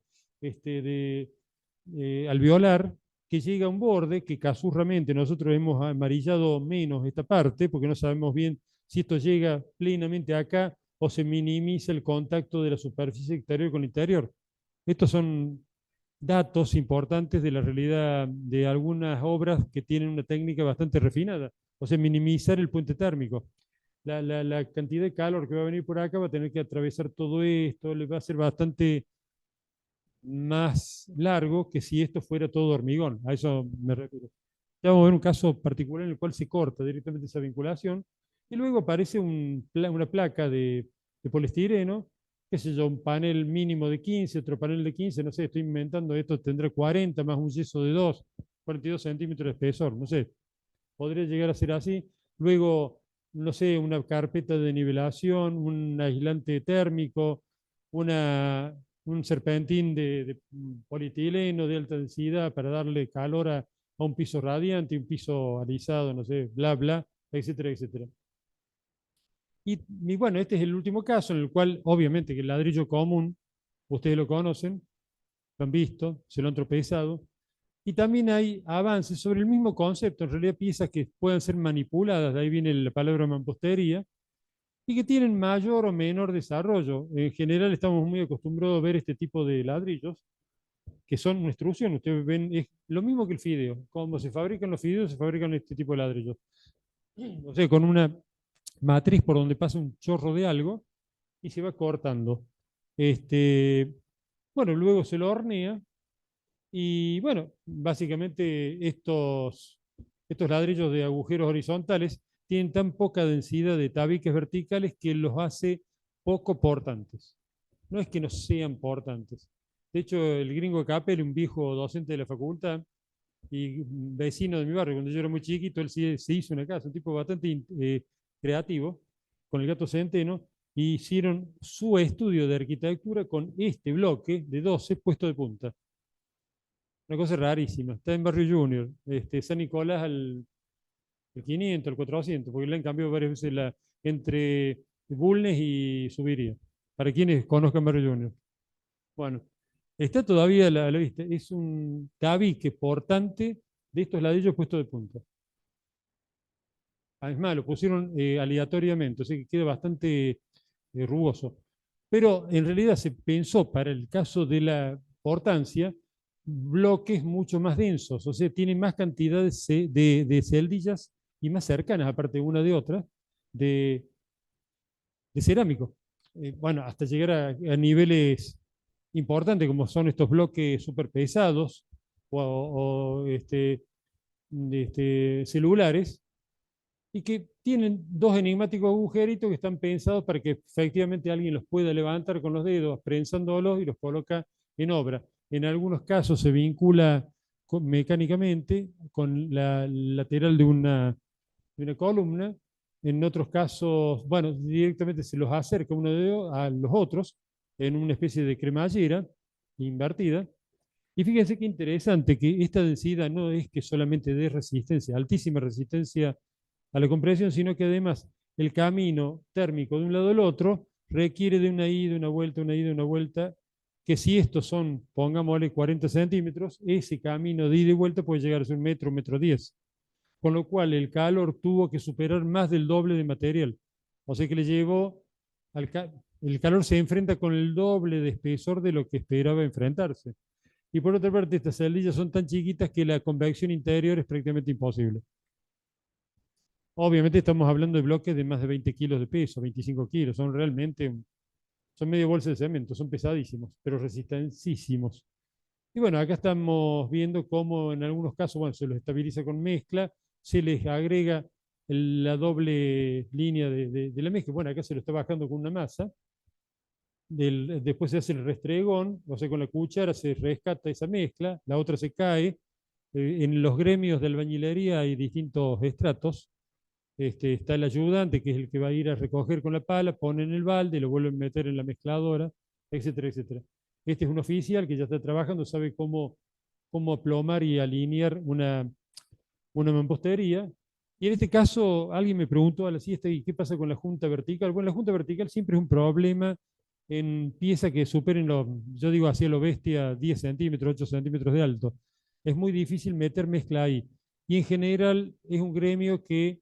[SPEAKER 1] alveolar que llega a un borde que casualmente nosotros hemos amarillado menos esta parte, porque no sabemos bien si esto llega plenamente acá o se minimiza el contacto de la superficie exterior con el interior. Estos son datos importantes de la realidad de algunas obras que tienen una técnica bastante refinada, o sea, minimizar el puente térmico. La cantidad de calor que va a venir por acá va a tener que atravesar todo esto, le va a ser bastante más largo que si esto fuera todo hormigón. A eso me refiero. Ya vamos a ver un caso particular en el cual se corta directamente esa vinculación y luego aparece una placa de poliestireno, qué sé yo, un panel mínimo de 15, otro panel de 15, no sé, estoy inventando, esto tendrá 40 más un yeso de 2, 42 centímetros de espesor, no sé, podría llegar a ser así. Luego, no sé, una carpeta de nivelación, un aislante térmico, un serpentín de polietileno de alta densidad para darle calor a un piso radiante, un piso alisado, no sé, bla, bla, etcétera, etcétera. Y bueno, este es el último caso en el cual, obviamente, que el ladrillo común, ustedes lo conocen, lo han visto, se lo han tropezado, y también hay avances sobre el mismo concepto, en realidad piezas que pueden ser manipuladas, de ahí viene la palabra mampostería, y que tienen mayor o menor desarrollo. En general estamos muy acostumbrados a ver este tipo de ladrillos, que son una extrusión. Ustedes ven, es lo mismo que el fideo. Como se fabrican los fideos, se fabrican este tipo de ladrillos. O sea, con una matriz por donde pasa un chorro de algo y se va cortando. Bueno, luego se lo hornea Y bueno, básicamente estos ladrillos de agujeros horizontales tienen tan poca densidad de tabiques verticales que los hace poco portantes. No es que no sean portantes. De hecho, el gringo Capel, un viejo docente de la facultad y vecino de mi barrio, cuando yo era muy chiquito, él se hizo una casa, un tipo bastante creativo, con el gato centeno, y hicieron su estudio de arquitectura con este bloque de 12 puesto de punta. Una cosa rarísima. Está en Barrio Junior, San Nicolás al 500, al 400, porque le han cambiado varias veces entre Bulnes y Subiría. Para quienes conozcan Barrio Junior. Bueno, está todavía a la vista. Es un tabique portante de estos ladrillos puestos de punta. Además, lo pusieron aleatoriamente, o sea que queda bastante rugoso. Pero en realidad se pensó para el caso de la portancia bloques mucho más densos, o sea, tienen más cantidad de celdillas y más cercanas, aparte una de otra, de, de cerámico. Bueno, hasta llegar a niveles importantes como son estos bloques súper pesados o celulares, y que tienen dos enigmáticos agujeritos que están pensados para que efectivamente alguien los pueda levantar con los dedos, prensándolos y los coloca en obra. En algunos casos se vincula mecánicamente con la lateral de una columna, en otros casos, bueno, directamente se los acerca uno de ellos a los otros en una especie de cremallera invertida. Y fíjense qué interesante que esta densidad no es que solamente dé resistencia, altísima resistencia a la compresión, sino que además el camino térmico de un lado al otro requiere de una ida, una vuelta, una ida, una vuelta, que si estos son, pongámosle 40 centímetros, ese camino de ida y vuelta puede llegar a ser 1 metro, 1 metro 10. Con lo cual el calor tuvo que superar más del doble de material. O sea que le llevó, el calor se enfrenta con el doble de espesor de lo que esperaba enfrentarse. Y por otra parte, estas celdillas son tan chiquitas que la convección interior es prácticamente imposible. Obviamente estamos hablando de bloques de más de 20 kilos de peso, 25 kilos, son realmente, son medio bolsa de cemento, son pesadísimos, pero resistencísimos. Y bueno, acá estamos viendo cómo en algunos casos, bueno, se los estabiliza con mezcla, se les agrega la doble línea de la mezcla. Bueno, acá se lo está bajando con una masa, después se hace el restregón, o sea, con la cuchara se rescata esa mezcla, la otra se cae. En los gremios de albañilería hay distintos estratos. Está el ayudante, que es el que va a ir a recoger con la pala, pone en el balde, lo vuelve a meter en la mezcladora, etcétera, etcétera. Este es un oficial que ya está trabajando, sabe cómo aplomar y alinear una mampostería. Y en este caso, alguien me preguntó a la siesta, ¿y qué pasa con la junta vertical? Bueno, la junta vertical siempre es un problema en piezas que superen yo digo así a lo bestia, 10 centímetros, 8 centímetros de alto. Es muy difícil meter mezcla ahí. Y en general es un gremio que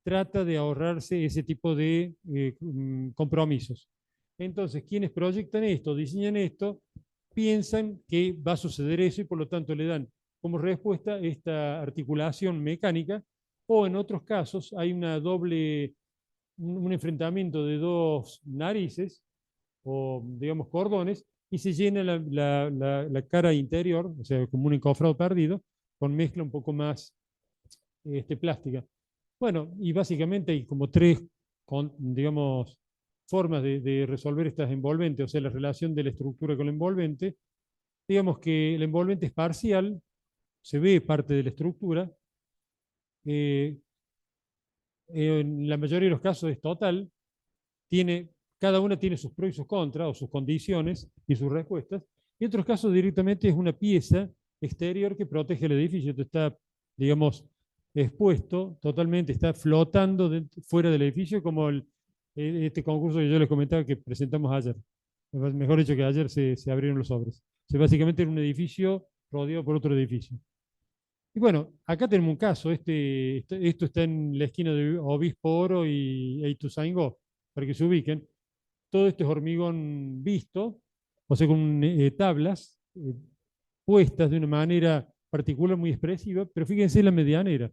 [SPEAKER 1] trata de ahorrarse ese tipo de compromisos. Entonces, quienes proyectan esto, diseñan esto, piensan que va a suceder eso y por lo tanto le dan como respuesta esta articulación mecánica, o en otros casos hay un enfrentamiento de dos narices o digamos cordones y se llena la cara interior, o sea, como un encofrado perdido, con mezcla un poco más plástica. Bueno, y básicamente hay como tres, digamos, formas de resolver estas envolventes, o sea, la relación de la estructura con la envolvente. Digamos que el envolvente es parcial, se ve parte de la estructura, eh, en la mayoría de los casos es total, cada una tiene sus pros y sus contras, o sus condiciones y sus respuestas, y en otros casos directamente es una pieza exterior que protege el edificio, está, digamos, expuesto totalmente, está flotando fuera del edificio, como este concurso que yo les comentaba que presentamos ayer. Mejor dicho, que ayer se abrieron los sobres. O sea, básicamente en un edificio rodeado por otro edificio. Y bueno, acá tenemos un caso. Esto está en la esquina de Obispo Oro y Ituzaingó, para que se ubiquen. Todo esto es hormigón visto, o sea, con tablas puestas de una manera particular muy expresiva, pero fíjense la medianera.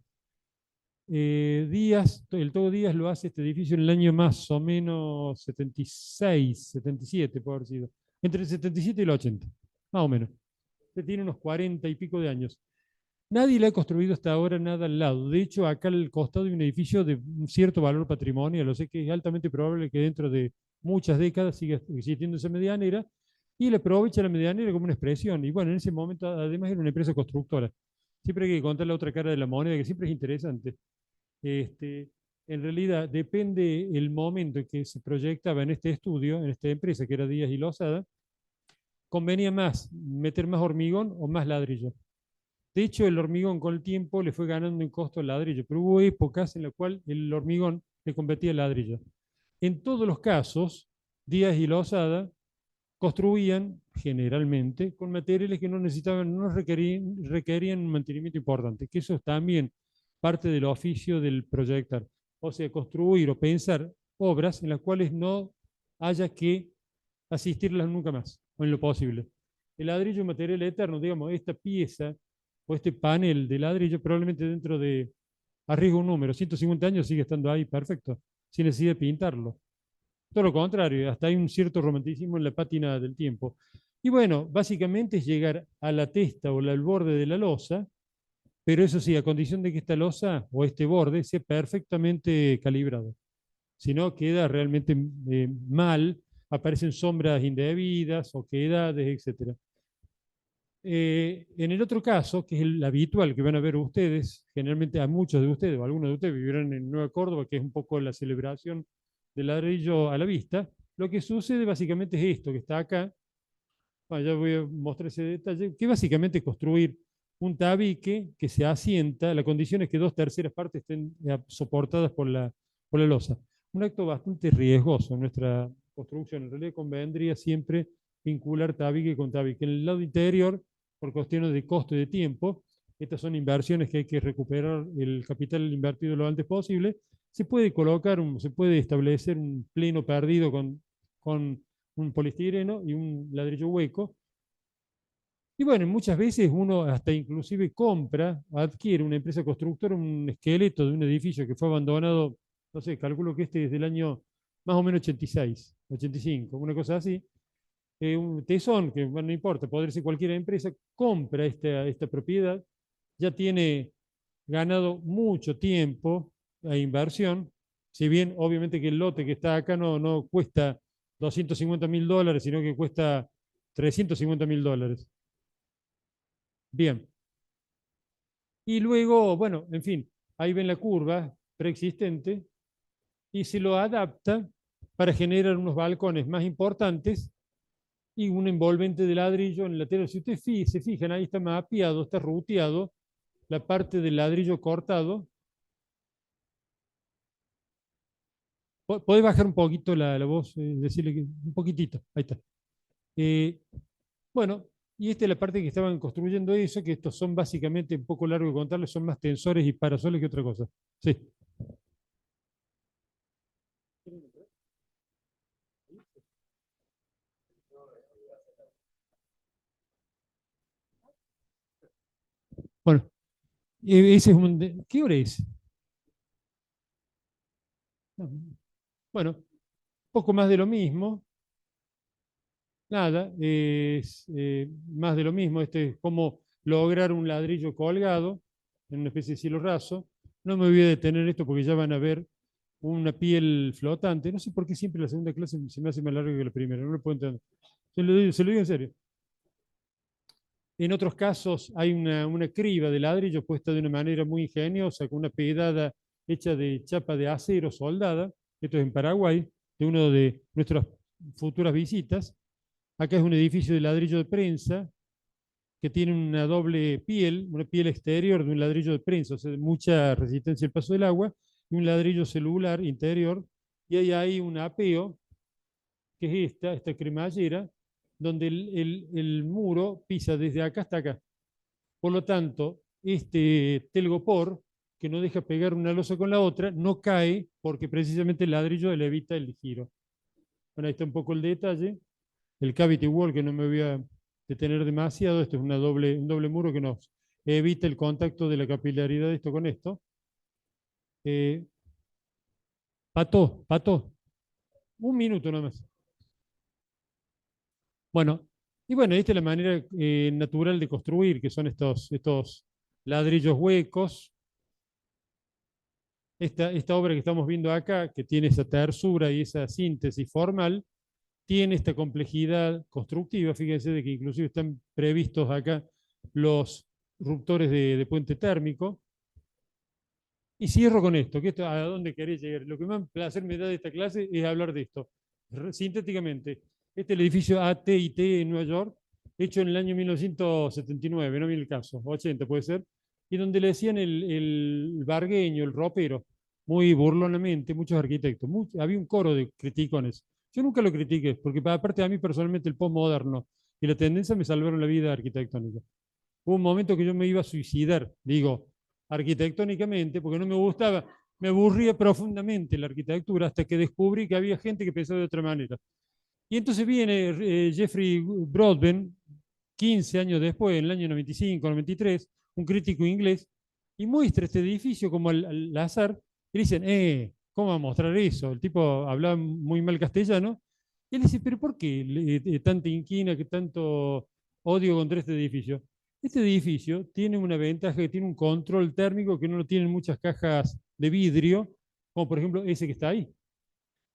[SPEAKER 1] El Todo Díaz lo hace este edificio en el año más o menos 76, 77, puede haber sido. Entre el 77 y el 80, más o menos. que tiene unos 40 y pico de años. Nadie le ha construido hasta ahora nada al lado. De hecho, acá al costado hay un edificio de un cierto valor patrimonial. Lo sé que es altamente probable que dentro de muchas décadas siga existiendo esa medianera y le aprovecha la medianera como una expresión. Y bueno, en ese momento además era una empresa constructora. Siempre hay que contar la otra cara de la moneda, que siempre es interesante. En realidad depende el momento en que se proyectaba en este estudio, en esta empresa que era Díaz y Lozada, convenía más meter más hormigón o más ladrillo. De hecho, el hormigón con el tiempo le fue ganando en costo al ladrillo, pero hubo épocas en las cuales el hormigón le competía al ladrillo. En todos los casos, Díaz y Lozada construían generalmente con materiales que no necesitaban, no requerían un mantenimiento importante, que eso es también parte del oficio del proyectar. O sea, construir o pensar obras en las cuales no haya que asistirlas nunca más, o en lo posible. El ladrillo es un material eterno, digamos, esta pieza o este panel de ladrillo probablemente dentro de, arriesgo un número, 150 años sigue estando ahí perfecto, sin necesidad de pintarlo. Todo lo contrario, hasta hay un cierto romanticismo en la pátina del tiempo. Y bueno, básicamente es llegar a la testa o al borde de la losa, pero eso sí, a condición de que esta losa o este borde sea perfectamente calibrado. Si no, queda realmente mal, aparecen sombras indebidas o quedades, etc. En el otro caso, que es el habitual que van a ver ustedes, generalmente a muchos de ustedes o algunos de ustedes vivirán en Nueva Córdoba, que es un poco la celebración del ladrillo a la vista, lo que sucede básicamente es esto que está acá. Bueno, ya voy a mostrar ese detalle, que básicamente es construir un tabique que se asienta, la condición es que 2/3 partes estén soportadas por la losa. Un acto bastante riesgoso en nuestra construcción. En realidad convendría siempre vincular tabique con tabique. En el lado interior, por cuestiones de costo y de tiempo, estas son inversiones que hay que recuperar el capital invertido lo antes posible. Se puede colocar, se puede establecer un pleno perdido con un poliestireno y un ladrillo hueco. Y bueno, muchas veces uno hasta inclusive compra, adquiere una empresa constructora un esqueleto de un edificio que fue abandonado, no sé, calculo que este es del año más o menos 86, 85, una cosa así. Un tesón, que bueno, no importa, podría ser cualquier empresa, compra esta propiedad, ya tiene ganado mucho tiempo a inversión, si bien obviamente que el lote que está acá no cuesta $250.000, sino que cuesta $350.000. Bien. Y luego, bueno, en fin, ahí ven la curva preexistente y se lo adapta para generar unos balcones más importantes y un envolvente de ladrillo en el lateral. Si ustedes se fijan, ahí está mapeado, está ruteado la parte del ladrillo cortado. Podés bajar un poquito la voz, decirle que un poquitito, ahí está. Eh, bueno, y esta es la parte que estaban construyendo eso, que estos son básicamente, un poco largo de contarles, son más tensores y parasoles que otra cosa. Sí. Bueno, ese es ¿qué hora es? Bueno, poco más de lo mismo. Nada, es más de lo mismo. Este es cómo lograr un ladrillo colgado en una especie de cielo raso. No me voy a detener en esto porque ya van a ver una piel flotante. No sé por qué siempre la segunda clase se me hace más larga que la primera. No lo puedo entender. Se lo digo en serio. En otros casos hay una criba de ladrillo puesta de una manera muy ingeniosa, con una pedada hecha de chapa de acero soldada. Esto es en Paraguay, de uno de nuestras futuras visitas. Acá es un edificio de ladrillo de prensa que tiene una doble piel, una piel exterior de un ladrillo de prensa, o sea, de mucha resistencia al paso del agua, y un ladrillo celular interior. Y ahí hay un apeo, que es esta cremallera, donde el muro pisa desde acá hasta acá. Por lo tanto, este telgopor, que no deja pegar una losa con la otra, no cae porque precisamente el ladrillo le evita el giro. Bueno, ahí está un poco el detalle. El cavity wall, que no me voy a detener demasiado, esto es un doble muro que nos evita el contacto de la capilaridad de esto con esto. Pato, un minuto nomás. Bueno, Y bueno, esta es la manera natural de construir, que son estos ladrillos huecos. Esta obra que estamos viendo acá, que tiene esa tersura y esa síntesis formal, tiene esta complejidad constructiva. Fíjense de que inclusive están previstos acá los ruptores de puente térmico. Y cierro con esto, que esto, a dónde querés llegar. Lo que más placer me da de esta clase es hablar de esto. Sintéticamente, este es el edificio AT&T en Nueva York, hecho en el año 1979, no viene el caso, 80 puede ser, y donde le decían el bargueño, el ropero, muy burlonamente, muchos arquitectos. Había un coro de criticones. Yo nunca lo critiqué, porque aparte a mí personalmente el postmoderno y la tendencia me salvaron la vida arquitectónica. Hubo un momento que yo me iba a suicidar, digo, arquitectónicamente, porque no me gustaba, me aburría profundamente la arquitectura hasta que descubrí que había gente que pensaba de otra manera. Y entonces viene Jeffrey Broadbent, 15 años después, en el año 95, 93, un crítico inglés, y muestra este edificio como al azar, y dicen, ¿cómo va a mostrar eso? El tipo hablaba muy mal castellano, y él dice, pero ¿por qué tanta inquina, que tanto odio contra este edificio? Este edificio tiene una ventaja, que tiene un control térmico que no lo tienen muchas cajas de vidrio, como por ejemplo ese que está ahí.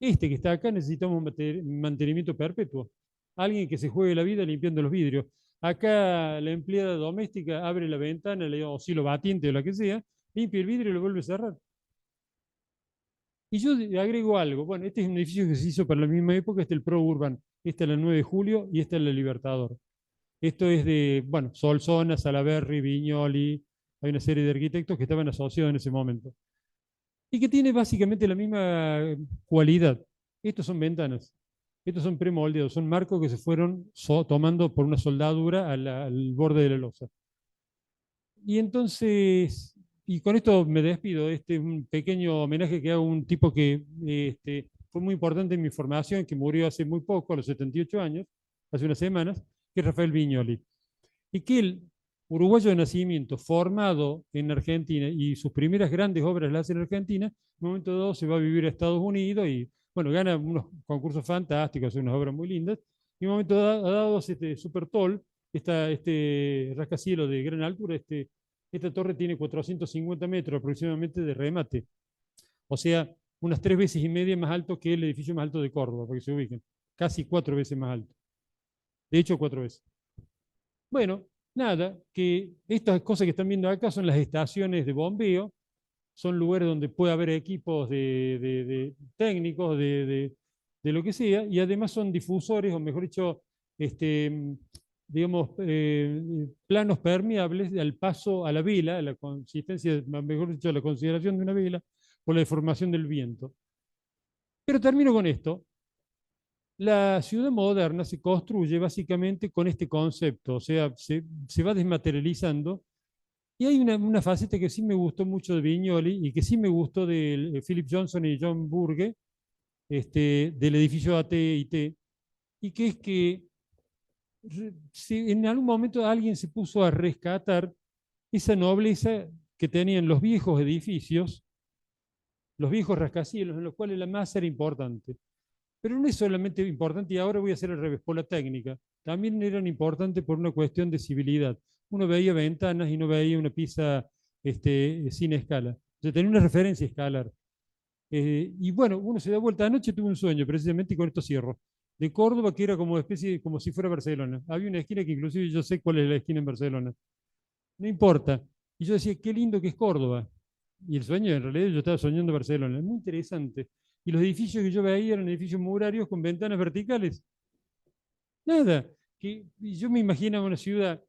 [SPEAKER 1] Este que está acá necesitamos un mantenimiento perpetuo. Alguien que se juegue la vida limpiando los vidrios. Acá la empleada doméstica abre la ventana, le o si lo batiente o lo que sea, limpia el vidrio y lo vuelve a cerrar. Y yo agrego algo. Bueno, este es un edificio que se hizo para la misma época, este es el Pro Urban, este es el 9 de julio y este es el Libertador. Esto es de, bueno, Solsona, Salaberry, Viñoli, hay una serie de arquitectos que estaban asociados en ese momento. Y que tiene básicamente la misma cualidad. Estos son ventanas. Estos son premoldeados, son marcos que se fueron tomando por una soldadura al borde de la losa. Y entonces, y con esto me despido, este es un pequeño homenaje que hago a un tipo que fue muy importante en mi formación, que murió hace muy poco, a los 78 años, hace unas semanas, que es Rafael Viñoli. Y que él, uruguayo de nacimiento, formado en Argentina y sus primeras grandes obras las hace en Argentina, en un momento dado se va a vivir a Estados Unidos y, bueno, gana unos concursos fantásticos, hace unas obras muy lindas, y en un momento dado hace este Super Tall, este rascacielos de gran altura, esta torre tiene 450 metros aproximadamente de remate, o sea, unas 3 veces y media más alto que el edificio más alto de Córdoba, para que se ubiquen, casi 4 veces más alto, de hecho 4 veces. Bueno, nada, que estas cosas que están viendo acá son las estaciones de bombeo, son lugares donde puede haber equipos de técnicos, de lo que sea, y además son difusores, o mejor dicho, digamos, planos permeables al paso a la vela, a la consistencia, mejor dicho, a la consideración de una vela, por la deformación del viento. Pero termino con esto. La ciudad moderna se construye básicamente con este concepto, o sea, se va desmaterializando. Y hay una faceta que sí me gustó mucho de Viñoli y que sí me gustó de Philip Johnson y John Burge, del edificio AT&T, y que es que si en algún momento alguien se puso a rescatar esa nobleza que tenían los viejos edificios, los viejos rascacielos, en los cuales la masa era importante. Pero no es solamente importante, y ahora voy a hacer al revés, por la técnica. También eran importantes por una cuestión de civilidad. Uno veía ventanas y no veía una pieza sin escala. O sea, tenía una referencia escalar. Y bueno, uno se da vuelta. Anoche tuve un sueño, precisamente, y con esto cierro. De Córdoba, que era como especie, como si fuera Barcelona. Había una esquina que inclusive yo sé cuál es la esquina en Barcelona. No importa. Y yo decía, qué lindo que es Córdoba. Y el sueño, en realidad, yo estaba soñando Barcelona. Es muy interesante. Y los edificios que yo veía eran edificios murarios con ventanas verticales. Nada. Yo me imaginaba una ciudad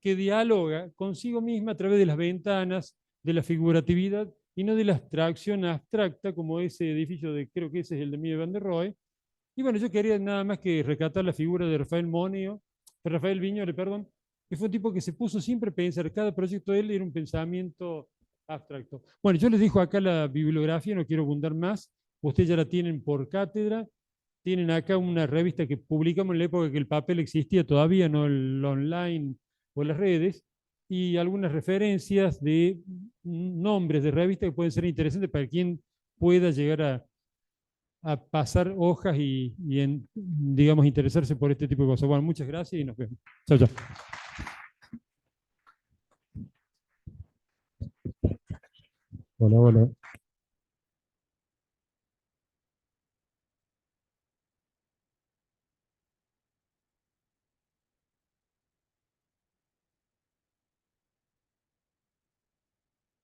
[SPEAKER 1] que dialoga consigo misma a través de las ventanas, de la figuratividad y no de la abstracción abstracta como ese edificio de, creo que ese es el de Mies van der Rohe. Y bueno, yo quería nada más que rescatar la figura de Rafael Moneo, de Rafael Viñole, perdón, que fue un tipo que se puso siempre a pensar, cada proyecto de él era un pensamiento abstracto. Bueno, yo les dejo acá la bibliografía, no quiero abundar más, ustedes ya la tienen por cátedra, tienen acá una revista que publicamos en la época que el papel existía todavía, no el online o las redes, y algunas referencias de nombres de revistas que pueden ser interesantes para quien pueda llegar a pasar hojas digamos, interesarse por este tipo de cosas. Bueno, muchas gracias y nos vemos. Chao, chao. Hola, hola.